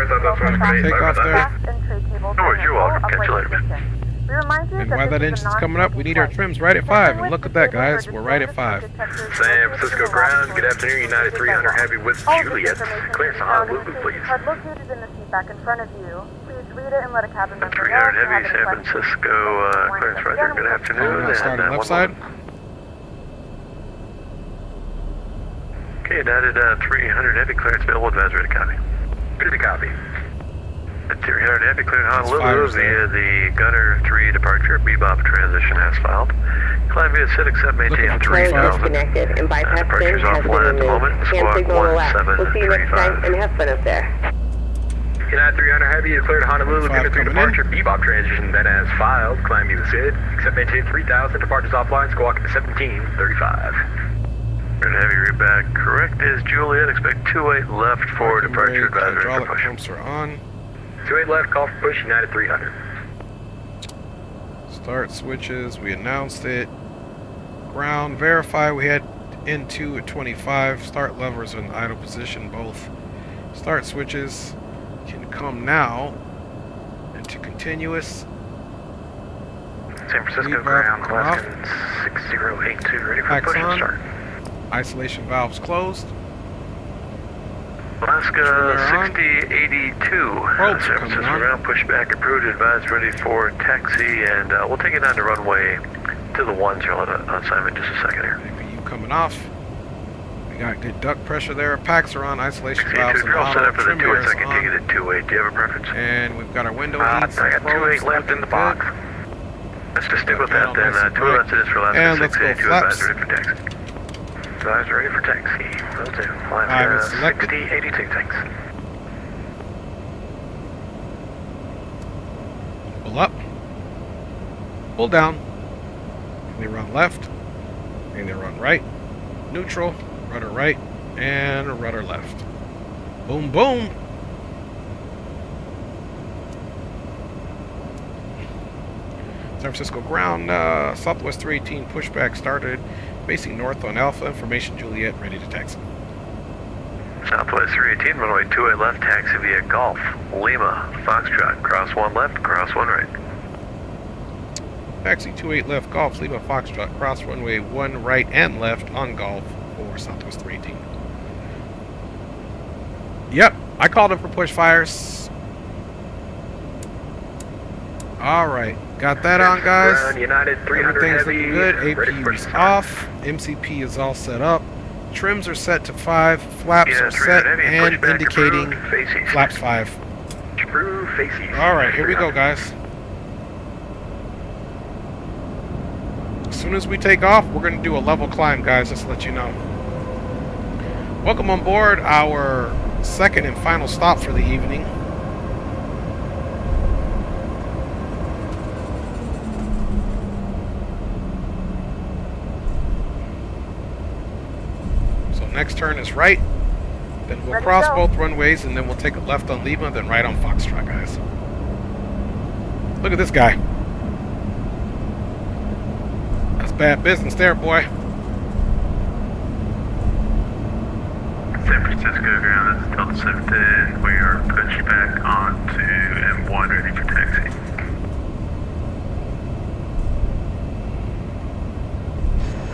takeoff. Make sure your seatbelt Takeoff there. fast and tray cables No worries, you're in a welcome. Catch you upright later, man. position. We remind you And that while this that is a engine's coming up, we need our trims right at 5. And look at that, guys. We're right at 5. San Francisco ground, good afternoon, United 300 Heavy with Juliet. Clearance to Honolulu, please. Card located in the seat back in front of you. Please read it and let a cabin member know 300 if you have Heavy, any San questions. Francisco, clearance right there. Good afternoon. Now starting And, left one side. moment. Okay, United 300 Heavy, clearance available, advisory to copy. Good to copy. 300 Heavy, cleared Honolulu fires via the Gunner 3 departure. Bebop transition has filed. Climb via SID, accept, maintain Looking for 3000. Disconnected and bypass pin departure's has been offline at the removed. moment. Hand Squawk signal on the left. We'll see you next 1735. time and have fun up there. United 300 Heavy, declared Honolulu, Five Pivot 3 coming departure, bebop transition, then as filed, climb you the SID, except maintain 3000, departures offline, squawk 1735. And Heavy, read back. Correct is Juliet, expect 28 left for departure advisory for Hydraulic push. pumps are on. 28 left, call for push, United 300. Start switches, we announced it. Ground, verify, we had N2 at 25. Start levers in idle position, both. Start switches can come now into continuous. San Francisco Leave ground, off. Alaskan 6082, ready for Packs push and on. start. Isolation valves closed. Alaska 6082. Probes San coming Francisco on. ground, pushback approved, advised, ready for taxi, and we'll take it down to runway to the ones. You'll have an assignment in just a second here. APU coming off. We got good duct pressure there. Packs are on. Isolation valves If and you're all set auto. up for the Trim 28, air is I can take it on. at 28. Do you have a preference? And we've got our window I leads. got 28 left in the box. Let's just stick with that then. 28 is for And Alaska let's go 682, flaps. advised, ready for taxi. Advised, ready for taxi. Will do. Five is Alaska selected. 6082, thanks. Pull up. Pull down. And they run left. And they run right. Neutral. Rudder right. And rudder left. Boom, boom. San Francisco ground, Southwest 318 pushback started, facing north on Alpha, information Juliet, ready to taxi. Southwest 318, runway 28 left, taxi via Golf, Lima, Foxtrot, cross 1 left, cross 1 right. Taxi 28 left, Golf, Lima, Foxtrot, cross runway 1 right and left on Golf for Southwest 318. Yep, I called him for push fires. Alright, got that on, guys. Ground, United 300 Everything's Heavy, looking good. ready for APU is start. off. MCP is all set up. Trims are set to 5. Flaps Yeah, are 300 set Heavy, and pushback indicating approved, face east. flaps 5. True faces. Alright, here we go, guys. As soon as we take off, we're going to do a level climb, guys, just to let you know. Welcome on board our second and final stop for the evening. So next turn is right. Then we'll Ready to cross go. both runways, and then we'll take a left on Lima, then right on Foxtrot, guys. Look at this guy. That's bad business there, boy. San Francisco ground, this is Delta 710. We are pushed back on to M1, ready for taxi.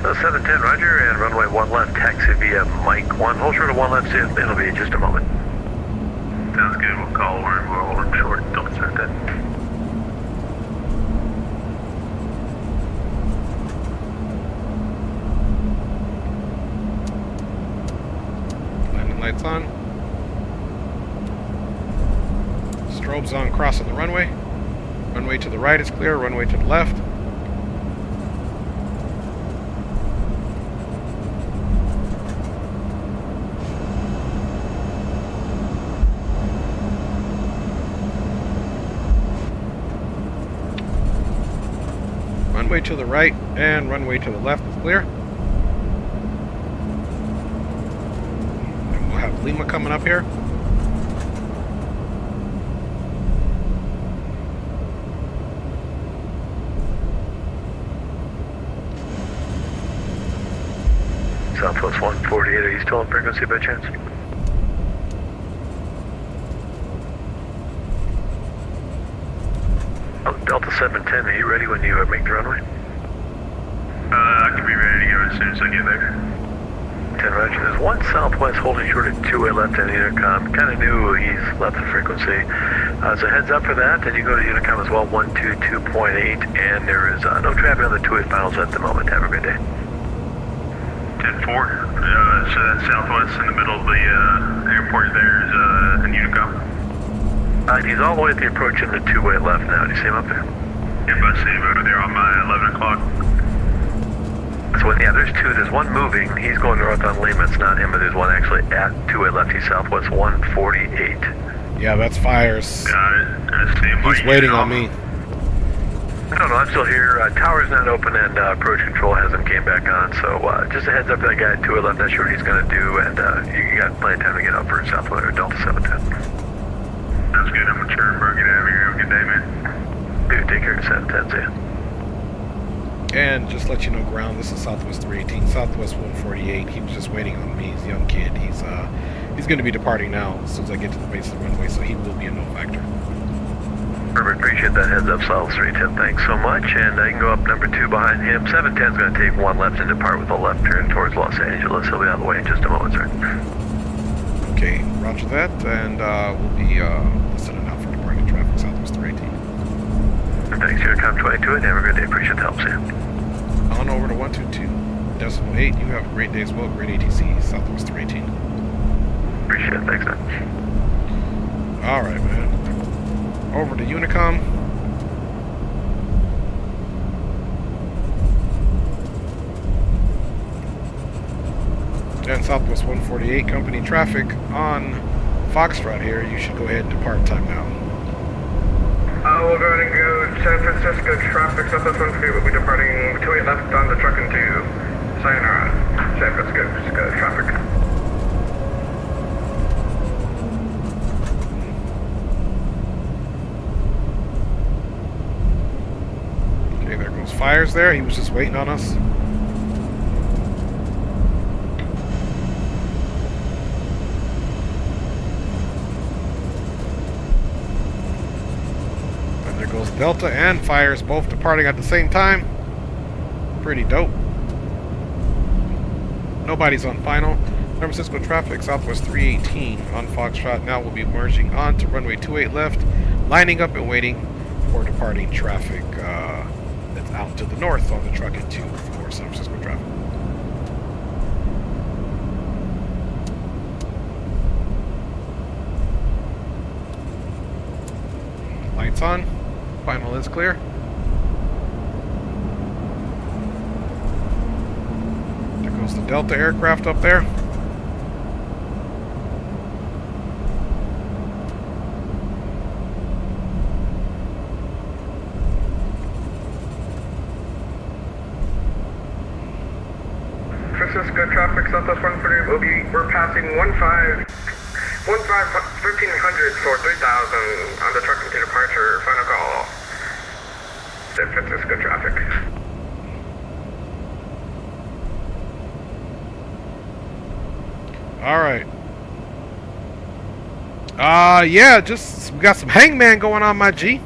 So 710, roger, and runway 1 left, taxi via Mike 1. Hold short of 1 left, it'll be in just a moment. Sounds good, we'll call Warren, we'll hold him short, Delta 710. Landing lights on. Strobes on, crossing the runway. Runway to the right is clear, runway to the left. Runway to the right and runway to the left is clear. And we'll have Lima coming up here. Southwest 148, are you still on frequency by chance? Oh, Delta 710, are you ready when you make the runway? I can be ready to go as soon as I get there. 10 roger, there's one Southwest holding short at 2-way left on the intercom. Kind of knew he's left the frequency. So heads up for that, and you go to the intercom as well, 122.8, and there is no traffic on the 2-way finals at the moment. Have a good day. 10-4, so that's Southwest in the middle of the airport there is an Unicom. He's all the way at the approach in the 2-way left now. Do you see him up there? Yep, I see him over there on my 11 o'clock. So yeah, there's two. There's one moving. He's going north on Lima. It's not him, but there's one actually at 2-way left. He's Southwest 148. Yeah, that's Fires. Got it. He's waiting on me. No, I'm still here. Tower's not open and approach control hasn't came back on, so just a heads up to that guy 2 left, not sure what he's going to do, and you got plenty of time to get up for Southwest or Delta 710. That's good. I'm mature and get out of here. Have a good day, man. Dude, take care of 710, see ya. And just let you know, ground, this is Southwest 318, Southwest 148. He was just waiting on me. He's a young kid. He's going to be departing now as soon as I get to the base of the runway, so he will be a no factor. Perfect, appreciate that heads up, South 310, thanks so much. And I can go up number 2 behind him. 710's going to take 1 left and depart with a left turn towards Los Angeles. He'll be on the way in just a moment, sir. Okay, roger that, and we'll be listening out for departing traffic, Southwest 318. Thanks, you're Com 22, and have a good day. Appreciate the help, Sam. On over to 122.8. You have a great day as well. Great ATC, Southwest 318. Appreciate it. Thanks, man. All right, man. Over to Unicom. And Southwest 148 company traffic on Foxtrot here. You should go ahead and depart time now. We're going to go San Francisco traffic, Southwest 148 will be departing 28 left on the truck into Sayonara. San Francisco traffic. Okay, there goes Fires there. He was just waiting on us. Goes Delta and Fires both departing at the same time. Pretty dope. Nobody's on final. San Francisco traffic, Southwest 318 on Foxtrot. Now we'll be merging on to runway 28 left, lining up and waiting for departing traffic that's out to the north on the truck at 2 for San Francisco traffic. Lights on. Final is clear. There goes the Delta aircraft up there. Francisco traffic, Southwest 148 we're passing 1300 for 3000 on the truck into departure. Final call. San Francisco traffic. All right. Yeah, just we got some hangman going on, my G.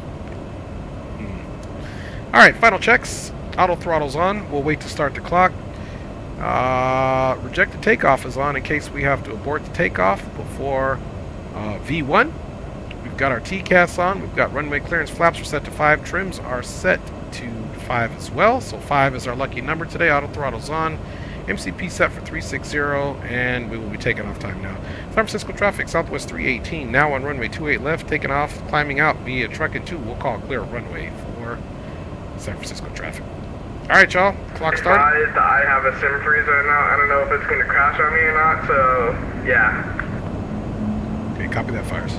All right, final checks. Auto throttle's on. We'll wait to start the clock. Rejected takeoff is on in case we have to abort the takeoff before V1. We've got our TCAS on. We've got runway clearance flaps are set to 5. Trims are set to 5 as well. So 5 is our lucky number today. Auto throttle's on. MCP set for 360, and we will be taking off time now. San Francisco traffic, Southwest 318, now on runway 28 left, taking off, climbing out via truck and 2. We'll call clear runway for San Francisco traffic. All right, y'all. Clock started. I have a sim freeze right now. I don't know if it's going to crash on me or not, so yeah. Okay, copy that, Fires.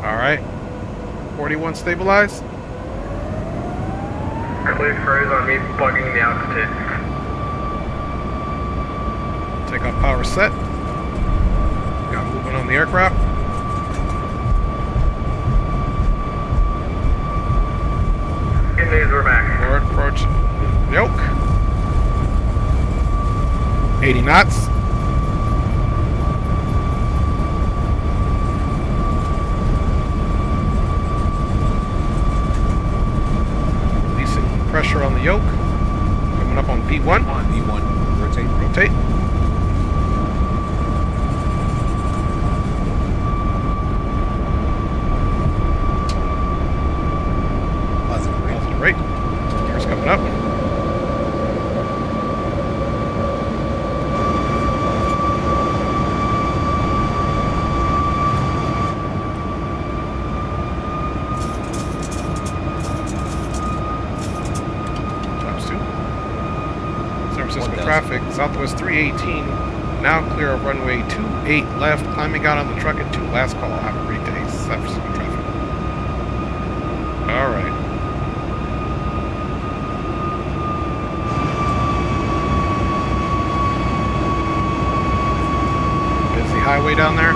All right. 41 stabilize. Clear freeze on me bugging the altitude. Take off power set. Got movement on the aircraft. Good news, we're back. Forward approach. Yoke. 80 knots. Releasing pressure on the yoke. Coming up on V1. V1. Rotate. Rotate. Positive rate. Gears coming up. Times 2. San Francisco traffic, Southwest 318, now clear of runway 28 left, climbing out on the truck at 2. Last call. Have a great day. San Francisco traffic. Alright. Busy highway down there.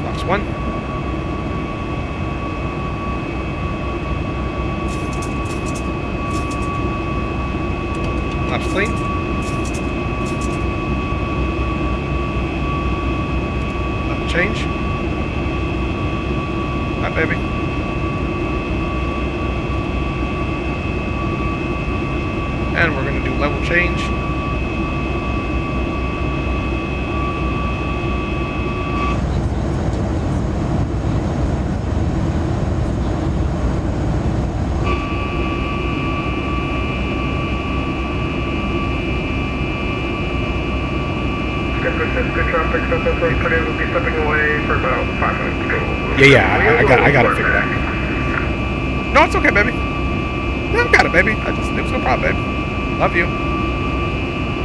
Laps 1. Laps clean. Lap change. Hi, baby. And we're going to do level change. San Francisco traffic, San Francisco will be stepping away for about 5 minutes. Yeah, I got it figured out. No, it's okay, baby. Yeah, I got it, baby. It was no problem, baby. Love you.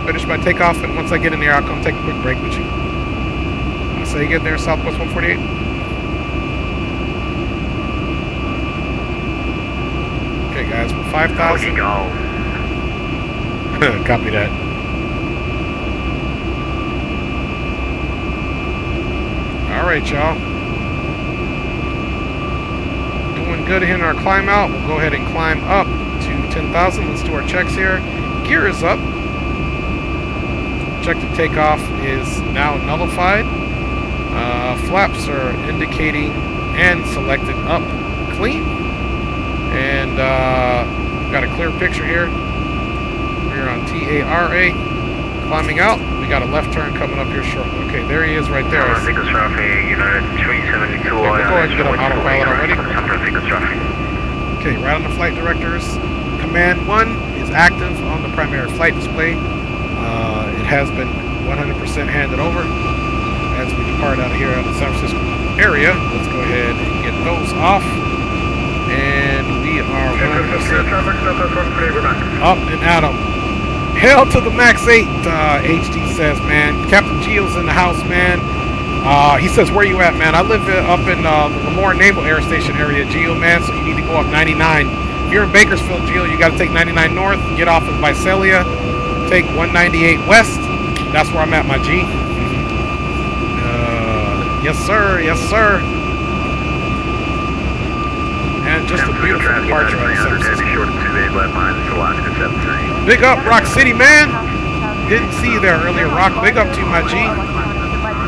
Finish my takeoff, and once I get in there, I'll come take a quick break with you. I'll say you get there, Southwest 148. Okay, guys, we're 5,000. Copy that. Alright, y'all. Doing good in our climb out. We'll go ahead and climb up to 10,000. Let's do our checks here. Gear is up. Objective takeoff is now nullified. Flaps are indicating and selected up clean. And got a clear picture here. We're on TARA. Climbing out. We got a left turn coming up here shortly. Okay, there he is right there. United 372. Okay, we'll go ahead and get on autopilot already. San Francisco traffic. Okay, right on the flight directors. Command 1 is active on the primary flight display. It has been 100% handed over as we depart out of here out of the San Francisco area. Let's go ahead and get those off. And we are 100% up and at 'em. Hell to the max 8, HD says, man. Captain Gio's in the house, man. He says, where you at, man? I live up in the Lemoore Naval Air Station area, Gio, man, so you need to go up 99. If you're in Bakersfield, Gio, you got to take 99 north, get off in Visalia, take 198 west. That's where I'm at, my G. Yes, sir. Yes, sir. And just a beautiful departure out of San Francisco. Big up, Rock City, man. Didn't see you there earlier, Rock. Big up to you, my G.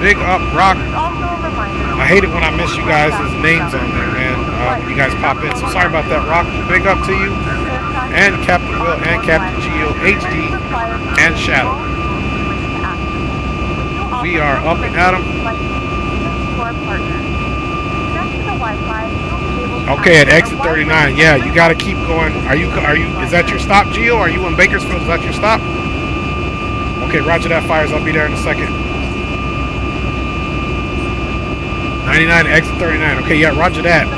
Big up, Rock. I hate it when I miss you guys' names on there, man, when you guys pop in. So sorry about that, Rock. Big up to you. And Captain Will and Captain Geo, HD, and Shadow. We are up and at 'em. Okay, at exit 39. Yeah, you gotta keep going. Are you, is that your stop, Geo? Are you in Bakersfield? Is that your stop? Okay, roger that, Fires. I'll be there in a second. 99, exit 39. Okay, yeah, roger that.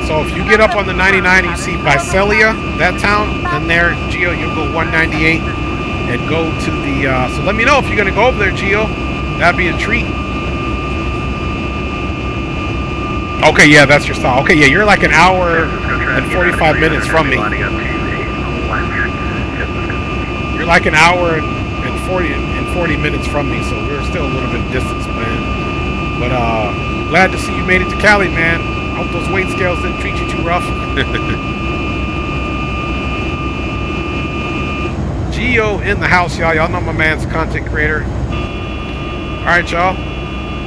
So if you get up on the 99 and you see Visalia, that town, then there, Geo, you'll go 198 and go to the, so let me know if you're gonna go over there, Geo. That'd be a treat. Okay, yeah, that's your stop. Okay, yeah, you're like an hour and 45 minutes from me. You're like an hour and 40 minutes from me, so we're still a little bit of distance, man. But glad to see you made it to Cali, man. Hope those weight scales didn't treat you too rough. Geo in the house, y'all. Y'all know my man's a content creator. All right, y'all.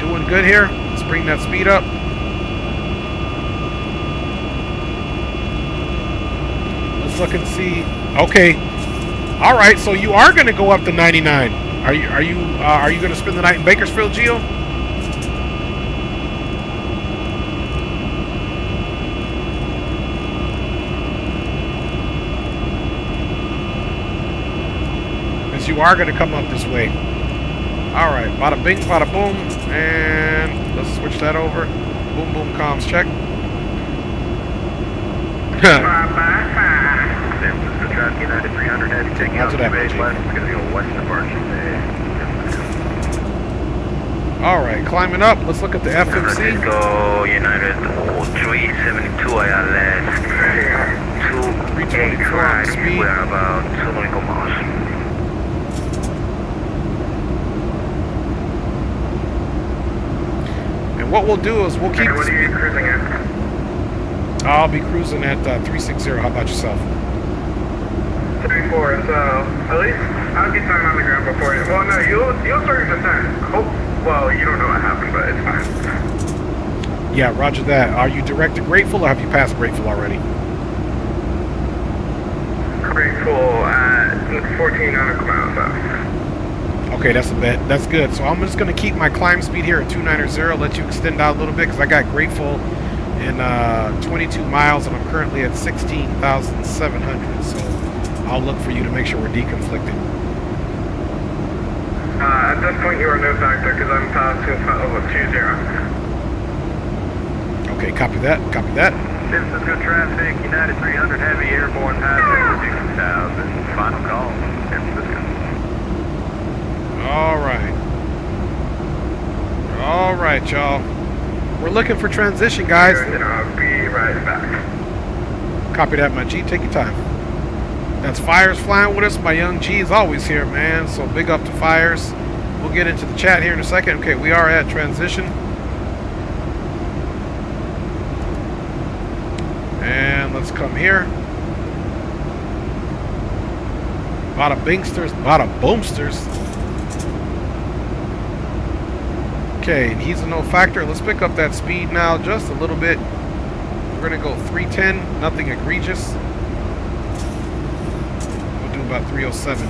Doing good here. Let's bring that speed up. Let's look and see. Okay. All right. So you are going to go up to 99. Are you going to spend the night in Bakersfield, Geo? Because you are going to come up this way. All right. Bada bing, bada boom. And let's switch that over. Boom, boom, comms check. traffic United 300 heavy taking off Roger that, base G. left. It's going to be a west departure. Alright, climbing up. Let's look at the FMC. Go United 372 I got left. 324 on the speed. We are about 2 nautical miles. And what we'll do is we'll keep. What are you cruising at? I'll be cruising at 360. How about yourself? 34. So at least I'll get time on the ground before you. Well, no, you'll start your descent. Well, you don't know what happened, but it's fine. Yeah, roger that. Are you direct to Grateful or have you passed Grateful already? Grateful at 14 nautical miles out. Okay, that's a bit. That's good. So I'm just going to keep my climb speed here at 290, let you extend out a little bit because I got Grateful in 22 miles and I'm currently at 16,700. So I'll look for you to make sure we're deconflicted. At this point, you are no factor because I'm past 20. Okay, copy that. Copy that. San Francisco traffic, United 300 heavy airborne passenger 60,000. Final call, San Francisco. All right, y'all. We're looking for transition, guys. And I'll be right back. Copy that, my G. Take your time. That's Fires flying with us. My young G is always here, man. So big up to Fires. We'll get into the chat here in a second. Okay, we are at transition. And let's come here. Bada bingsters, bada boomsters. Okay, and he's a no factor. Let's pick up that speed now just a little bit. We're gonna go 310, nothing egregious. We'll do about 307.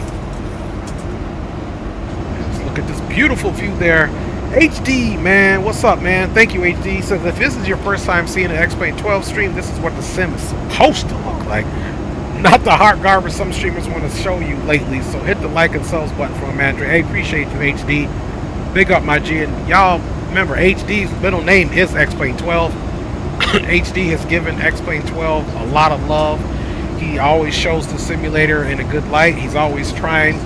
Let's look at this beautiful view there. HD, man, what's up, man? Thank you, HD. Says if this is your first time seeing an X-Plane 12 stream, this is what the sim is supposed to look like. Not the hot garbage some streamers want to show you lately. So hit the like and subs button for him, Andrew. Hey, appreciate you, HD. Big up, my G. And y'all remember, HD's middle name is X-Plane 12. HD has given X-Plane 12 a lot of love. He always shows the simulator in a good light. He's always trying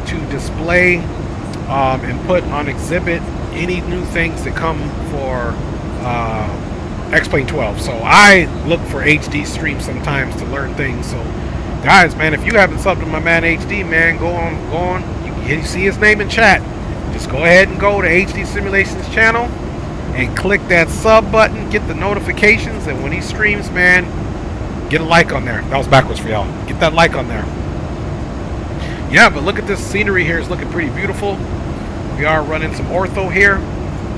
to display and put on exhibit any new things that come for X-Plane 12. So I look for HD streams sometimes to learn things. So guys, man, if you haven't subbed to my man HD, man, go on. You see his name in chat. Just go ahead and go to HD Simulations channel and click that sub button, get the notifications, and when he streams, man, get a like on there. That was backwards for y'all. Get that like on there. Yeah, but look at this scenery here. It's looking pretty beautiful. We are running some ortho here,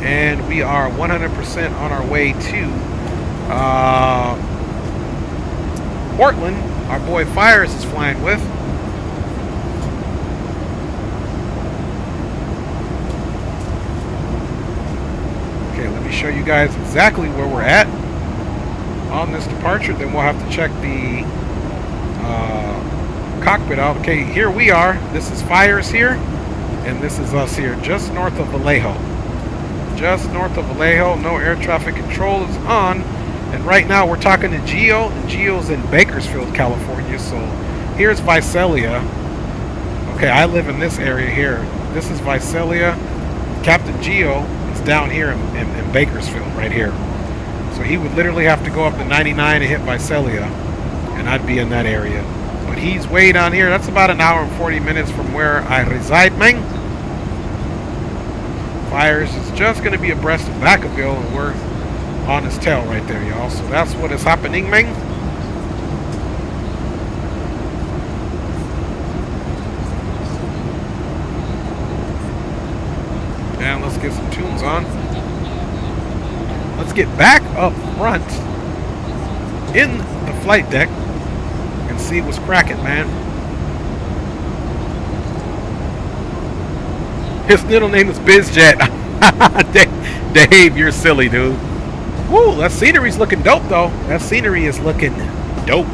and we are 100% on our way to Portland. Our boy Fires is flying with. Okay, let me show you guys exactly where we're at on this departure. Then we'll have to check the cockpit out. Okay, here we are. This is Fires here, and this is us here, just north of Vallejo. Just north of Vallejo. No air traffic control is on. And right now we're talking to Gio, and Gio's in Bakersfield, California. So here's Visalia. Okay, I live in this area here. This is Visalia. Captain Gio is down here in Bakersfield, right here. So he would literally have to go up to 99 and hit Visalia, and I'd be in that area. But he's way down here. That's about an hour and 40 minutes from where I reside, man. Fires is just going to be abreast of Vacaville, and we're on his tail right there, y'all. So that's what is happening, man. And let's get some tunes on. Let's get back up front in the flight deck and see what's cracking, man. His middle name is BizJet. Dave, you're silly, dude. Woo, that scenery's looking dope, though. That scenery is looking dope.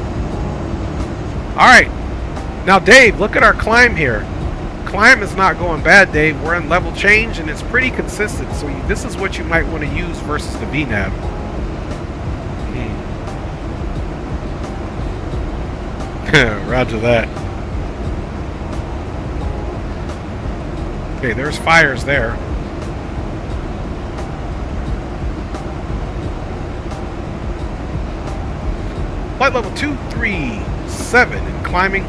Alright. Now, Dave, look at our climb here. Climb is not going bad, Dave. We're in level change, and it's pretty consistent. So this is what you might want to use versus the VNAV. Roger that. Okay, there's fires there. Flight level 237 and climbing.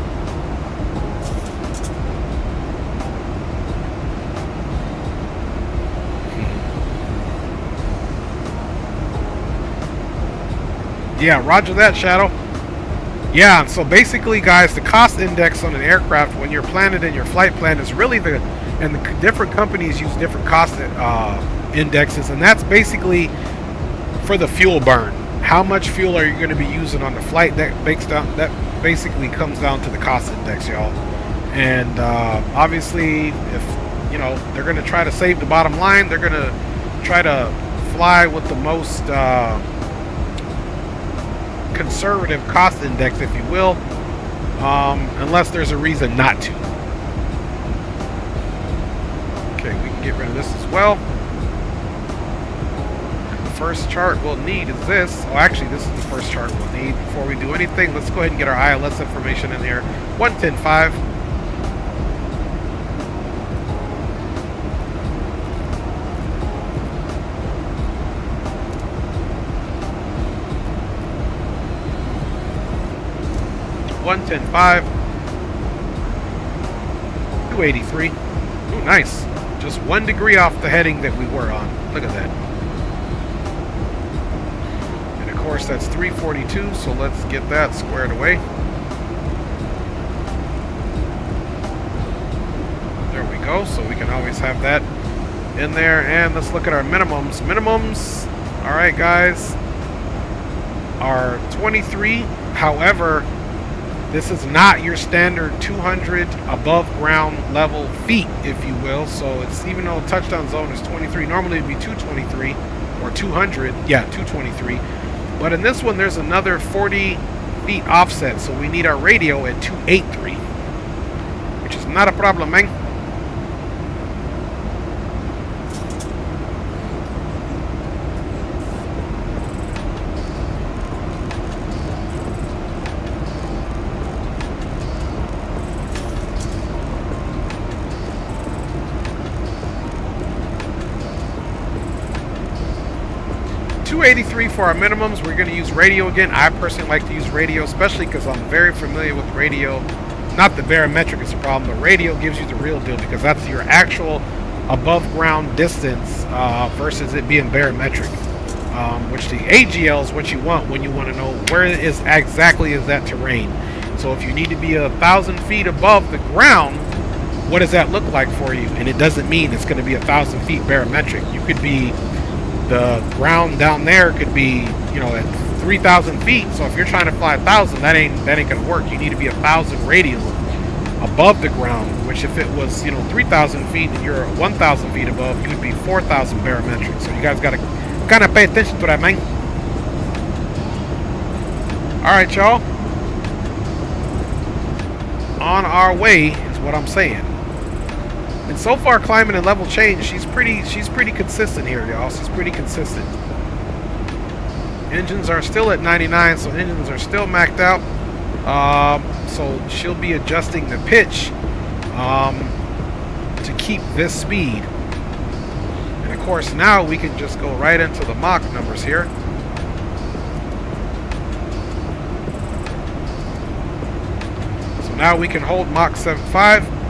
Yeah, roger that, Shadow. Yeah, so basically, guys, the cost index on an aircraft when you're planning in your flight plan is really and the different companies use different cost indexes, and that's basically for the fuel burn. How much fuel are you going to be using on the flight? That basically comes down to the cost index, y'all. And obviously, if you know they're going to try to save the bottom line, they're going to try to fly with the most conservative cost index, if you will, unless there's a reason not to. Okay, we can get rid of this as well. The first chart we'll need is this. Oh, actually, this is the first chart we'll need. Before we do anything, let's go ahead and get our ILS information in here. 110.5. $110.5. 283. Ooh, nice. Just 1 degree off the heading that we were on. Look at that. And of course that's 342, so let's get that squared away. There we go, so we can always have that in there. And let's look at our minimums. Minimums, alright guys, are 23. However, this is not your standard 200 above ground level feet, if you will. So it's, even though touchdown zone is 23, normally it'd be 223 or 200. Yeah, 223. But in this one, there's another 40 feet offset. So we need our radio at 283, which is not a problem, man. $283 for our minimums. We're going to use radio again. I personally like to use radio, especially because I'm very familiar with radio. Not the barometric is the problem, but radio gives you the real deal because that's your actual above ground distance versus it being barometric. Which the AGL is what you want when you want to know where is exactly is that terrain. So if you need to be 1,000 feet above the ground, what does that look like for you? And it doesn't mean it's going to be 1,000 feet barometric. You could be, the ground down there could be, you know, at 3,000 feet. So if you're trying to fly 1,000, that ain't gonna work. You need to be 1,000 radial above the ground. Which if it was, you know, 3,000 feet and you're 1,000 feet above, you would be 4,000 barometric. So you guys gotta kind of pay attention to that, man. All right, y'all. On our way is what I'm saying. And so far, climbing and level change, she's pretty consistent here, y'all. She's pretty consistent. Engines are still at 99, so engines are still maxed out. So she'll be adjusting the pitch to keep this speed. And of course, now we can just go right into the Mach numbers here. So now we can hold Mach 7.5.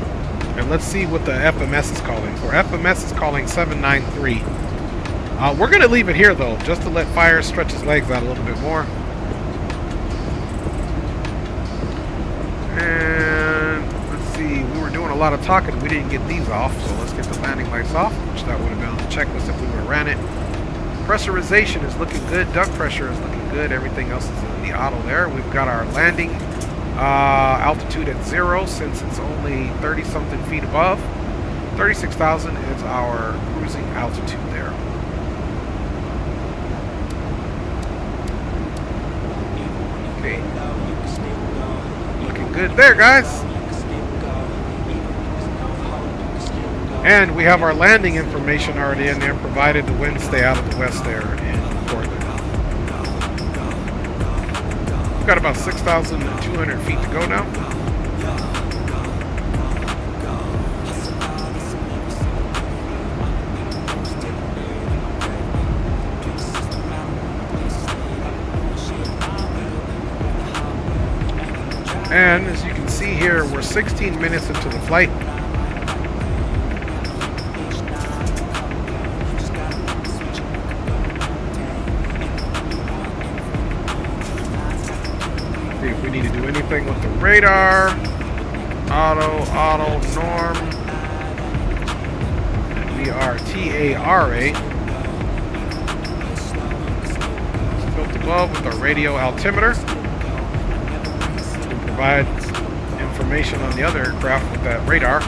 And let's see what the FMS is calling for. FMS is calling 793. We're going to leave it here, though, just to let Fire stretch his legs out a little bit more. And let's see. We were doing a lot of talking. We didn't get these off, so let's get the landing lights off, which that would have been on the checklist if we would have ran it. Pressurization is looking good. Duct pressure is looking good. Everything else is in the auto there. We've got our landing altitude at 0 since it's only 30 something feet above. 36,000 is our cruising altitude there. Okay, looking good there, guys. And we have our landing information already in there, provided the winds stay out of the west there in Portland. We've got about 6,200 feet to go now. And as you can see here, we're 16 minutes into the flight. See if we need to do anything with the radar. Auto, norm. We are TARA. Built above with our radio altimeter. Provide information on the other aircraft with that radar.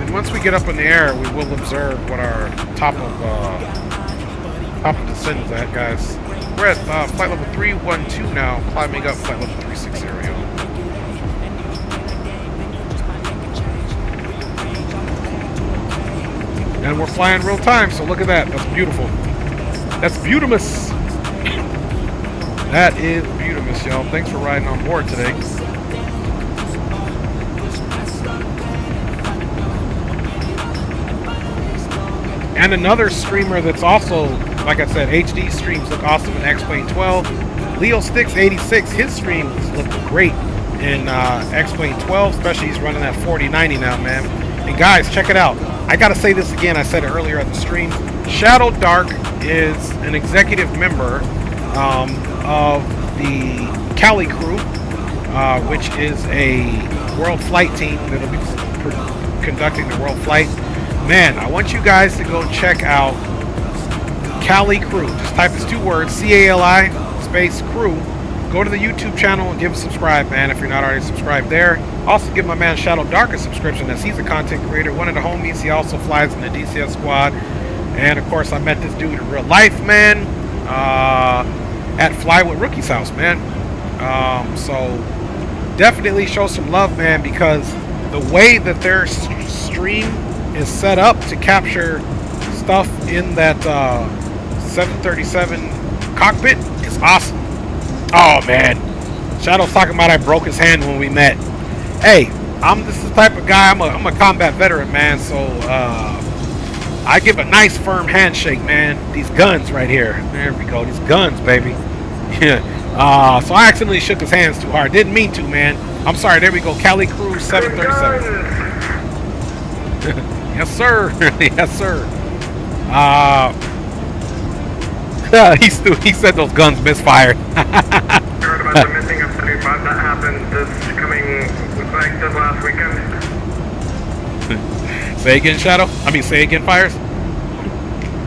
And once we get up in the air, we will observe what our top of descent is at, guys. We're at flight level 312 now, climbing up flight level 360. And we're flying real time, so look at that. That's beautiful. That's beautimous. That is beautimous, y'all. Thanks for riding on board today. And another streamer that's also, like I said, HD streams look awesome in X-Plane 12. Leo Sticks 86, his streams look great in X-Plane 12, especially he's running that 4090 now, man. And guys, check it out. I gotta say this again, I said it earlier at the stream. Shadow Dark is an executive member of the Cali crew, which is a world flight team that'll be conducting the world flight. Man, I want you guys to go check out Cali crew. Just type these 2 words, CALI space crew. Go to the YouTube channel and give a subscribe, man, if you're not already subscribed there. Also give my man Shadow Dark a subscription, as he's a content creator, one of the homies. He also flies in the DCS squad. And of course I met this dude in real life, man, at Fly with Rookie's house, man. So definitely show some love, man, because the way that their stream is set up to capture stuff in that 737 cockpit is awesome. Oh man, Shadow's talking about I broke his hand when we met. Hey, this is the type of guy, I'm a combat veteran, man, so I give a nice firm handshake, man. These guns right here, there we go, these guns, baby. Yeah. So I accidentally shook his hands too hard. Didn't mean to, man. I'm sorry. There we go, Cali Crew 737. Yes sir. Yes sir. He said those guns misfired. Heard about the missing F-35 that happened this last weekend? Say again, Shadow? Say again, Fires?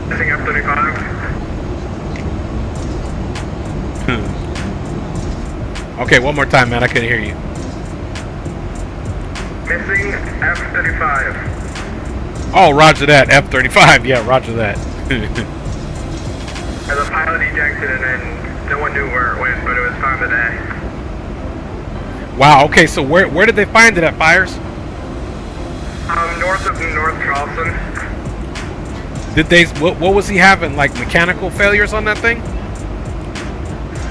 Missing F-35. Okay, one more time, man. I couldn't hear you. Missing F-35. Oh, roger that. F-35. Yeah, roger that. The pilot ejected and then no one knew where it went, but it was found today. Wow, okay, so where did they find it at, Fires? North of North Charleston. Did they, what was he having, like mechanical failures on that thing?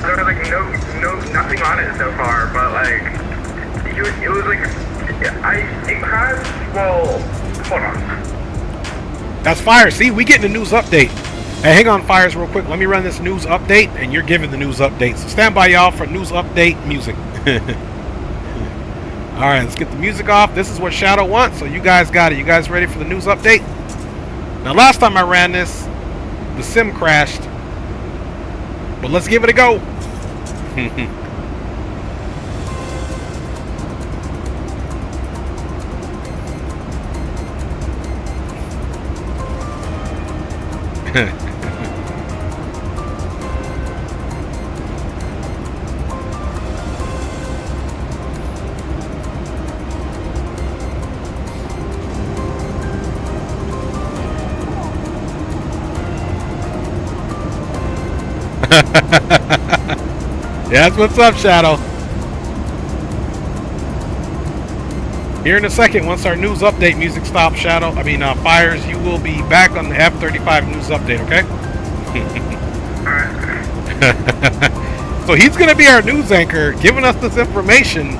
There was like nothing on it so far, but like, it was like, it crashed, well, hold on. That's Fire, see, we getting a news update. Hey, hang on, Fires, real quick. Let me run this news update, and you're giving the news update. So stand by, y'all, for news update music. All right, let's get the music off. This is what Shadow wants, so you guys got it. You guys ready for the news update? Now, last time I ran this, the sim crashed. But let's give it a go. That's what's up, Shadow. Here in a second, once our news update music stops, Fires, you will be back on the F-35 news update, okay? So he's going to be our news anchor, giving us this information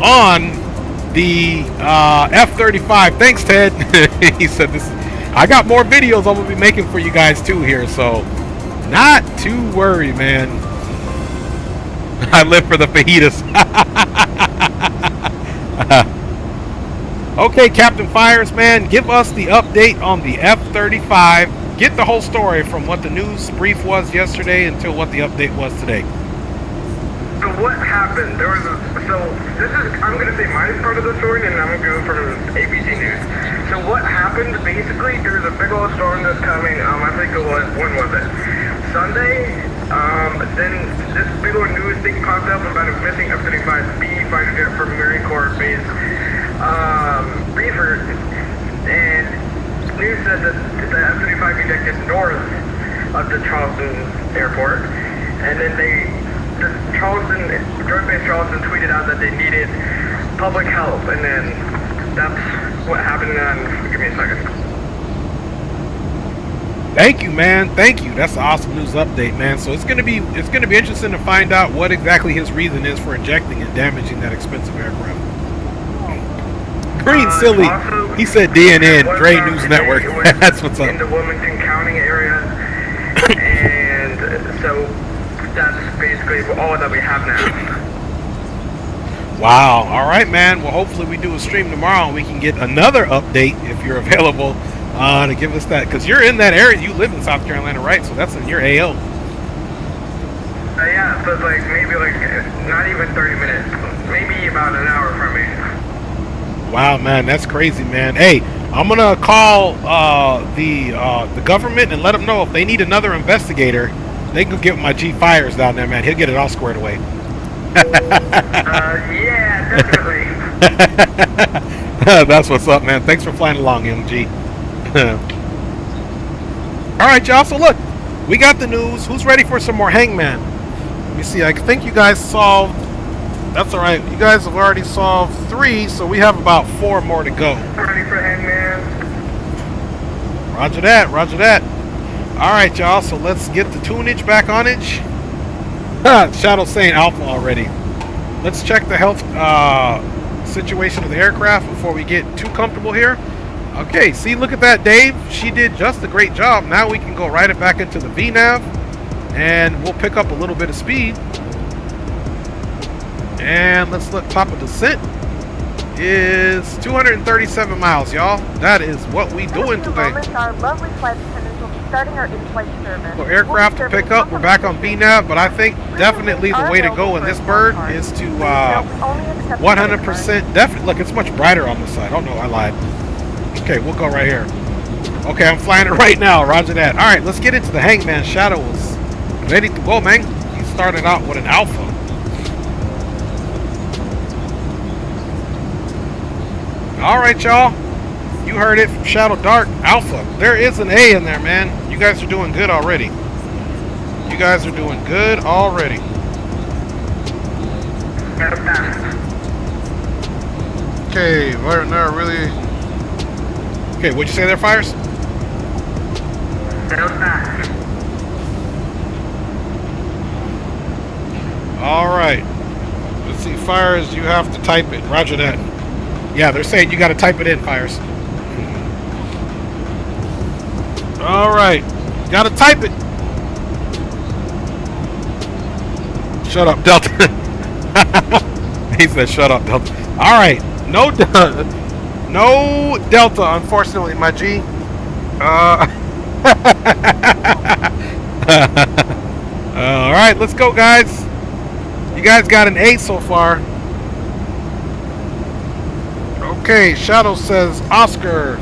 on the F-35. Thanks, Ted. He said this. I got more videos I'm going to be making for you guys, too, here, so not too worried, man. I live for the fajitas. Okay, Captain Fires, man, give us the update on the F-35. Get the whole story from what the news brief was yesterday until what the update was today. So what happened? There was I'm going to say my part of the story, and I'm going to go from ABC News. So what happened, basically, there's a big old storm that's coming, I think it was, when was it? Sunday? Then this big old news thing popped up about a missing F-35B fighter jet from Marine Corps Base Reefer, and news said that the F-35B jet gets north of the Charleston airport, and then Joint Base Charleston tweeted out that they needed public help, and then that's what happened. Give me a second. Thank you, man. Thank you. That's an awesome news update, man. So it's gonna be interesting to find out what exactly his reason is for injecting and damaging that expensive aircraft. Green Silly, Also, he said DNN, Dre News Network. That's what's up. In the Wilmington County area, and so that's basically all that we have now. Wow. All right, man. Well, hopefully we do a stream tomorrow and we can get another update if you're available to give us that. Because you're in that area. You live in South Carolina, right? So that's in your AO. Yeah, so it's maybe not even 30 minutes. Maybe about an hour from me. Wow, man. That's crazy, man. Hey, I'm going to call the government and let them know if they need another investigator. They can get my G Fires down there, man. He'll get it all squared away. Yeah, definitely. That's what's up, man. Thanks for flying along, MG. All right, y'all. So look, we got the news. Who's ready for some more Hangman? Let me see. I think you guys solved. That's all right. You guys have already solved 3, so we have about 4 more to go. Ready for Hangman? Roger that. Roger that. All right, y'all. So let's get the tunage back on it. Shadow saying Alpha already. Let's check the health situation of the aircraft before we get too comfortable here. Okay, see, look at that, Dave. She did just a great job. Now we can go right it back into the VNAV, and we'll pick up a little bit of speed. And let's look. Top of descent is 237 miles, y'all. That is what we doing today. Our lovely flight attendants will be starting our in-flight service. So aircraft to pick up. We're back on VNAV, but I think definitely the way to go in this bird is to 100% definitely. Look, it's much brighter on this side. Oh no, I lied. Okay, we'll go right here. Okay, I'm flying it right now. Roger that. All right, let's get into the Hangman. Shadow is ready to go, man. He started out with an Alpha. All right, y'all. You heard it from Shadow Dark. Alpha. There is an A in there, man. You guys are doing good already. You guys are doing good already. Okay, we're not really. Okay, what'd you say there, Fires? All right. Let's see, Fires. You have to type it. Roger that. Yeah, they're saying you got to type it in, Fires. All right. Got to type it. Shut up, Delta. He said, shut up, Delta. All right. No Delta, unfortunately, my G. All right, let's go, guys. You guys got an A so far. Okay, Shadow says Oscar.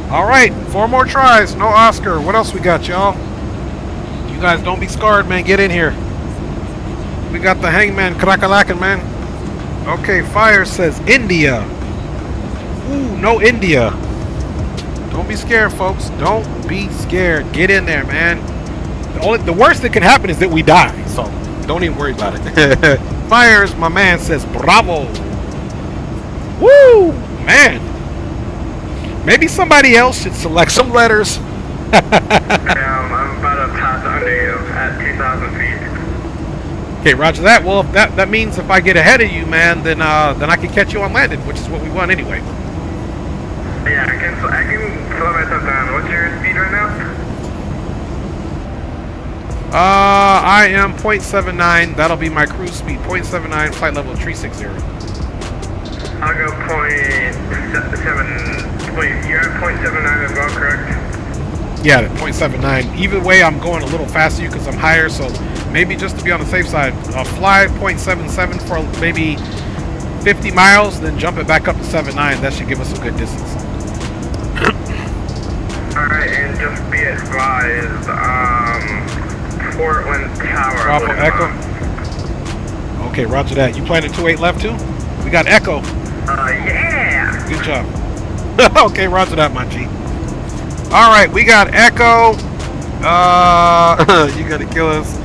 All right, 4 more tries. No Oscar. What else we got, y'all? You guys don't be scarred, man. Get in here. We got the Hangman Krakalakan, man. Okay, Fire says India. Ooh, no India. Don't be scared, folks. Don't be scared. Get in there, man. The worst that can happen is that we die. So don't even worry about it. Fires, my man says, bravo. Woo, man. Maybe somebody else should select some letters. I'm about to pass under you at 2,000 feet. Okay, roger that. Well, that means if I get ahead of you, man, then I can catch you on landing, which is what we want anyway. Yeah, I can slow myself down. What's your speed right now? I am 0.79. That'll be my cruise speed. 0.79, flight level 360. I'll go 0.7. Wait, you're at 0.79 as well, correct? Yeah, 0.79. Either way, I'm going a little faster because I'm higher, so maybe just to be on the safe side, fly 0.77 for maybe 50 miles, then jump it back up to 79. That should give us a good distance. Alright, and just be advised, Portland Tower. Bravo, Echo. Okay, roger that. You planning 28 left too? We got Echo. Yeah! Good job. Okay, roger that, my G. Alright, we got Echo. You gotta kill us.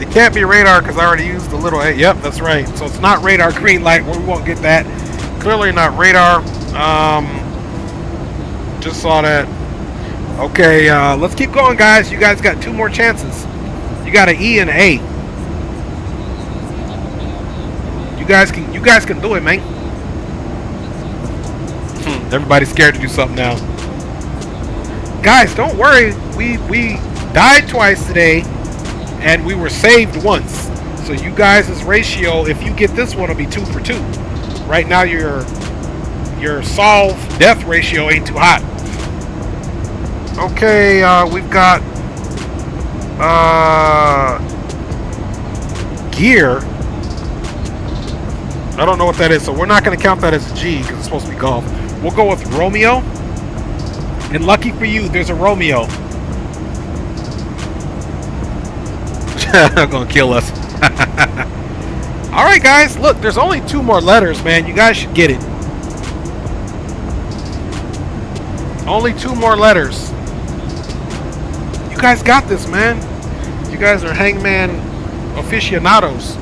It can't be radar because I already used the little A. Yep, that's right. So it's not radar, green light. We won't get that. Clearly not radar. Just saw that. Okay, let's keep going, guys. You guys got 2 more chances. You got an E and an A. You guys can do it, man. Everybody's scared to do something now. Guys, don't worry. We died twice today, and we were saved once. So you guys' ratio, if you get this one, will be 2 for 2. Right now, your solve death ratio ain't too hot. Okay, we've got gear. I don't know what that is, so we're not going to count that as a G because it's supposed to be golf. We'll go with Romeo. And lucky for you, there's a Romeo. They're going to kill us. Alright, guys. Look, there's only 2 more letters, man. You guys should get it. Only 2 more letters. You guys got this, man. You guys are hangman aficionados.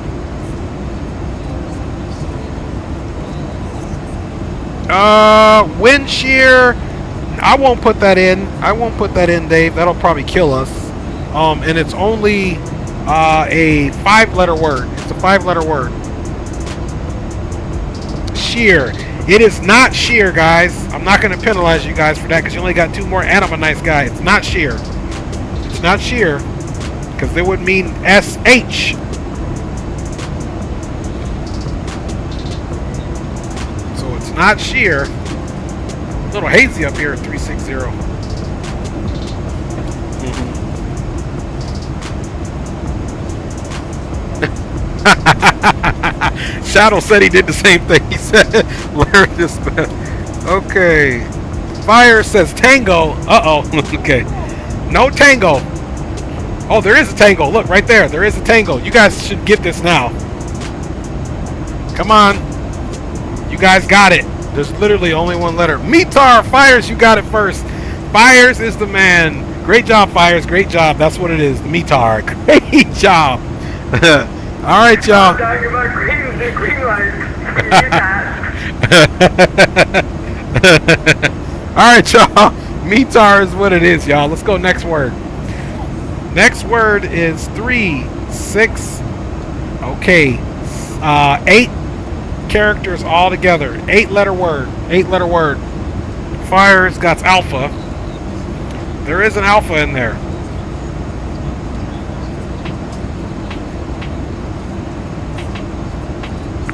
Wind shear. I won't put that in. I won't put that in, Dave. That'll probably kill us. And it's only a 5-letter word. It's a 5-letter word. Sheer. It is not sheer, guys. I'm not going to penalize you guys for that because you only got 2 more, and I'm a nice guy. It's not sheer. It's not sheer because they would mean SH. So it's not sheer. A little hazy up here at 360. Shadow said he did the same thing. He said, learn this. Okay. Fire says tango. Uh-oh. Okay. No tango. Oh, there is a tango. Look, right there. There is a tango. You guys should get this now. Come on. You guys got it. There's literally only 1 letter. Metar. Fires, you got it first. Fires is the man. Great job, Fires. Great job. That's what it is. Metar. Great job. All right, y'all. I'm talking about green light. All right, y'all. Metar is what it is, y'all. Let's go next word. Next word is 3, 6. Okay. 8 characters all together. 8-letter word. 8-letter word. Fires got alpha. There is an alpha in there.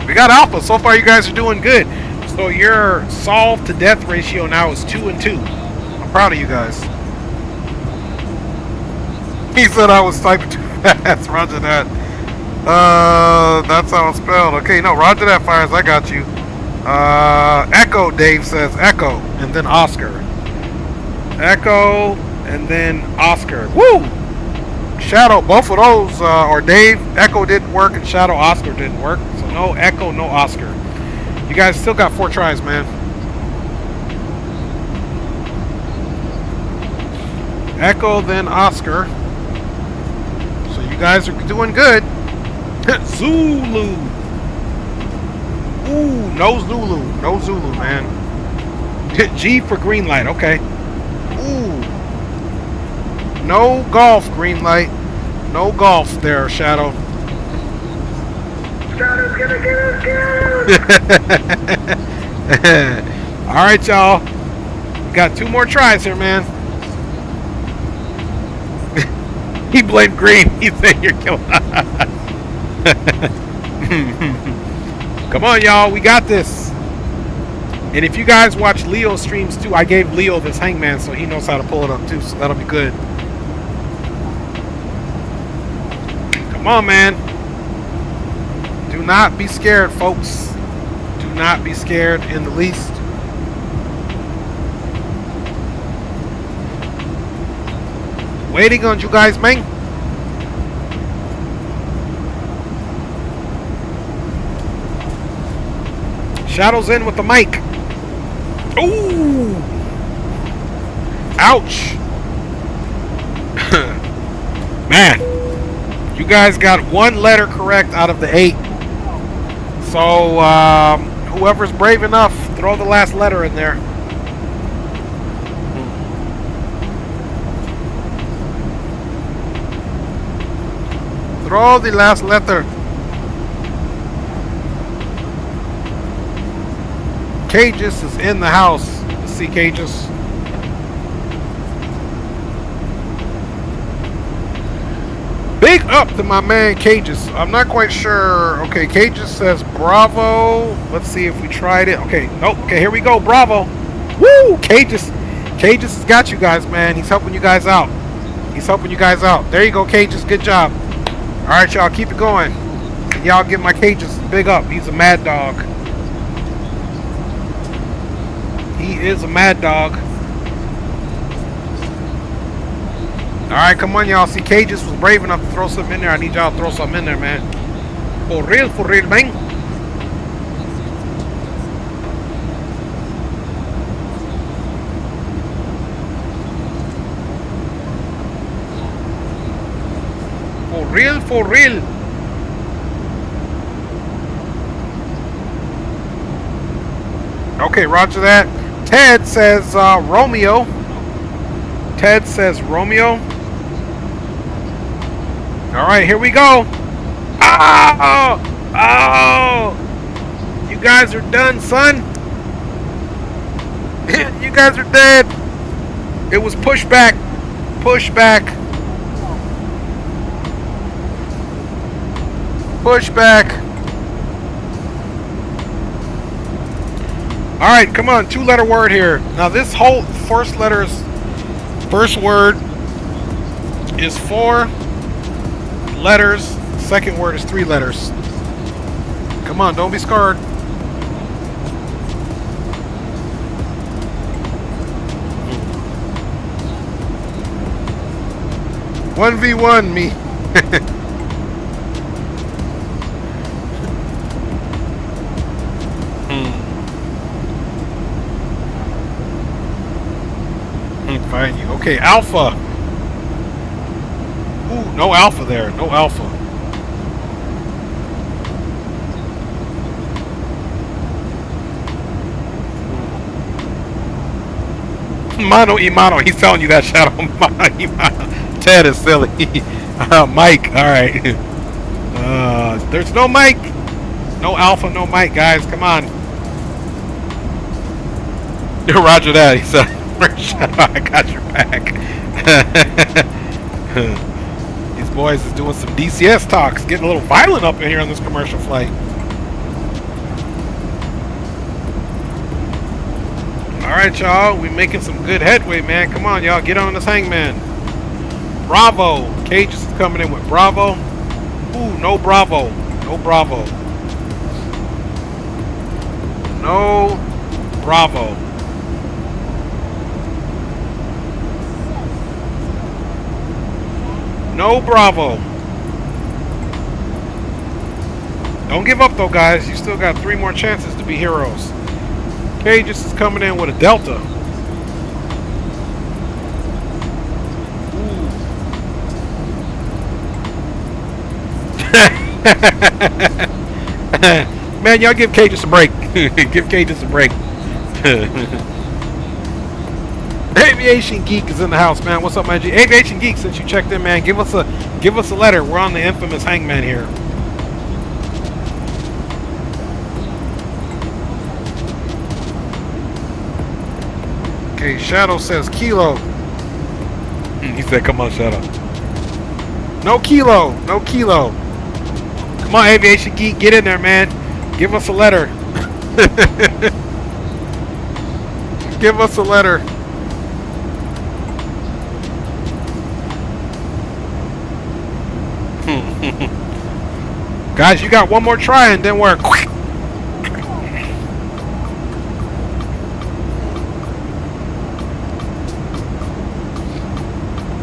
We got alpha. So far, you guys are doing good. So your solve to death ratio now is 2 and 2. I'm proud of you guys. He said I was typing too fast. Roger that. That's how it's spelled. Okay, no, roger that, Fires. I got you. Echo, Dave says Echo, and then Oscar. Echo, and then Oscar. Woo! Shadow, both of those, or Dave, Echo didn't work, and Shadow, Oscar didn't work. So no Echo, no Oscar. You guys still got 4 tries, man. Echo, then Oscar. So you guys are doing good. Zulu. Ooh, no Zulu. No Zulu, man. G for green light. Okay. Ooh. No golf, green light. No golf there, Shadow. Shadow's gonna get us. Alright, y'all. Got 2 more tries here, man. He blamed green. He said you're killing. Come on, y'all. We got this. And if you guys watch Leo's streams too, I gave Leo this hangman so he knows how to pull it up too. So that'll be good. Come on, man. Do not be scared, folks. Do not be scared in the least. Waiting on you guys, man. Shadow's in with the mic. Ooh! Ouch! Man, you guys got 1 letter correct out of the 8. So, whoever's brave enough, throw the last letter in there. Throw the last letter. Cages is in the house. Let's see, Cages. Big up to my man Cages. I'm not quite sure. Okay, Cages says Bravo. Let's see if we tried it. Okay, nope. Okay, here we go. Bravo. Woo! Cages has got you guys, man. He's helping you guys out. He's helping you guys out. There you go, Cages. Good job. All right, y'all. Keep it going. Y'all give my Cages big up. He's a mad dog. He is a mad dog. Alright, come on, y'all. See, Cages was brave enough to throw something in there. I need y'all to throw something in there, man. For real, man. For real. Okay, roger that. Ted says Romeo. Ted says Romeo. All right, here we go. Oh! You guys are done, son. You guys are dead. It was pushback. Pushback. Pushback. All right, come on. 2-letter word here. Now, this whole first word is 4 letters. Second word is 3 letters. Come on, don't be scared. One v one me. Find you. Okay, Alpha. Ooh, no Alpha there. No Alpha. Mano y mano. He's telling you that, Shadow. Mano y mano. Ted is silly. Mike. Alright. There's no Mike. No Alpha, no Mike, guys. Come on. Roger that. He said, I got your back. These boys is doing some DCS talks. Getting a little violent up in here on this commercial flight. Alright, y'all. We making some good headway, man. Come on, y'all. Get on this hangman. Bravo. Cages is coming in with Bravo. Ooh, no Bravo. No Bravo. No Bravo. No Bravo. Don't give up, though, guys. You still got 3 more chances to be heroes. Cages is coming in with a Delta. Man, y'all give Cages a break. Give Cages a break. Aviation Geek is in the house, man. What's up, man? Aviation Geek, since you checked in, man, give us a letter. We're on the infamous Hangman here. Okay, Shadow says Kilo. He said, come on, Shadow. No Kilo. No Kilo. Come on, Aviation Geek. Get in there, man. Give us a letter. Give us a letter. Guys, you got one more try and then we're quick.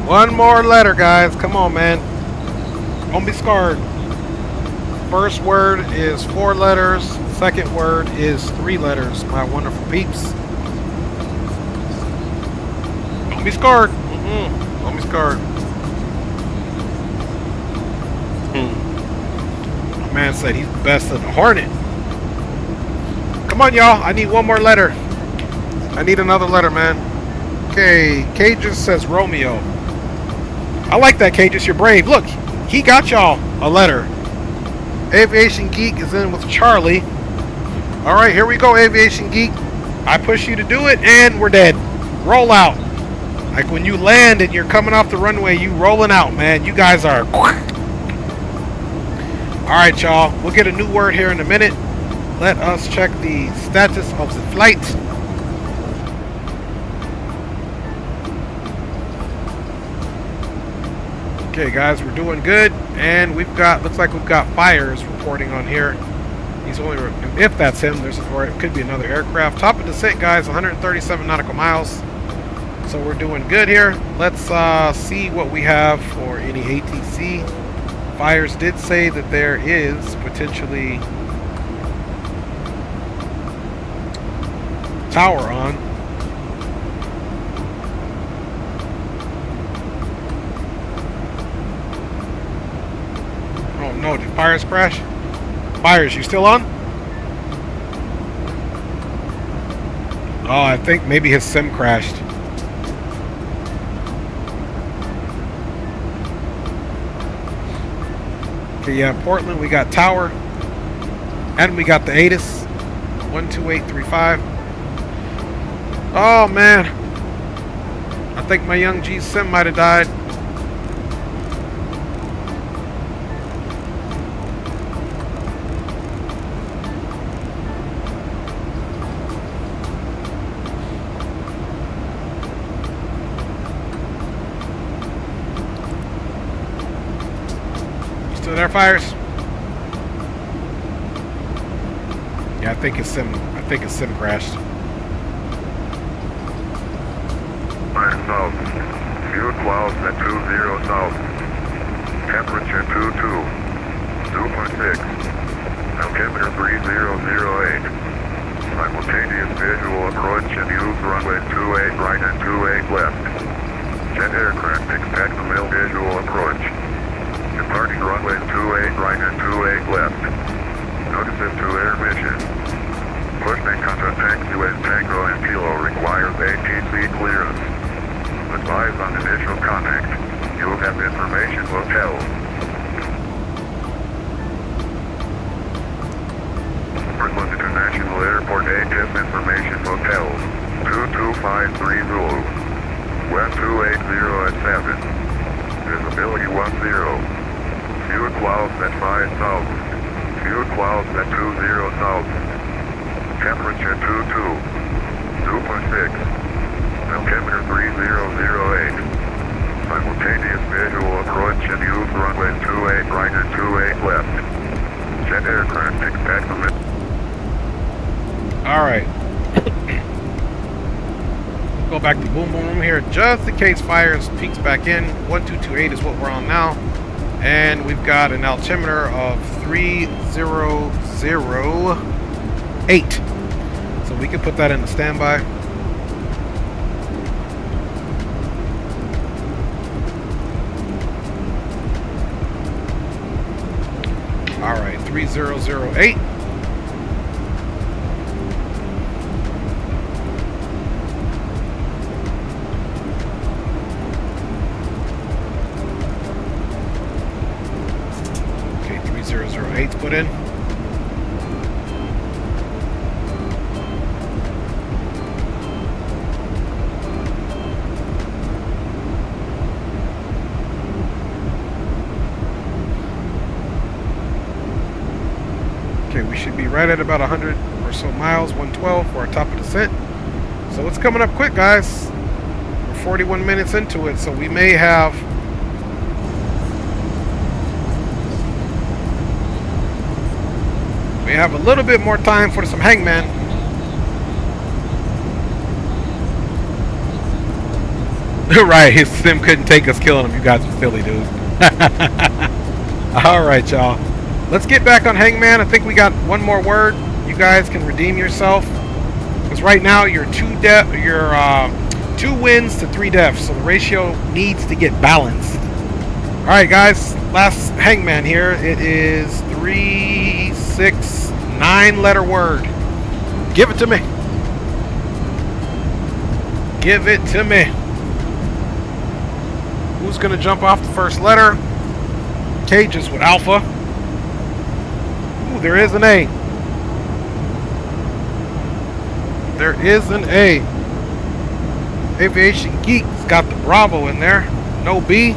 One more letter, guys. Come on, man. Don't be scarred. First word is 4 letters. Second word is 3 letters, my wonderful peeps. Don't be scarred. Don't be scarred. My man said he's the best of the Hornet. Come on, y'all. I need one more letter. I need another letter, man. Okay, Cages says Romeo. I like that, Cages. You're brave. Look, he got y'all a letter. Aviation Geek is in with Charlie. All right, here we go, Aviation Geek. I push you to do it, and we're dead. Roll out. Like when you land and you're coming off the runway, you rolling out, man. You guys are... All right, y'all. We'll get a new word here in a minute. Let us check the status of the flight. Okay, guys, we're doing good, and we've got, looks like we've got fires reporting on here. He's only, if that's him, or it could be another aircraft. Top of descent, guys, 137 nautical miles. So we're doing good here. Let's see what we have for any ATC. Fires did say that there is potentially tower on. Oh no, did Fires crash? Fires, you still on? Oh, I think maybe his sim crashed. Okay, yeah, Portland, we got tower. And we got the ATIS. 12835. Oh man. I think my young G sim might have died. There, Fires. Yeah, I think his sim crashed. Fire south. Fuel clouds at 20 south. Temperature 22. 2.6. Altimeter 3008. Simultaneous visual approach and use runway 28 right and 28 left. Jet aircraft expect the middle visual approach. Departing runway 28 right and 28 left. Notices to air mission. Pushback contact tank US Tango and Kilo requires ATC clearance. Advise on initial contact. You'll have information hotels. Portland International Airport ATIS information hotels. 22530. West 280 at 7. Visibility 10. Fuel clouds at 5 south. Fuel clouds at 20 south. Temperature 22. 2.6. Altimeter 3008. Simultaneous visual approach and use runway 28 right and 28 left. Jet aircraft expect the mid. Alright. Go back to boom boom room here just in case Fires peaks back in. 1228 is what we're on now. And we've got an altimeter of 3008. So we can put that in the standby. 3008. Okay, 3008's put in. Okay, we should be right at about 100 or so miles, 112 for our top of descent. So it's coming up quick, guys. We're 41 minutes into it, so we may have a little bit more time for some hangman. Right, his sim couldn't take us killing him. You guys are silly, dude. All right, y'all. Let's get back on hangman. I think we got one more word. You guys can redeem yourself. Because right now you're 2 wins to 3 deaths. So the ratio needs to get balanced. All right, guys. Last hangman here. It is 3, 6, 9 letter word. Give it to me. Give it to me. Who's going to jump off the first letter? Cages with Alpha. Ooh, there is an A. There is an A. Aviation Geek's got the Bravo in there. No B.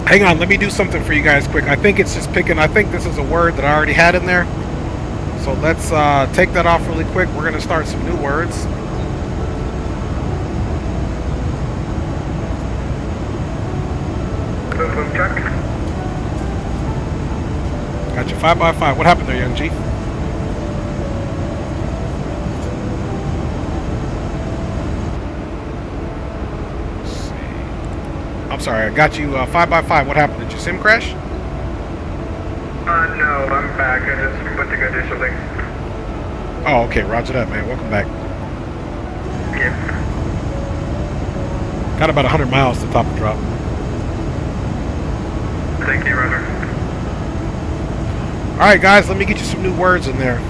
Hang on, let me do something for you guys quick. I think it's just picking, I think this is a word that I already had in there. So let's take that off really quick. We're going to start some new words. Check. Got your 5x5. What happened there, young G? I'm sorry, I got you 5x5. What happened? Did your sim crash? No, I'm back. I just went to go do something. Oh, okay. Roger that, man. Welcome back. Yeah. Got about 100 miles to top the drop. Thank you, Rudder. Alright, guys. Let me get you some new words in there.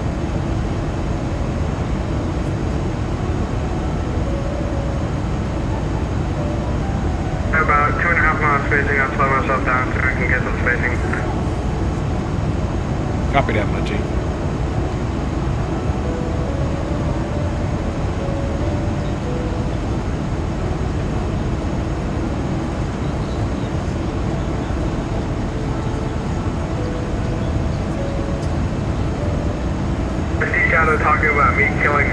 About 2.5 miles spacing, I'll slow myself down so I can get some spacing. Copy that, my G. I see Shadow talking about me killing,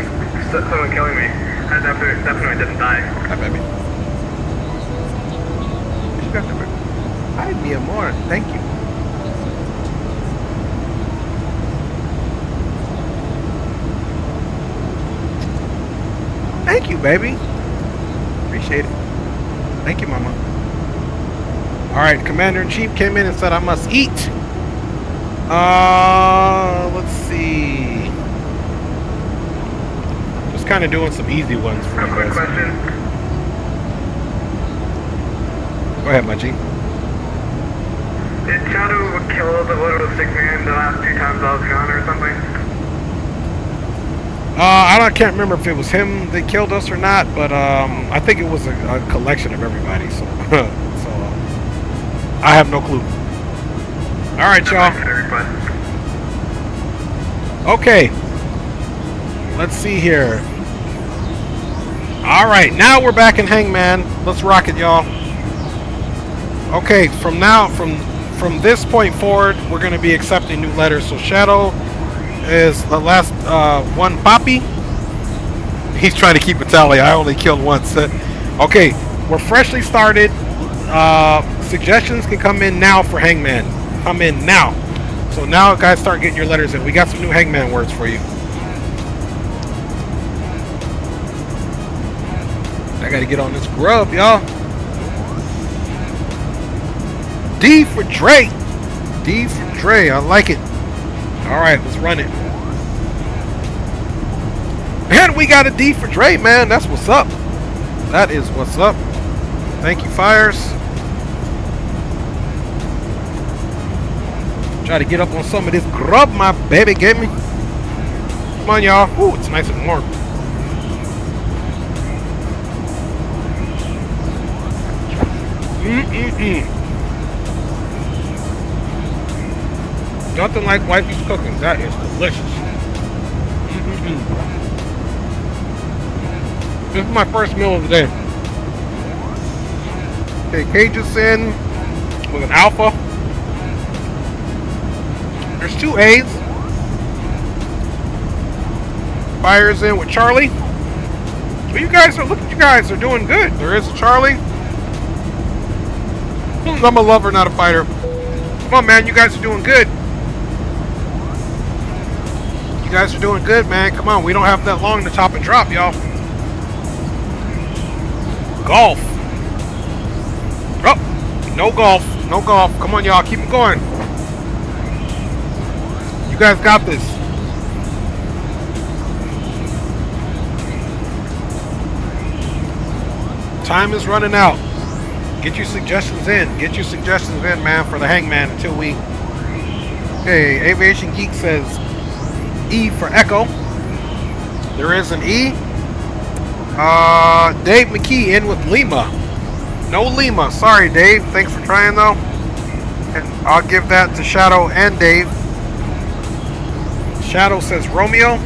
someone killing me. I definitely didn't die. Hi, baby. Hi, mi amor. Thank you. Thank you, baby. Appreciate it. Thank you, mama. Alright, Commander-in-Chief came in and said I must eat. Let's see. Just kind of doing some easy ones for you guys. Quick question. Go ahead, my G. Did Shadow kill the little sick man the last 2 times I was gone or something? I can't remember if it was him that killed us or not, but I think it was a collection of everybody. So, I have no clue. All right, y'all. Okay. Let's see here. All right, now we're back in Hangman. Let's rock it, y'all. Okay, from this point forward, we're going to be accepting new letters. So Shadow is the last one. Poppy, he's trying to keep a tally. I only killed once. Okay, we're freshly started. Suggestions can come in now for Hangman. Come in now. So now, guys, start getting your letters in. We got some new hangman words for you. I gotta get on this grub, y'all. D for Dre. D for Dre. I like it. All right, let's run it. And we got a D for Dre, man. That's what's up. That is what's up. Thank you, Fires. Try to get up on some of this grub my baby gave me. Come on, y'all. Ooh, it's nice and warm. Nothing like wifey's cooking. That is delicious. This is my first meal of the day. Okay, Cage is in with an Alpha. There's 2 A's. Fire's in with Charlie. So you guys are, look at you guys are doing good. There is a Charlie. I'm a lover, not a fighter. Come on, man. You guys are doing good. You guys are doing good, man. Come on. We don't have that long to top and drop, y'all. Golf. Oh, no golf. No golf. Come on, y'all. Keep it going. You guys got this. Time is running out. Get your suggestions in. Get your suggestions in, man, for the hangman until we... Okay, Aviation Geek says E for Echo. There is an E. Dave McKee in with Lima. No Lima. Sorry, Dave. Thanks for trying, though. And I'll give that to Shadow and Dave. Shadow says Romeo.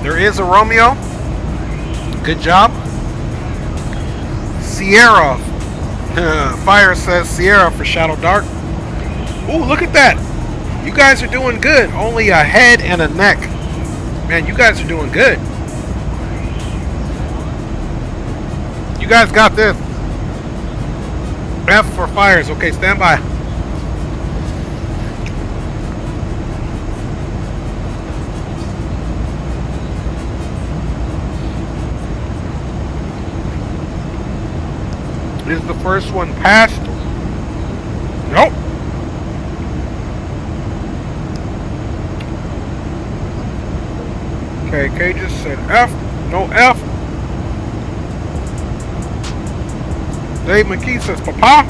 There is a Romeo. Good job. Sierra. Fire says Sierra for Shadow Dark. Ooh, look at that. You guys are doing good. Only a head and a neck. Man, you guys are doing good. You guys got this. F for Fires. Okay, stand by. Is the first one passed? Nope. Okay, K just said F. No F. Dave McKee says Papa.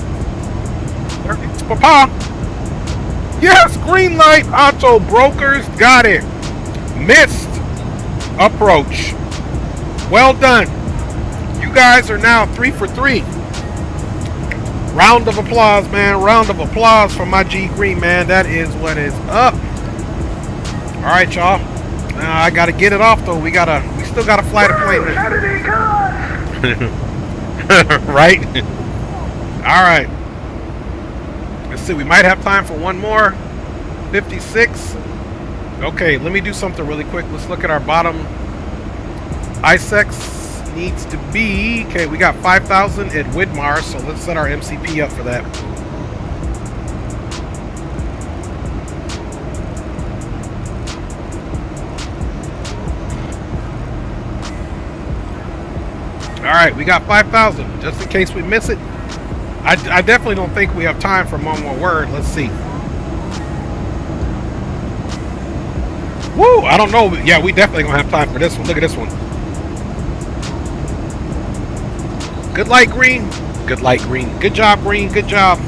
It's Papa. Yes, green light. Auto Brokers got it. Missed approach. Well done. You guys are now 3 for 3. Round of applause, man. Round of applause for my G Green, man. That is what is up. All right, y'all. I gotta get it off though. We still gotta fly the plane. Right? All right. Let's see. We might have time for one more. 56. Okay, let me do something really quick. Let's look at our bottom. ISEX needs to be, okay, we got 5,000 at Widmar, so let's set our MCP up for that. Alright, we got 5,000, just in case we miss it. I definitely don't think we have time for one more word. Let's see. Woo, I don't know. Yeah, we definitely gonna have time for this one. Look at this one. Good light, Green. Good light, Green. Good job, Green. Good job.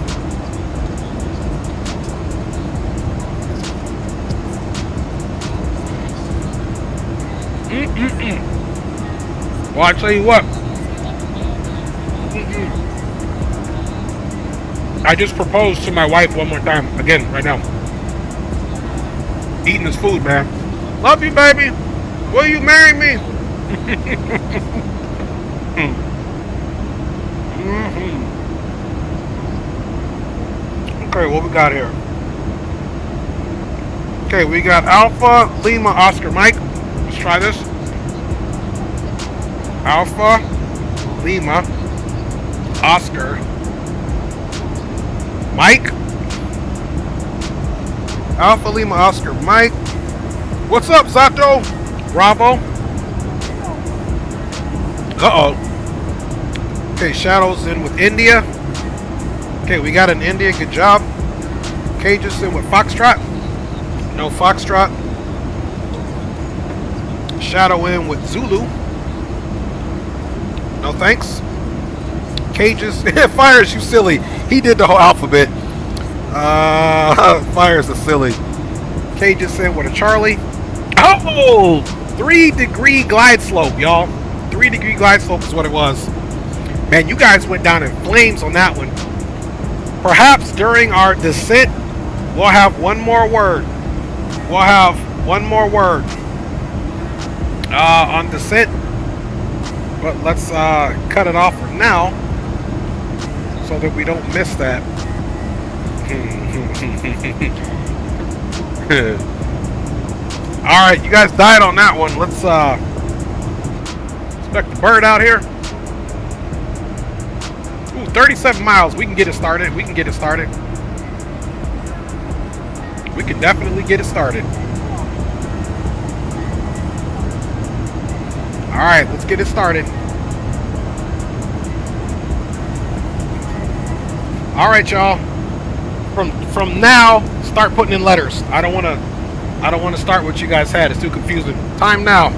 Well, I tell you what. I just proposed to my wife one more time. Again, right now. Eating this food, man. Love you, baby. Will you marry me? Okay, what we got here? Okay, we got Alpha, Lima, Oscar, Mike. Let's try this. Alpha, Lima, Oscar, Mike. Alpha Lima Oscar Mike. What's up, Zato? Bravo. Uh-oh. Okay, Shadow's in with India. Okay, we got an India. Good job. Cage's in with Foxtrot. No Foxtrot. Shadow in with Zulu. No thanks. Cages. Fires, you silly. He did the whole alphabet. Fires are silly. Cages in with a Charlie. Oh! 3-degree glide slope, y'all. 3-degree glide slope is what it was. Man, you guys went down in flames on that one. Perhaps during our descent, we'll have one more word. We'll have one more word on descent. But let's cut it off for now so that we don't miss that. Alright, you guys died on that one. Let's inspect the bird out here. Ooh, 37 miles. We can get it started. We can get it started. We can definitely get it started. Alright, let's get it started. Alright, y'all. From now, start putting in letters. I don't want to start what you guys had. It's too confusing. Time now.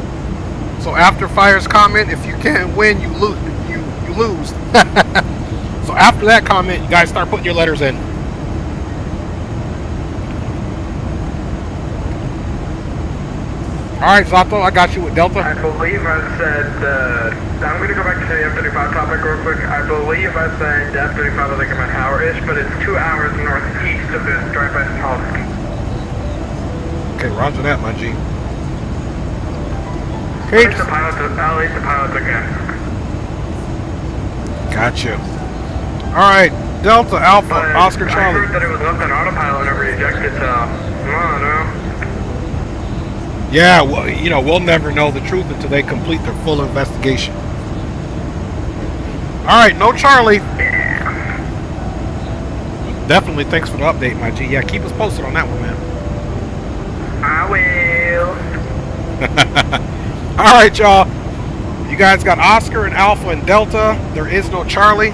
So after Fire's comment, if you can't win, you lose. You lose. So after that comment, you guys start putting your letters in. Alright, Zato, I got you with Delta. I believe I said, I'm going to go back to the F-35 topic real quick. I believe I said F-35 was like about an hour-ish, but it's 2 hours northeast of this drive-by policy. Okay, roger that, my G. Okay. I'll leave the pilots again. Gotcha. Alright, Delta, Alpha, but Oscar, Charlie. I heard that it was left on autopilot whenever he ejected, so I don't know. Yeah, well, you know, we'll never know the truth until they complete their full investigation. Alright, no Charlie. Definitely thanks for the update, my G. Yeah, keep us posted on that one, man. I will. Alright, y'all. You guys got Oscar and Alpha and Delta. There is no Charlie.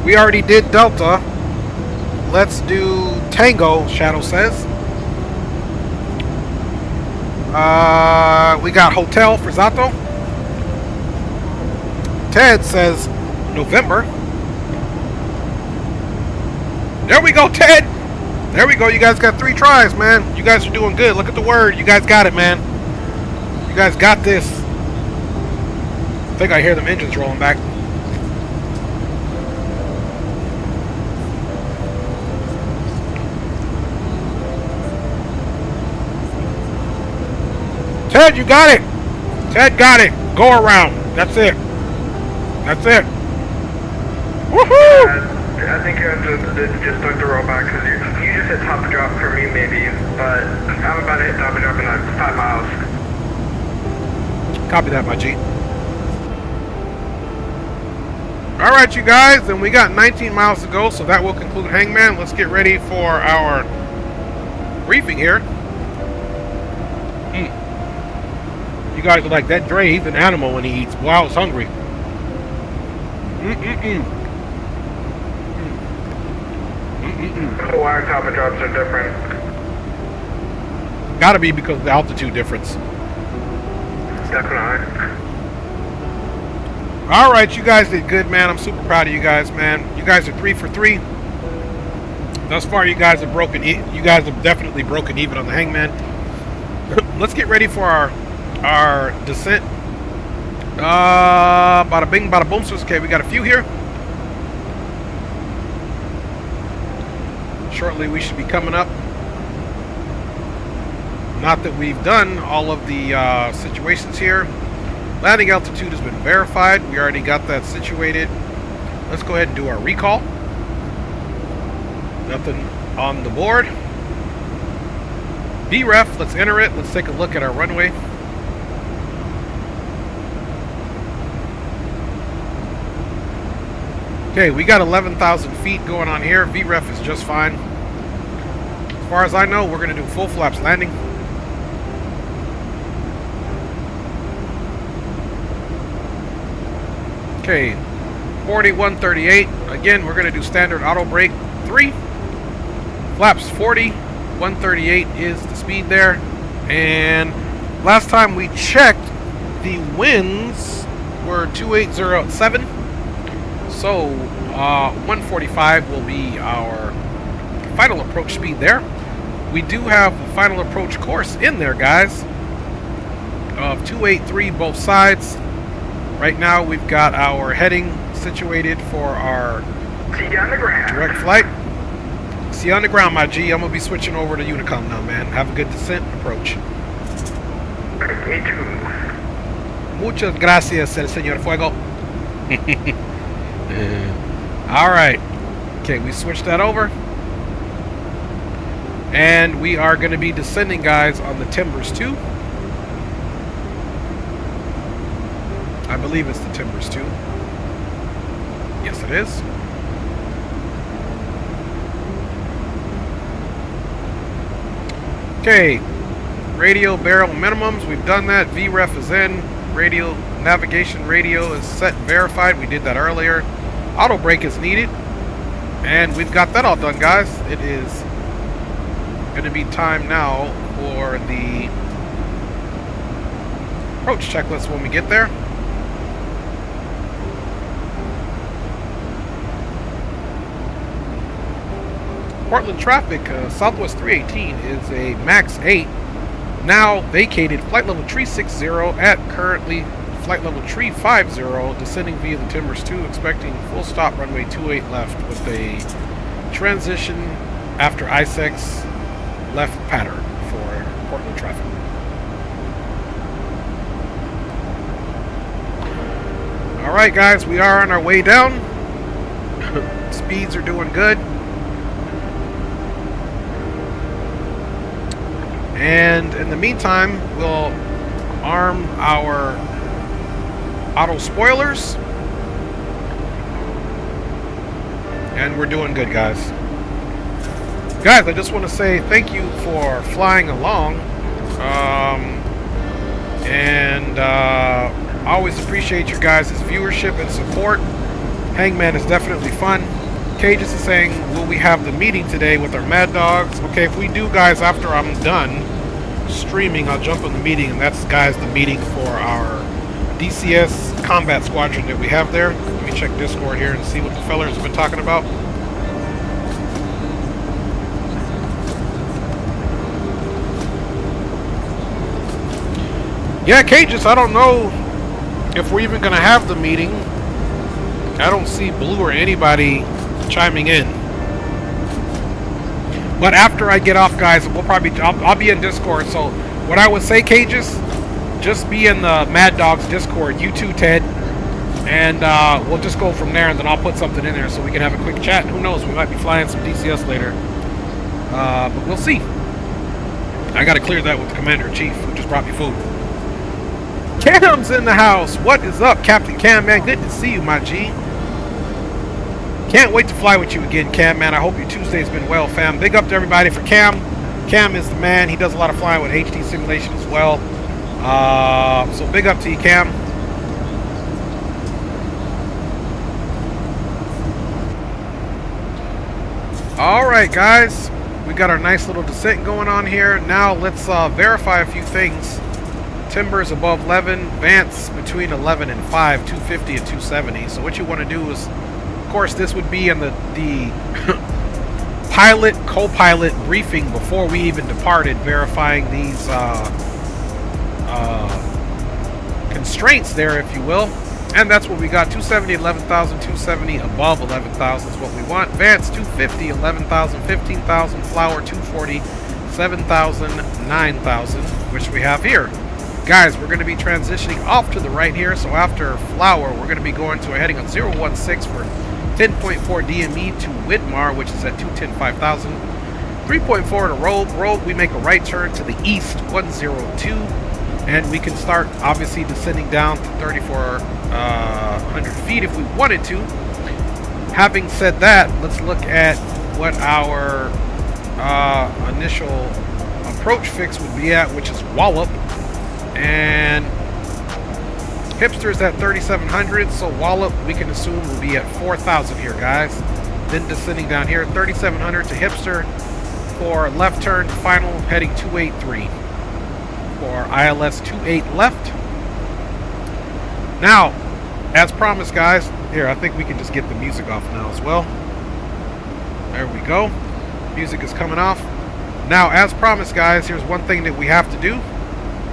We already did Delta. Let's do Tango, Shadow says. We got Hotel for Zato. Ted says November. There we go, Ted. There we go. You guys got 3 tries, man. You guys are doing good. Look at the word. You guys got it, man. You guys got this. I think I hear them engines rolling back. Ted, you got it. Ted got it. Go around. That's it. That's it. Woohoo! I think you have to just start the rollback because you just hit top drop for me maybe, but I'm about to hit top drop in like 5 miles. Copy that, my G. Alright, you guys, and we got 19 miles to go, so that will conclude Hangman. Let's get ready for our briefing here. You guys are like, that Dre, he's an animal when he eats. Well, I was hungry. The wire top and drops are different. Gotta be because of the altitude difference. Definitely. Alright, you guys did good, man. I'm super proud of you guys, man. You guys are 3 for 3. Thus far, you guys have broken. You guys have definitely broken even on the Hangman. Let's get ready for our descent. Bada bing, bada boom. Okay, we got a few here. Shortly, we should be coming up. Not that we've done all of the situations here. Landing altitude has been verified. We already got that situated. Let's go ahead and do our recall. Nothing on the board. BREF, let's enter it. Let's take a look at our runway. Okay, we got 11,000 feet going on here. VREF is just fine. As far as I know, we're going to do full flaps landing. Okay, 4138. Again, we're going to do standard auto brake 3. Flaps 40. 138 is the speed there. And last time we checked, the winds were 2807. So 145 will be our final approach speed there. We do have the final approach course in there, guys, of 283 both sides. Right now we've got our heading situated for our direct flight. See you on the ground, my G. I'm going to be switching over to Unicom now, man. Have a good descent approach. Muchas gracias, el señor Fuego. Alright. Okay, we switched that over. And we are going to be descending, guys, on the Timbers 2. I believe it's the Timbers 2. Yes, it is. Okay, radio barrel minimums, we've done that. VREF is in. Radio navigation radio is set and verified. We did that earlier. Auto brake is needed. And we've got that all done, guys. It is going to be time now for the approach checklist when we get there. Portland traffic, Southwest 318 is a max 8, now vacated flight level 360 at currently flight level 350, descending via the Timbers 2, expecting full stop runway 28 left with a transition after ISEX left pattern for Portland traffic. Alright guys, we are on our way down. Speeds are doing good. And in the meantime, we'll arm our auto spoilers. And we're doing good, guys. Guys, I just want to say thank you for flying along. I always appreciate your guys' viewership and support. Hangman is definitely fun. Cages is saying, will we have the meeting today with our Mad Dogs? Okay, if we do, guys, after I'm done streaming, I'll jump on the meeting, and that's, guys, the meeting for our DCS combat squadron that we have there. Let me check Discord here and see what the fellers have been talking about. Yeah, Cages, I don't know if we're even going to have the meeting. I don't see Blue or anybody chiming in. But after I get off, guys, we'll probably I'll be in Discord. So what I would say, Cages, just be in the Mad Dogs Discord, you too, Ted, and we'll just go from there, and then I'll put something in there so we can have a quick chat. Who knows, we might be flying some DCS later, but we'll see. I got to clear that with the Commander-in-Chief, who just brought me food. Cam's in the house. What is up, Captain Cam, man? Good to see you, my G. Can't wait to fly with you again, Cam, man. I hope your Tuesday's been well, fam. Big up to everybody for Cam. Cam is the man. He does a lot of flying with HD simulation as well. So big up to you, Cam. All right, guys. We got our nice little descent going on here. Now let's verify a few things. Timbers above 11, Vance between 11 and 5, 250 and 270. So what you want to do is, of course, this would be in the pilot, co-pilot briefing before we even departed, verifying these constraints there, if you will. And that's what we got. 270, 11,000, 270 above 11,000 is what we want. Vance 250, 11,000, 15,000. Flower 240, 7,000, 9,000, which we have here. Guys, we're going to be transitioning off to the right here. So after Flower, we're going to be going to a heading on 016 for 10.4 DME to Widmar, which is at 210, 5,000. 3.4 to Rogue. Rogue, we make a right turn to the east, 102. And we can start, obviously, descending down to 3,400 feet if we wanted to. Having said that, let's look at what our initial approach fix would be at, which is Wallop. And Hipster's at 3,700, so Wallop we can assume will be at 4,000 here, guys. Then descending down here, 3,700 to Hipster for left turn final, heading 283 for ILS 28 left. Now, as promised, guys, here, I think we can just get the music off now as well. There we go. Music is coming off. Now, as promised, guys, here's one thing that we have to do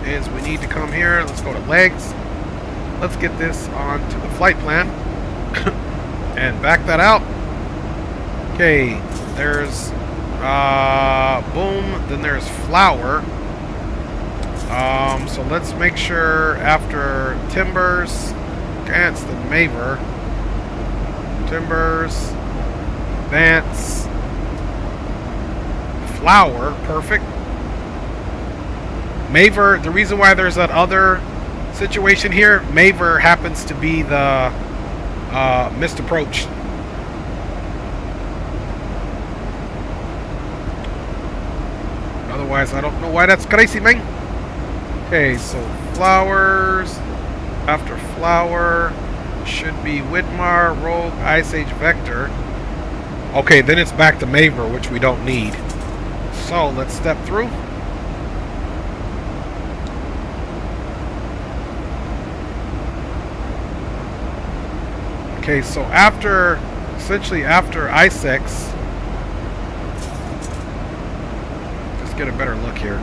is we need to come here. Let's go to legs. Let's get this onto the flight plan and back that out. Okay, there's boom, then there's flower. So let's make sure after timbers, Vance, the Maver, timbers, Vance, flower, perfect. Maver, the reason why there's that other situation here, Maver happens to be the missed approach. Otherwise, I don't know why that's crazy, man. Okay, so flowers. After flower should be Widmar, Rogue, Ice Age, Vector. Okay, then it's back to Maver, which we don't need. So let's step through. Okay, so after, essentially after ISEX, let's get a better look here.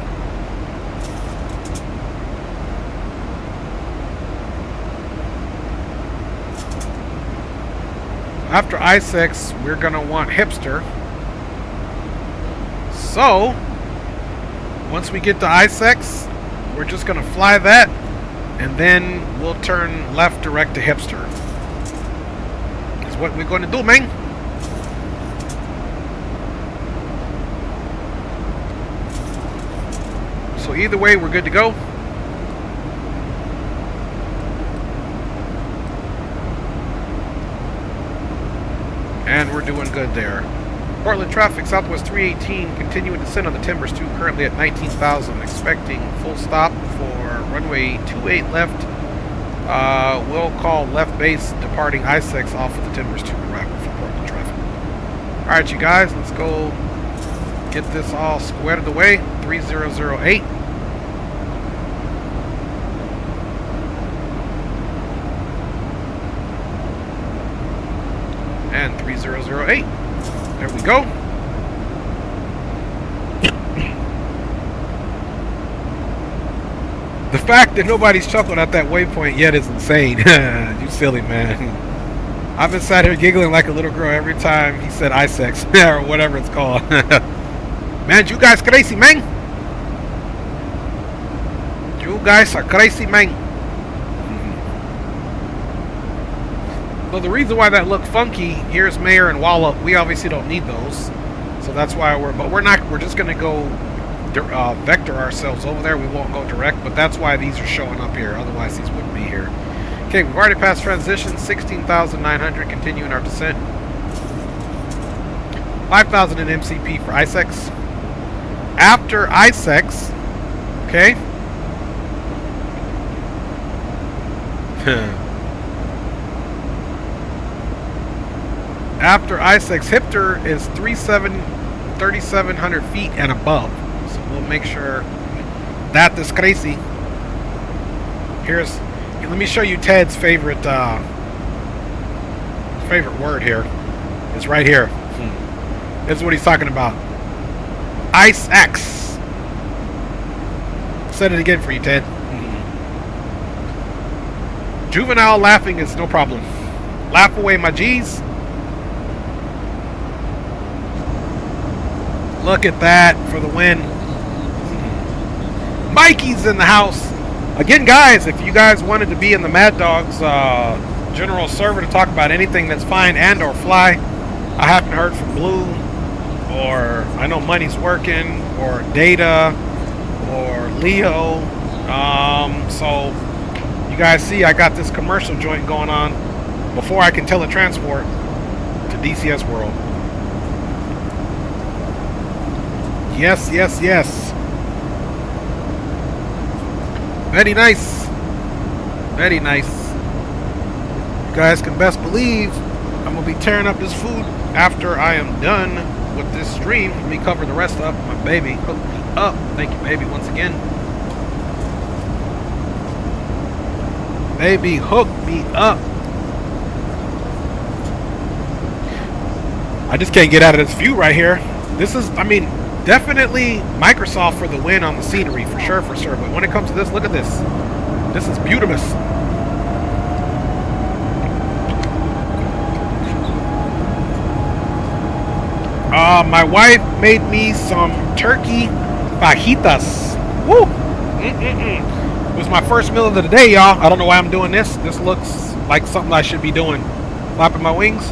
After ISEX, we're going to want Hipster. So, once we get to ISEX, we're just going to fly that, and then we'll turn left direct to Hipster. That's what we're going to do, man. So either way, we're good to go. And we're doing good there. Portland traffic, Southwest 318, continuing descent on the Timbers 2, currently at 19,000. Expecting full stop for runway 28 left. We'll call left base, departing I-6 off of the Timbers 2 arrival for Portland traffic. Alright, you guys, let's go get this all squared away. 3008. And 3008. There we go. The fact that nobody's chuckled at that waypoint yet is insane. You silly man. I've been sat here giggling like a little girl every time he said ISEX or whatever it's called. Man, you guys crazy, man. You guys are crazy, man. So the reason why that looked funky, here's Mayor and Wallop. We obviously don't need those, so that's why we're just gonna go vector ourselves over there. We won't go direct, but that's why these are showing up here. Otherwise, these wouldn't be here. Okay, we've already passed transition. 16,900. Continuing our descent. 5,000 in MCP for ISEX. After ISEX, okay. After ISEX, Hipster is 3,700 feet and above. So we'll make sure that is crazy. Here, let me show you Ted's favorite word here. It's right here. This is what he's talking about. ISEX. Said it again for you, Ted. Juvenile laughing is no problem. Laugh away, my G's. Look at that for the win. Mikey's in the house. Again, guys, if you guys wanted to be in the Mad Dogs general server to talk about anything that's fine and or fly, I haven't heard from Blue, or I know Money's working, or Data, or Leo. So you guys see I got this commercial joint going on before I can teletransport to DCS World. Yes, yes, yes. Very nice. Very nice. You guys can best believe I'm going to be tearing up this food after I am done with this stream. Let me cover the rest up. My baby hooked me up. Thank you, baby, once again. Baby hooked me up. I just can't get out of this view right here. This is, I mean, definitely Microsoft for the win on the scenery, for sure, for sure. But when it comes to this, look at this. This is beautiful. My wife made me some turkey fajitas. Woo! It was my first meal of the day, y'all. I don't know why I'm doing this. This looks like something I should be doing. Flapping my wings?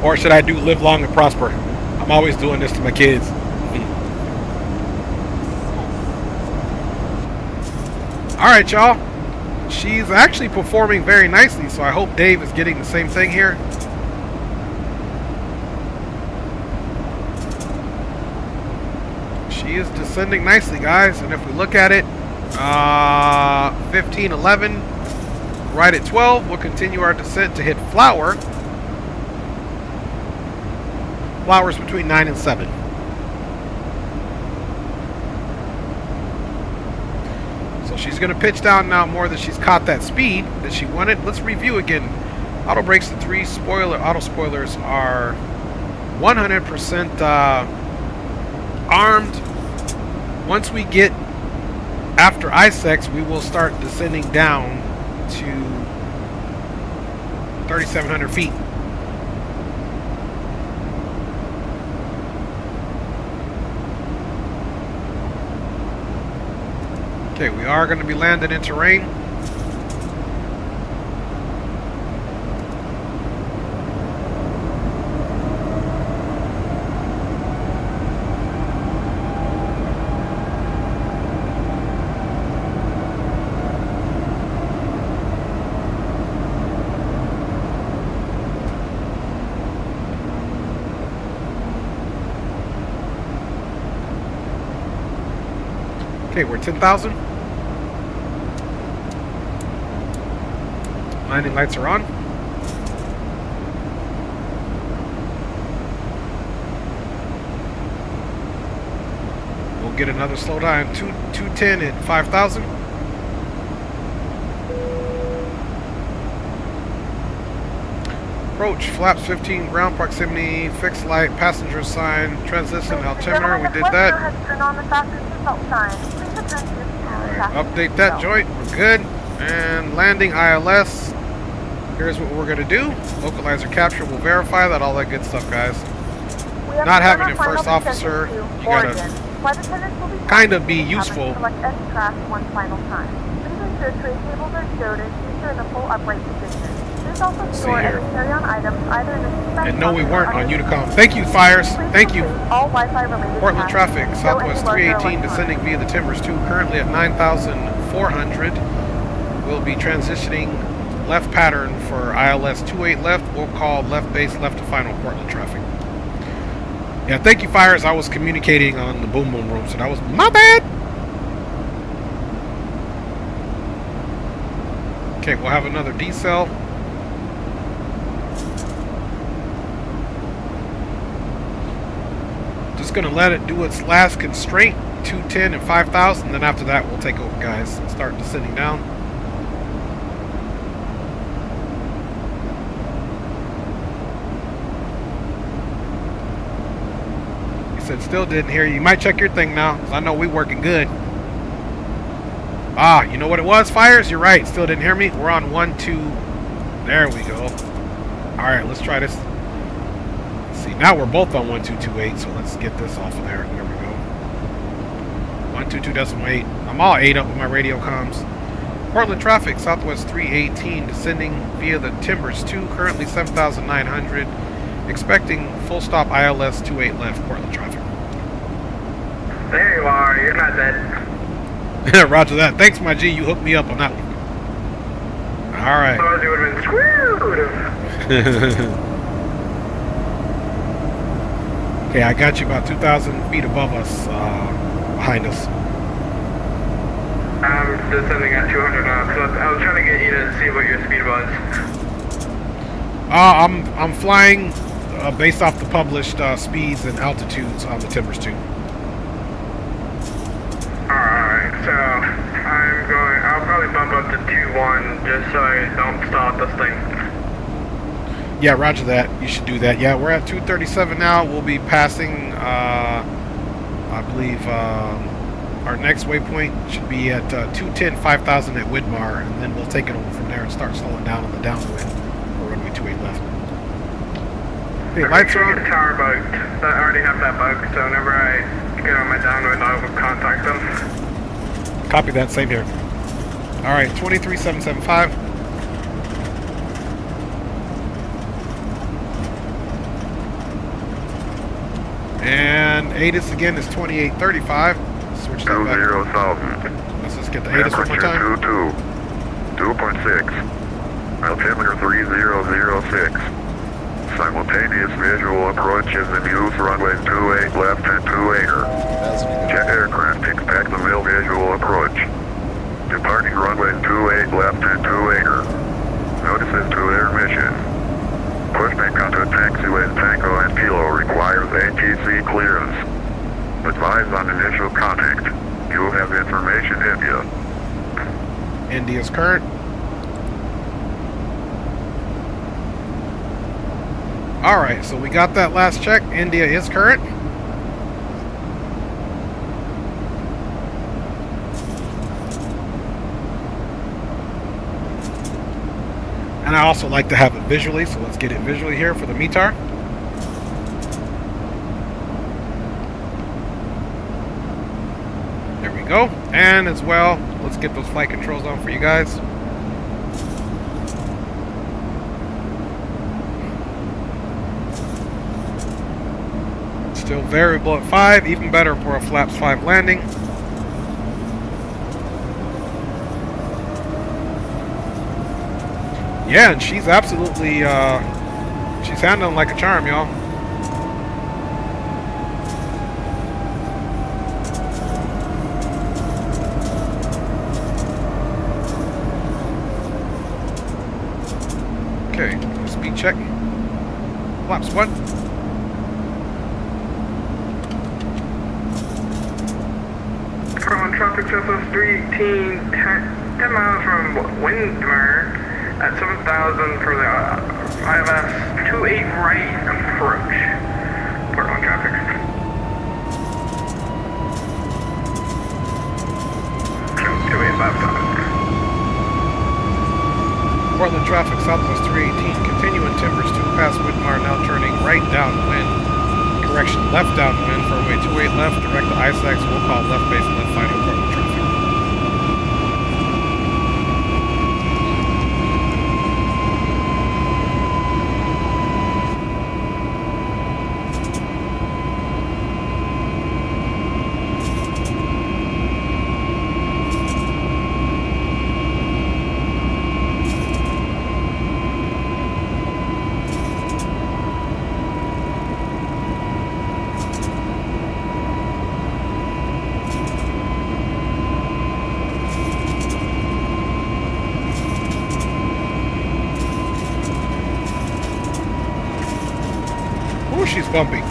Or should I do live long and prosper? I'm always doing this to my kids. Alright, y'all. She's actually performing very nicely, so I hope Dave is getting the same thing here. She is descending nicely, guys, and if we look at it, 15, 11, right at 12, we'll continue our descent to hit flower. Flowers between 9 and 7. So she's going to pitch down now more than she's caught that speed that she wanted. Let's review again. Auto brakes, the 3 auto spoilers are 100% armed. Once we get after ISEX, we will start descending down to 3,700 feet. Okay, we are going to be landing in terrain. Okay, we're 10,000. Landing lights are on. We'll get another slow down. 210 at 5,000. Approach, flaps 15, ground proximity, fixed light, passenger sign, transition, altimeter. We did that. Alright, update that joint. We're good. And landing ILS. Here's what we're going to do. Localizer capture. We'll verify that. All that good stuff, guys. Not having a first officer, you got to kind of be useful. Let's see here. And no, we weren't on Unicom. Thank you, Fires. Thank you. Portland traffic, Southwest 318, descending via the Timbers 2, currently at 9,400. We'll be transitioning left pattern for ILS 28 left. We'll call left base left to final Portland traffic. Yeah, thank you, Fires. I was communicating on the boom boom room, so that was my bad. Okay, we'll have another decel. Just gonna let it do its last constraint, 210 and 5,000. Then after that, we'll take over, guys, and start descending down. He said, still didn't hear you. You might check your thing now, because I know we working good. Ah, you know what it was, Fires? You're right. Still didn't hear me. We're on 1, 2. There we go. All right, let's try this. See, now we're both on 1228, so let's get this off of there. There we go. 122.8. I'm all 8 up with my radio comms. Portland traffic, Southwest 318, descending via the Timbers 2, currently 7,900. Expecting full stop ILS 28 left, Portland traffic. There you are, you're not dead. Roger that. Thanks, my G. You hooked me up on that one. All right. Otherwise, you would have been screwed. Okay, I got you about 2,000 feet above us, behind us. I'm descending at 200 knots, so I was trying to get you to see what your speed was. I'm flying based off the published speeds and altitudes on the Timbers 2. Alright, so I'll probably bump up to 2-1 just so I don't stall this thing. Yeah, roger that. You should do that. Yeah, we're at 237 now. We'll be passing, I believe, our next waypoint should be at 210, 5,000 at Widmar, and then we'll take it over from there and start slowing down on the downwind for runway 28 left. Okay, lights are on. Tower bugged. I already have that bug, so whenever I get on my downwind, I will contact them. Copy that, same here. Alright, 23775. And ATIS again is 2835. Switch that back. 20,000. Let's just get the ATIS one more time. 2.6. Altimeter 3006. Simultaneous visual approaches in use runways 28 left and 28er. Jet aircraft expect the mill visual approach. Departing runways 28 left and 28er. Notices to their mission. Pushback onto taxiways Tango and Kilo requires ATC clearance. Advise on initial contact. You have information India. India's current. Alright, so we got that last check. India is current. And I also like to have it visually, so let's get it visually here for the METAR. There we go. And as well, let's get those flight controls on for you guys. Still variable at 5, even better for a flaps 5 landing. Yeah, and she's absolutely, she's handling like a charm, y'all. Okay, speed check. Flaps 1. From traffic surface 318, 10 miles from Windmer. At 7,000 for the ILS 28 right approach. Portland traffic. 28 5,000. Portland traffic southwest 318, continuing Timbers 2 past Widmar, now turning right downwind. Correction, left downwind for runway 28 left, direct to ISAX, we'll call left base and then final Portland traffic. Ooh, she's bumpy.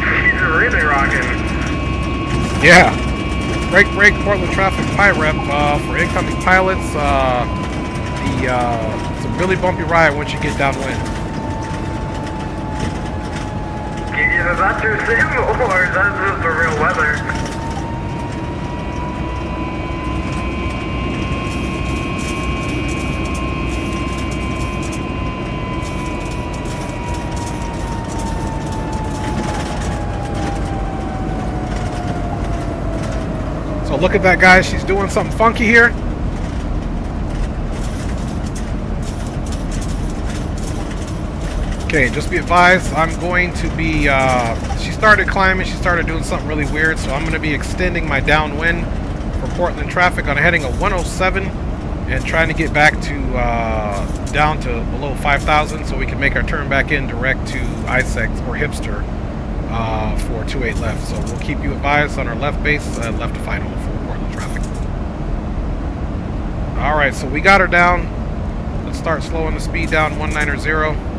She's really rocking. Yeah. Break, Portland traffic PIREP for incoming pilots. It's a really bumpy ride once you get downwind. Is that your sim or is that just the real weather? So look at that, guys. She's doing something funky here. Okay, just be advised, I'm going to be, she started climbing, she started doing something really weird, so I'm going to be extending my downwind for Portland traffic on a heading of 107 and trying to get back to, down to below 5,000 so we can make our turn back in direct to ISEX or Hipster for 28 left. So we'll keep you advised on our left base, left to final for Portland traffic. Alright, so we got her down. Let's start slowing the speed down, 190.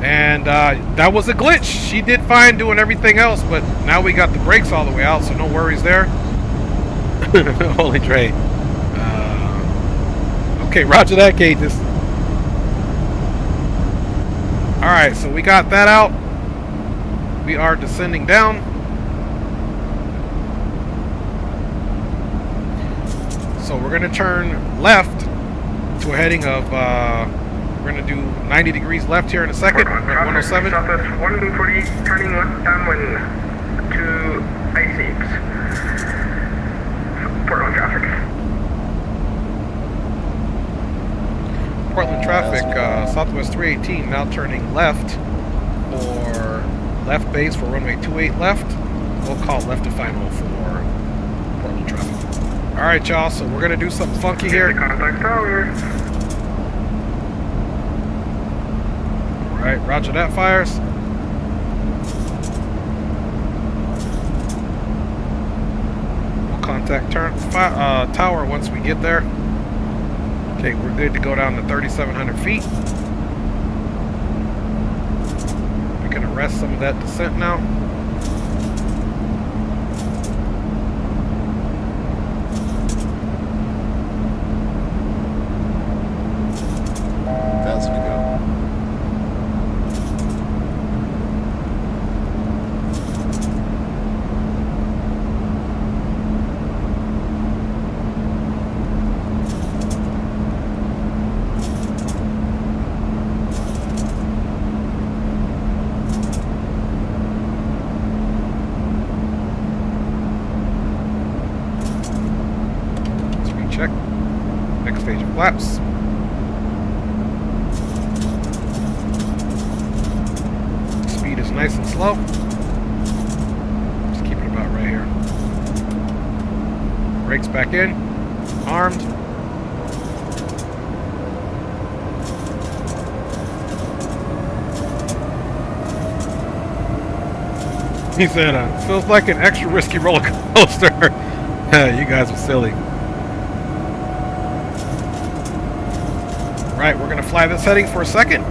And that was a glitch. She did fine doing everything else, but now we got the brakes all the way out, so no worries there. Holy Dre. Okay, roger that, Cages. Alright, so we got that out. We are descending down. So we're going to turn left to a heading of... we're going to do 90 degrees left here in a second. We're at 107. Southwest 140, turning left downwind to ICX. Portland traffic. Portland traffic, Southwest 318, now turning left for left base for runway 28 left. We'll call left to final for Portland traffic. Alright, y'all, so we're going to do something funky here. Contact tower. Alright, roger that, fires. We'll contact tower once we get there. Okay, we're good to go down to 3,700 feet. We can arrest some of that descent now. Fast to go. Next stage of flaps. Speed is nice and slow. Just keep it about right here. Brakes back in. Armed. He said, feels like an extra risky roller coaster. You guys are silly. Right, we're going to fly this heading for a second.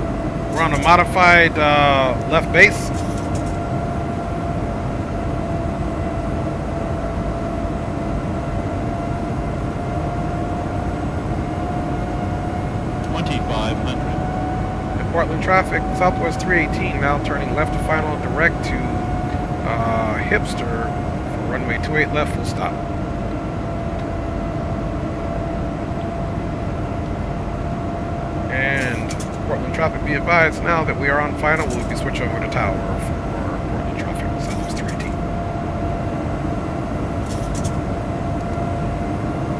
We're on a modified left base. In Portland traffic, Southwest 318 now turning left to final direct to Hipster for runway 28 left, full stop. And Portland traffic, be advised now that we are on final, we'll be switching over to tower for Portland traffic, Southwest 318.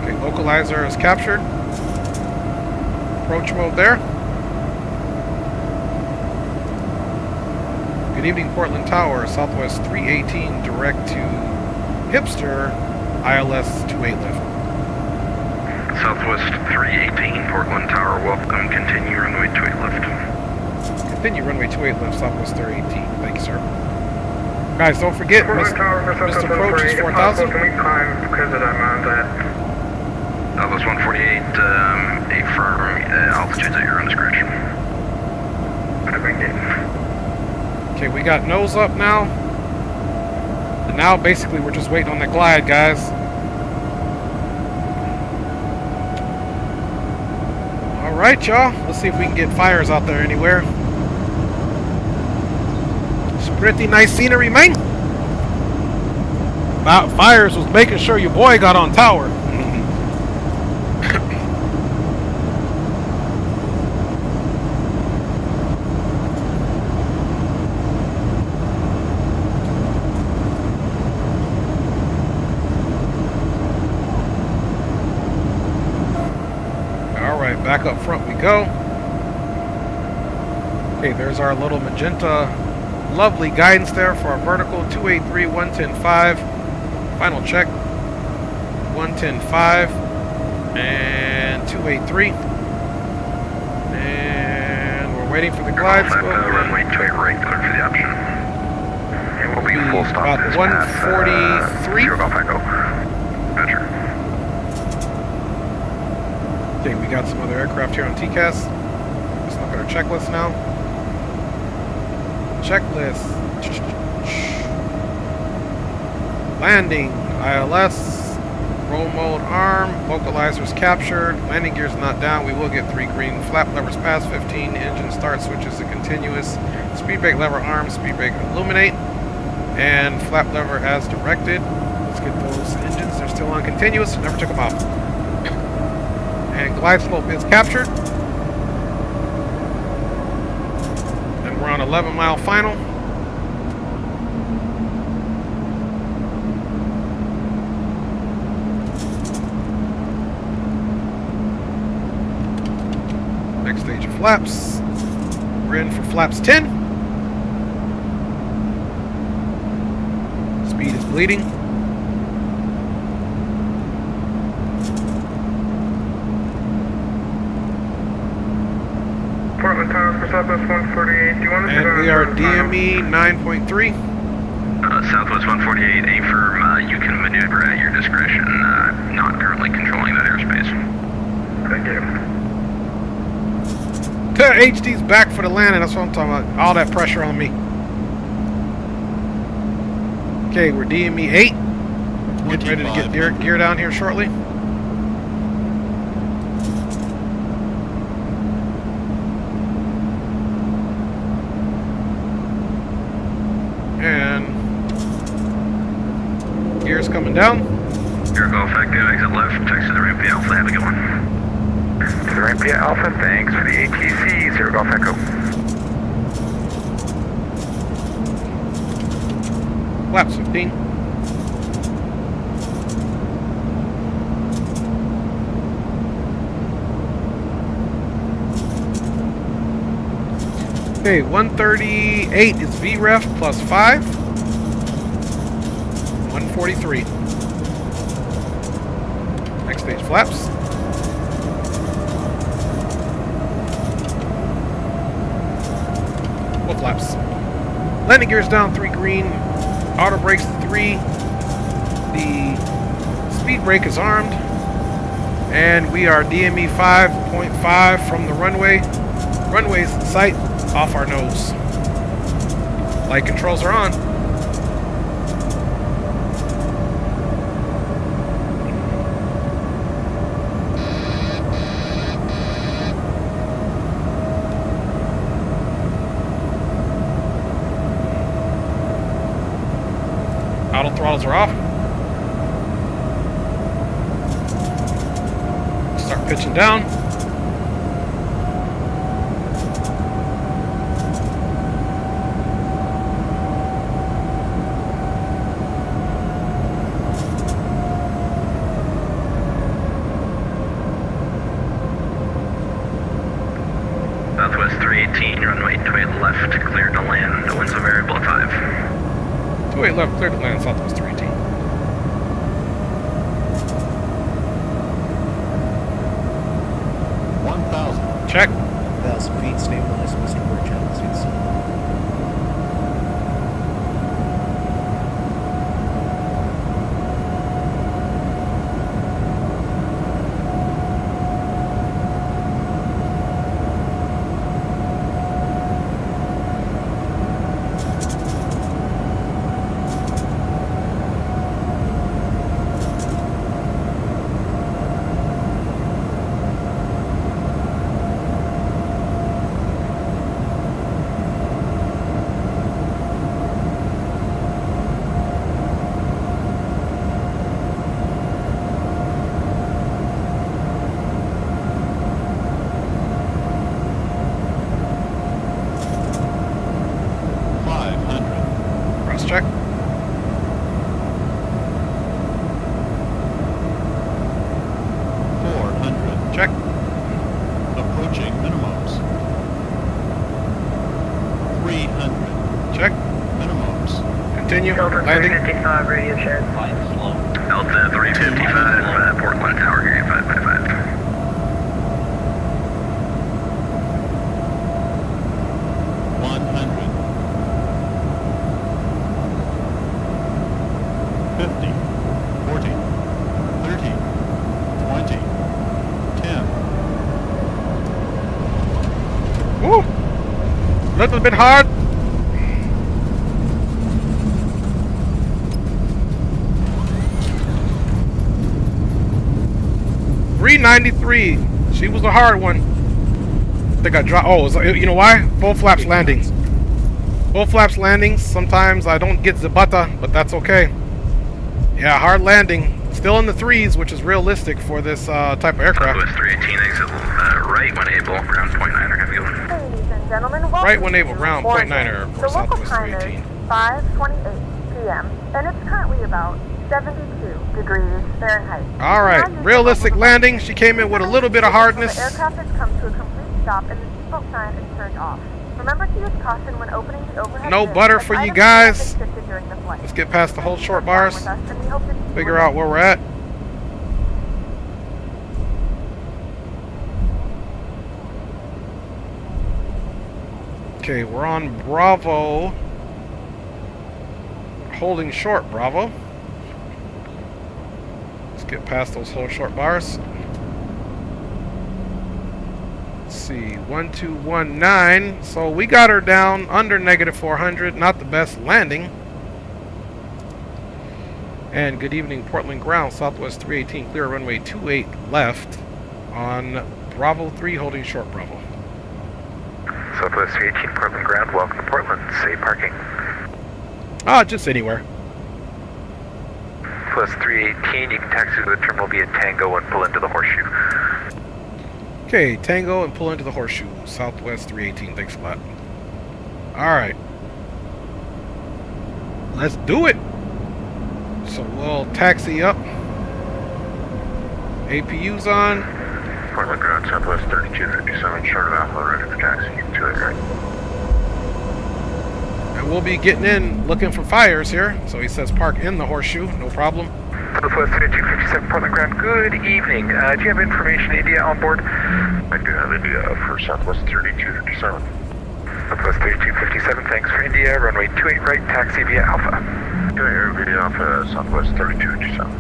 Okay, localizer is captured. Approach mode there. Good evening, Portland Tower, Southwest 318 direct to Hipster, ILS 28 lift. Southwest 318, Portland Tower, welcome. Continue runway 28 left. Continue runway 28 left, Southwest 318. Thank you, sir. Guys, don't forget, Mr. Approach is 4,000. Can we climb because of that amount of that? Southwest 148, affirm altitudes at your own discretion. Okay, we got nose up now. And now basically we're just waiting on the glide, guys. Alright, y'all. Let's see if we can get fires out there anywhere. It's pretty nice scenery, man. Fires was making sure your boy got on tower. Back up front we go. Okay, there's our little magenta lovely guidance there for our vertical. 283, 110.5. Final check. 110.5 and 283. And we're waiting for the glide slope. Runway 28 right, cleared for the option. It will be full stop about this 143. Zero Golf Echo. Roger. Okay, we got some other aircraft here on TCAS. Let's look at our checklist now. Checklist. Landing. ILS. Roll mode arm. Vocalizers captured. Landing gears not down. We will get 3 green. Flap levers past 15. Engine start switches to continuous. Speed brake lever arm. Speed brake illuminate. And flap lever as directed. Let's get those engines. They're still on continuous. Never took them off. And glide slope is captured. And we're on 11-mile final. Next stage of flaps. We're in for flaps 10. Speed is bleeding. Portland Tower for Southwest 148. Do you want to And we are DME 9.3. Southwest 148, A firm. You can maneuver at your discretion. Not currently controlling that airspace. Thank you. HD's back for the landing. That's what I'm talking about. All that pressure on me. Okay, we're DME 8. Getting ready to get gear down here shortly. And gears coming down. Here, go effective, exit left, text to the ramp via Alpha, have a good one. To the ramp via Alpha, thanks for the ATC, Zero Golf Echo. Flaps 15. Okay, 138 is VREF plus 5. 143. Next stage flaps. Full flaps. Landing gears down, 3 green. Auto brakes 3. The speed brake is armed. And we are DME 5.5 from the runway. Runway's in sight. Off our nose. Light controls are on. Auto throttles are off. Start pitching down. Southwest 318, runway 28 left, cleared to land, the winds of variable at 5. 28 left, clear to land, Southwest 318. Check. 1,000 feet, stabilized, missing port channel seats. Check. $400. Check. Approaching minimums. 300. Check. Minimums. Continue. Delta Landing. 355 radio check. Flying slow. Delta 355, Portland Tower, hearing 555. 100. 50. 40. 30. 20. 10. Woo! Little bit hard. .393. She was a hard one. I think I dropped. Oh, you know why? Full flaps landings. Full flaps landings. Sometimes I don't get the butter, but that's okay. Yeah, hard landing. Still in the threes, which is realistic for this type of aircraft. Southwest 318, exit right when able, ground .9er, have you going? Ladies and gentlemen, welcome Right when able, to round Oregon. .9er The for local Southwest time is 318. 5:28 p.m. and it's currently about 72 degrees Fahrenheit. All right, realistic landing. She came in with a little bit of hardness. The aircraft has come to a complete stop and the seatbelt sign is turned off. Remember to use caution when opening the overhead No bin, butter as for you items guys. may have been shifted during the flight. Let's get past the whole Thank you short for flying bars. with us, and we hope to see you Figure again. out where we're at. Okay, we're on Bravo. Holding short, Bravo. Let's get past those whole short bars. Let's see, 1219. So we got her down under -400. Not the best landing. And good evening, Portland ground, Southwest 318, clear runway 28 left on Bravo 3, holding short, Bravo. Southwest 318, Portland ground, welcome to Portland, safe parking. Just anywhere. Plus 318, you can taxi to the terminal via Tango and pull into the horseshoe. Okay, Tango and pull into the horseshoe, Southwest 318, thanks a lot. Alright. Let's do it! So we'll taxi up. APU's on. Portland ground, Southwest 3257, short of Alpha, ready for taxi, 28 right. And we'll be getting in, looking for fires here. So he says park in the horseshoe, no problem. Southwest 3257, Portland ground, good evening. Do you have information India on board? I do have India for Southwest 3257. Southwest 3257, thanks for India, runway 28 right, taxi via Alpha. Air video Alpha, Southwest 3257.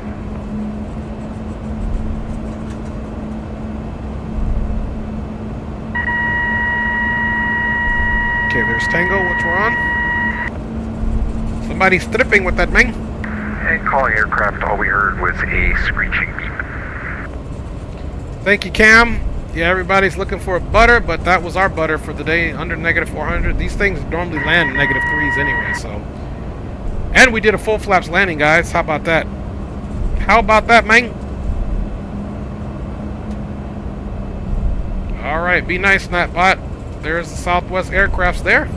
Okay, there's Tango, which we're on. Somebody's stripping with that man. And calling aircraft, all we heard was a screeching beep. Thank you, Cam. Yeah, everybody's looking for a butter, but that was our butter for the day, under -400. These things normally land -3s anyway, so. And we did a full flaps landing, guys. How about that? How about that, man? Alright, be nice, Natbot. There's the Southwest aircrafts there.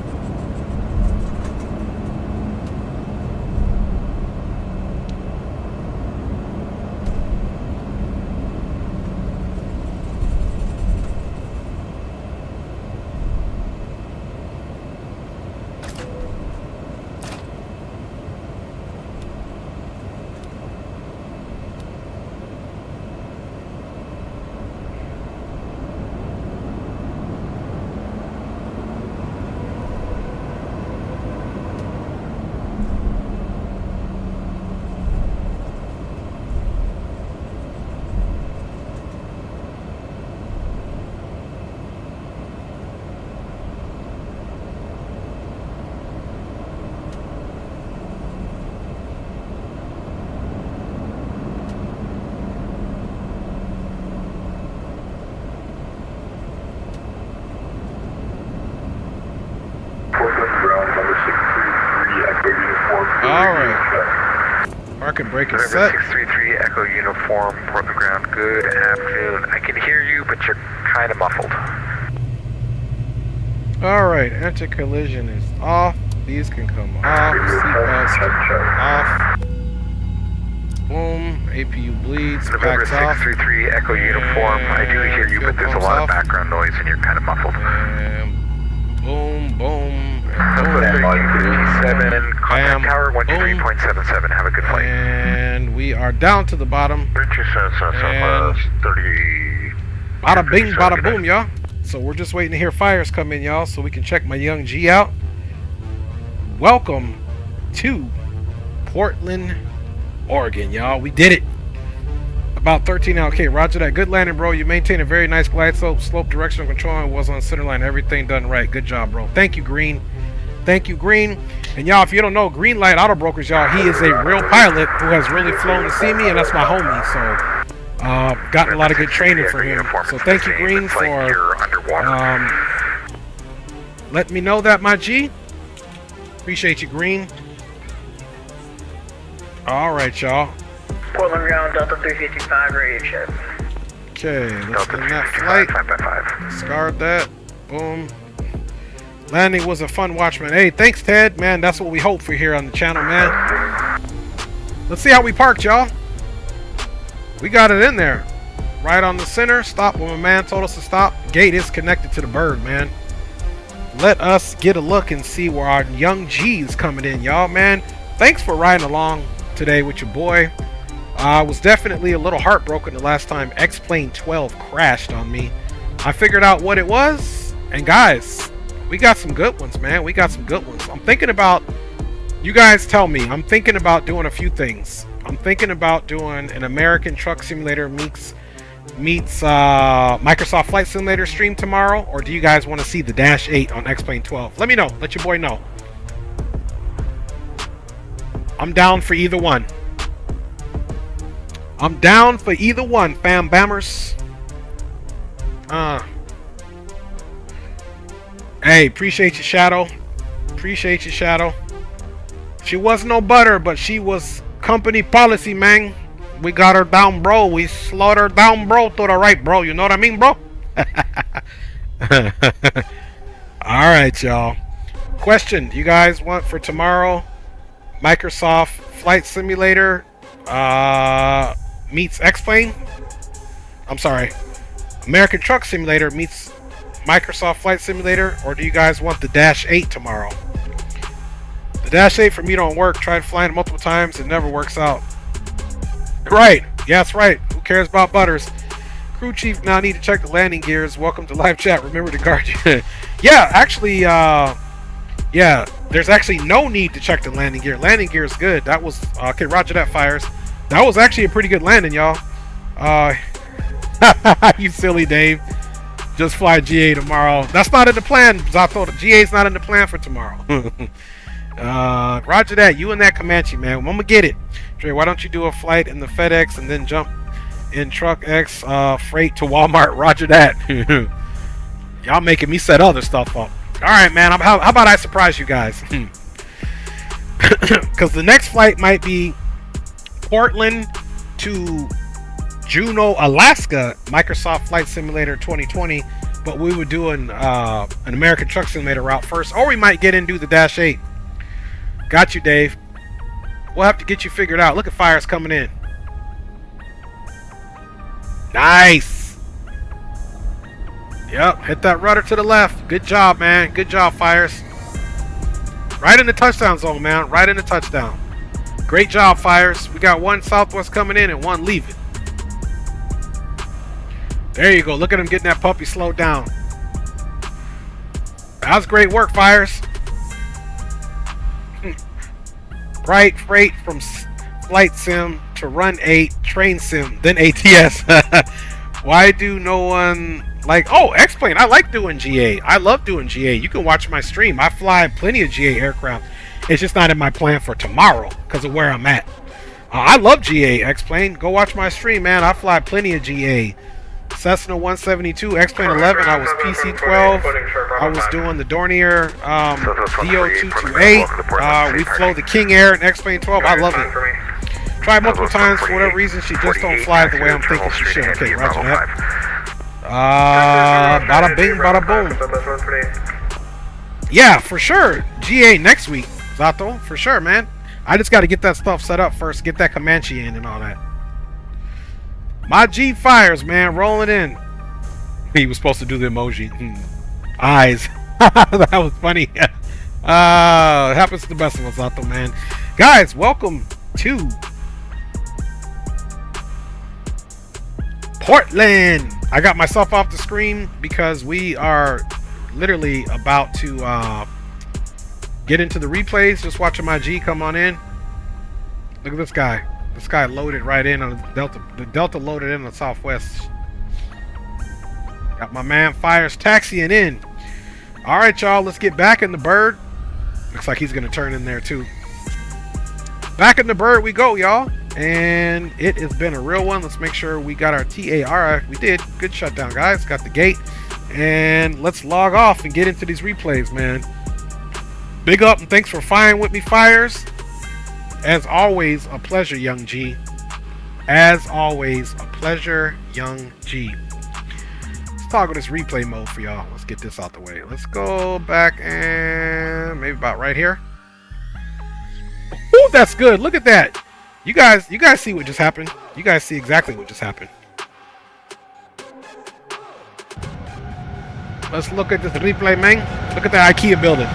Market break is set. 633 Echo Uniform, Portland ground, good afternoon. I can hear you, but you're kind of muffled. Alright, anti-collision is off. These can come off. Seatbelts can come off. Boom. APU bleeds. November Backs off. 633 Echo Uniform, I do hear you, but there's a lot of background noise and you're kind of muffled. And boom, boom, and 7, contact tower 123.77. Have a good flight. And we are down to the bottom. And bada bing, bada boom, y'all. So we're just waiting to hear fires come in, y'all, so we can check my young G out. Welcome to Portland, Oregon, y'all. We did it. About 13 out. Okay, roger that. Good landing, bro. You maintain a very nice glide slope directional control, and was on center line. Everything done right. Good job, bro. Thank you, Green. Thank you, Green. And y'all, if you don't know, Green Light Auto Brokers, y'all, he is a real pilot who has really flown to see me, and that's my homie. So, gotten a lot of good training for him. So thank you, Green, for letting me know that, my G. Appreciate you, Green. All right, y'all. Portland ground, Delta 355, radio check. Okay, let's get in that flight. Discard that. Boom. Landing was a fun watch, man. Hey, thanks, Ted. Man, that's what we hope for here on the channel, man. Let's see how we parked, y'all. We got it in there. Right on the center. Stop when my man told us to stop. Gate is connected to the bird, man. Let us get a look and see where our young G is coming in, y'all, man. Thanks for riding along today with your boy. I was definitely a little heartbroken the last time X-Plane 12 crashed on me. I figured out what it was, and guys, we got some good ones, man. We got some good ones. I'm thinking about, you guys tell me, I'm thinking about doing a few things. I'm thinking about doing an American Truck Simulator meets Microsoft Flight Simulator stream tomorrow, or do you guys want to see the Dash 8 on X-Plane 12? Let me know. Let your boy know. I'm down for either one. I'm down for either one, fam bammers. Hey, appreciate you, Shadow. Appreciate you, Shadow. She was no butter, but she was company policy, man. We got her down, bro. We slowed her down, bro, to the right, bro. You know what I mean, bro? Alright, y'all. Question you guys want for tomorrow? Microsoft Flight Simulator meets X-Plane. I'm sorry, American Truck Simulator meets Microsoft Flight Simulator, or do you guys want the Dash 8 tomorrow? The Dash 8 for me don't work. Tried flying it multiple times, it never works out. Right, yeah, that's right. Who cares about butters? Crew chief now need to check the landing gears. Welcome to live chat. Remember to guard you. Yeah, actually, yeah, there's actually no need to check the landing gear. Landing gear is good. That was okay. Roger that, fires. That was actually a pretty good landing, y'all. You silly Dave. Just fly GA tomorrow. That's not in the plan. Zato. GA's not in the plan for tomorrow. Roger that. You and that Comanche, man. I'm gonna get it. Dre, why don't you do a flight in the FedEx and then jump in Truck X freight to Walmart? Roger that. Y'all making me set other stuff up. All right, man. How about I surprise you guys? Because the next flight might be Portland to Juneau, Alaska, Microsoft Flight Simulator 2020, but we would do an American Truck Simulator route first, or we might get in and do the Dash 8. Got you, Dave. We'll have to get you figured out. Look at fires coming in. Nice. Yep, hit that rudder to the left. Good job, man. Good job, fires. Right in the touchdown zone, man. Right in the touchdown. Great job, fires. We got one Southwest coming in and one leaving. There you go. Look at him getting that puppy slowed down. That was great work, fires. Right freight from Flight Sim to Run 8, Train Sim, then ATS. Why do no one like... Oh, X-Plane. I like doing GA. I love doing GA. You can watch my stream. I fly plenty of GA aircraft. It's just not in my plan for tomorrow because of where I'm at. I love GA, X-Plane. Go watch my stream, man. I fly plenty of GA. Cessna 172, X-Plane 11, I was PC-12, I was doing the Dornier DO-228, we flew the King Air and X-Plane 12, I love it. Tried multiple times, for whatever reason, she just don't fly the way I'm thinking she should. Okay, roger that. Bada bing, bada boom. Yeah, for sure, GA next week, Zato, for sure, man. I just got to get that stuff set up first, get that Comanche in and all that. My G fires, man, rolling in. He was supposed to do the emoji. Eyes. That was funny. It happens to the best of us out there, man. Guys, welcome to Portland. I got myself off the screen because we are literally about to get into the replays. Just watching my G come on in. Look at this guy. This guy loaded right in on the Delta. The Delta loaded in on the Southwest. Got my man Fires taxiing in. All right, y'all. Let's get back in the bird. Looks like he's gonna turn in there too. Back in the bird we go, y'all. And it has been a real one. Let's make sure we got our TAR. We did. Good shutdown, guys. Got the gate. And let's log off and get into these replays, man. Big up and thanks for flying with me, Fires. As always, a pleasure, Young G. As always, a pleasure, Young G. Let's toggle this replay mode for y'all. Let's get this out the way. Let's go back and maybe about right here. Ooh, that's good. Look at that. You guys see what just happened? You guys see exactly what just happened. Let's look at this replay, man. Look at the IKEA building.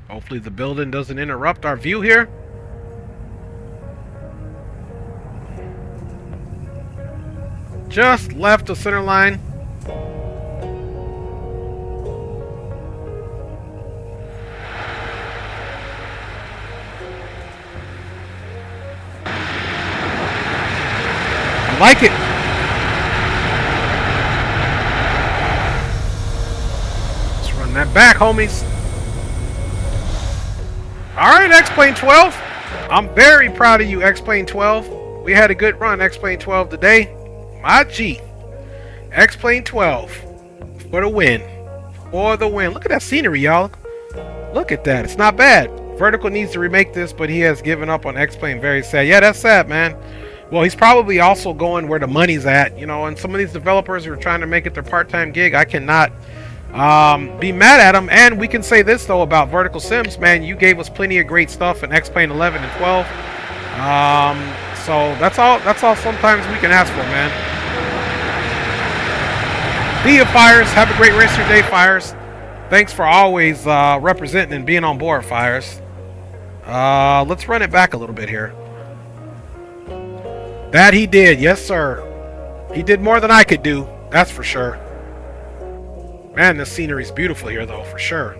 Hopefully the building doesn't interrupt our view here. Just left the center line. I like it. Let's run that back, homies. Alright, X-Plane 12. I'm very proud of you, X-Plane 12. We had a good run, X-Plane 12 today. My G. X-Plane 12. For the win. For the win. Look at that scenery, y'all. Look at that. It's not bad. Vertical needs to remake this, but he has given up on X-Plane. Very sad. Yeah, that's sad, man. Well, he's probably also going where the money's at, you know, and some of these developers who are trying to make it their part-time gig, I cannot be mad at them. And we can say this though about Vertical Sims, man, you gave us plenty of great stuff in X-Plane 11 and 12. So that's all sometimes we can ask for, man. See you, Fires. Have a great rest of your day, Fires. Thanks for always representing and being on board, Fires. Let's run it back a little bit here. That he did, yes sir. He did more than I could do, that's for sure. Man, this scenery's beautiful here, though, for sure.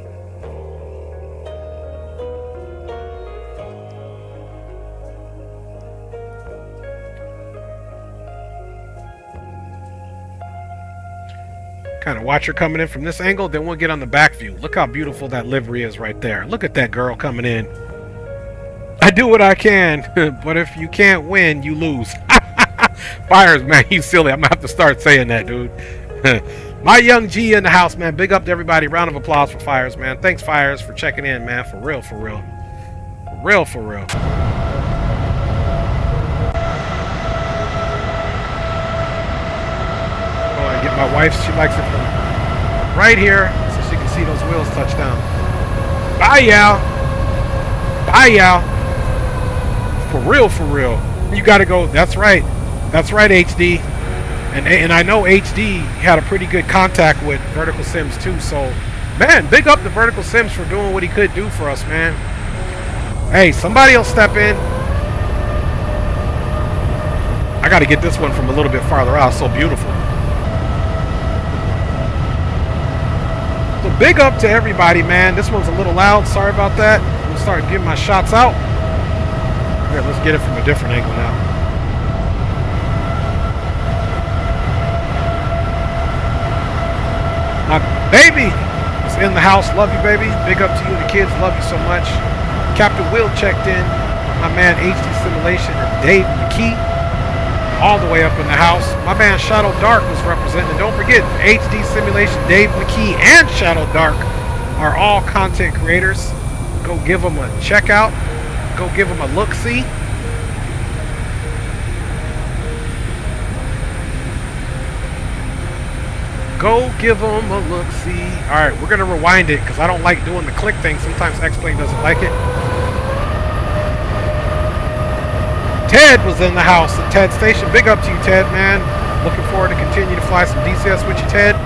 Kind of watch her coming in from this angle, then we'll get on the back view. Look how beautiful that livery is right there. Look at that girl coming in. I do what I can, but if you can't win, you lose. Fires, man, you silly. I'm going to have to start saying that, dude. My Young G in the house, man. Big up to everybody. Round of applause for Fires, man. Thanks, Fires, for checking in, man. For real, for real. For real, for real. Oh, I get my wife. She likes it from right here so she can see those wheels touch down. Bye, y'all. Bye, y'all. For real, for real. You got to go. That's right. That's right, HD. And I know HD had a pretty good contact with Vertical Sims too, so man, big up to Vertical Sims for doing what he could do for us, man. Hey, somebody will step in. I gotta get this one from a little bit farther out, it's so beautiful. So big up to everybody, man. This one's a little loud, sorry about that. I'm gonna start giving my shots out. Here, let's get it from a different angle now. My baby is in the house. Love you, baby. Big up to you and the kids. Love you so much. Captain Will checked in. My man HD Simulation and Dave McKee all the way up in the house. My man Shadow Dark was representing. And don't forget, HD Simulation, Dave McKee, and Shadow Dark are all content creators. Go give them a check out. Go give them a look-see. go give them a look-see. Alright, we're going to rewind it because I don't like doing the click thing. Sometimes X-Plane doesn't like it. Ted was in the house at Ted Station. Big up to you, Ted, man. Looking forward to continue to fly some DCS with you, Ted.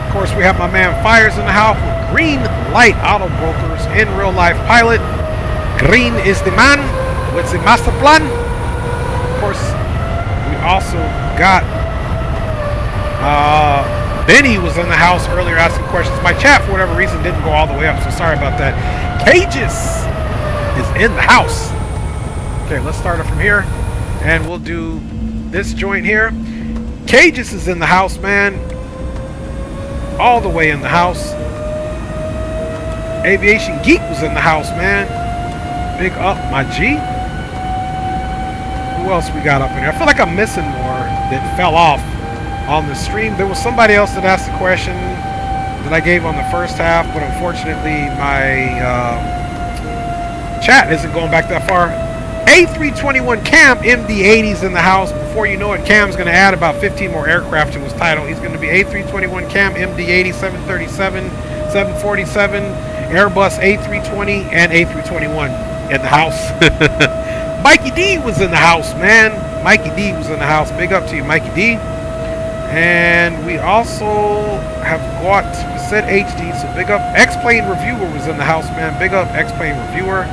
Of course, we have my man Fires in the house with Green Light Auto Brokers in real life pilot. Green is the man with the master plan. Of course, we also got Benny was in the house earlier asking questions. My chat, for whatever reason, didn't go all the way up, so sorry about that. Cages is in the house. Okay, let's start it from here, and we'll do this joint here. Cages is in the house, man. All the way in the house. Aviation Geek was in the house, man. Big up, my G. Who else we got up in here? I feel like I'm missing more that fell off on the stream. There was somebody else that asked the question that I gave on the first half, but unfortunately my chat isn't going back that far. A321 Cam MD-80's in the house. Before you know it, Cam's going to add about 15 more aircraft to his title. He's going to be A321 Cam MD-80, 737, 747, Airbus A320, and A321 in the house. Mikey D was in the house, man. Mikey D was in the house. Big up to you, Mikey D. And we also have got said HD, so big up. X-Plane Reviewer was in the house, man. Big up X-Plane Reviewer.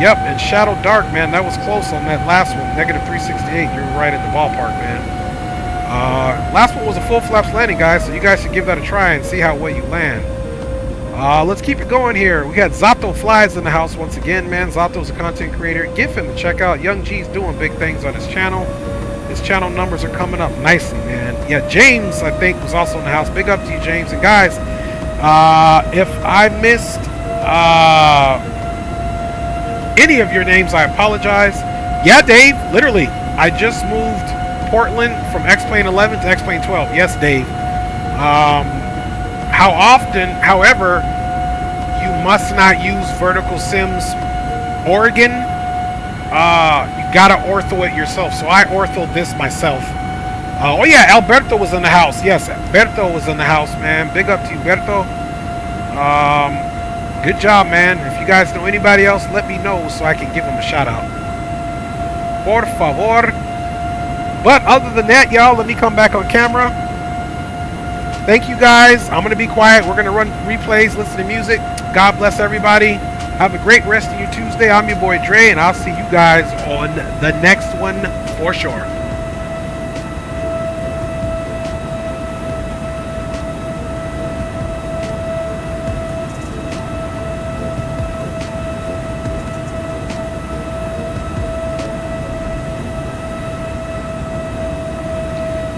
Yep, and Shadow Dark, man, that was close on that last one. Negative 368, you were right in the ballpark, man. Last one was a full flaps landing, guys, so you guys should give that a try and see how well you land. Let's keep it going here. We got Zato Flies in the house once again, man. Zato's a content creator. Give him a check out. Young G's doing big things on his channel. His channel numbers are coming up nicely, man. Yeah, James, I think, was also in the house. Big up to you, James. And guys, if I missed any of your names, I apologize. Yeah, Dave, literally, I just moved Portland from X-Plane 11 to X-Plane 12. Yes, Dave. How often, however, you must not use Vertical Sims Oregon. You gotta ortho it yourself. So I orthoed this myself. Oh yeah, Alberto was in the house. Yes, Alberto was in the house, man. Big up to you, Alberto. Good job, man. If you guys know anybody else, let me know so I can give them a shout out. Por favor. But other than that, y'all, let me come back on camera. Thank you guys. I'm gonna be quiet. We're gonna run replays, listen to music. God bless everybody. Have a great rest of your Tuesday. I'm your boy Dre, and I'll see you guys on the next one for sure.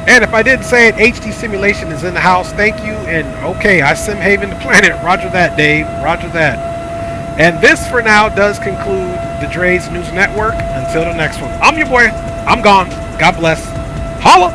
And if I didn't say it, HD Simulation is in the house. Thank you. And okay, I sim haven the planet. Roger that, Dave. Roger that. And this, for now, does conclude the Dre's News Network. Until the next one, I'm your boy. I'm gone. God bless. Holla!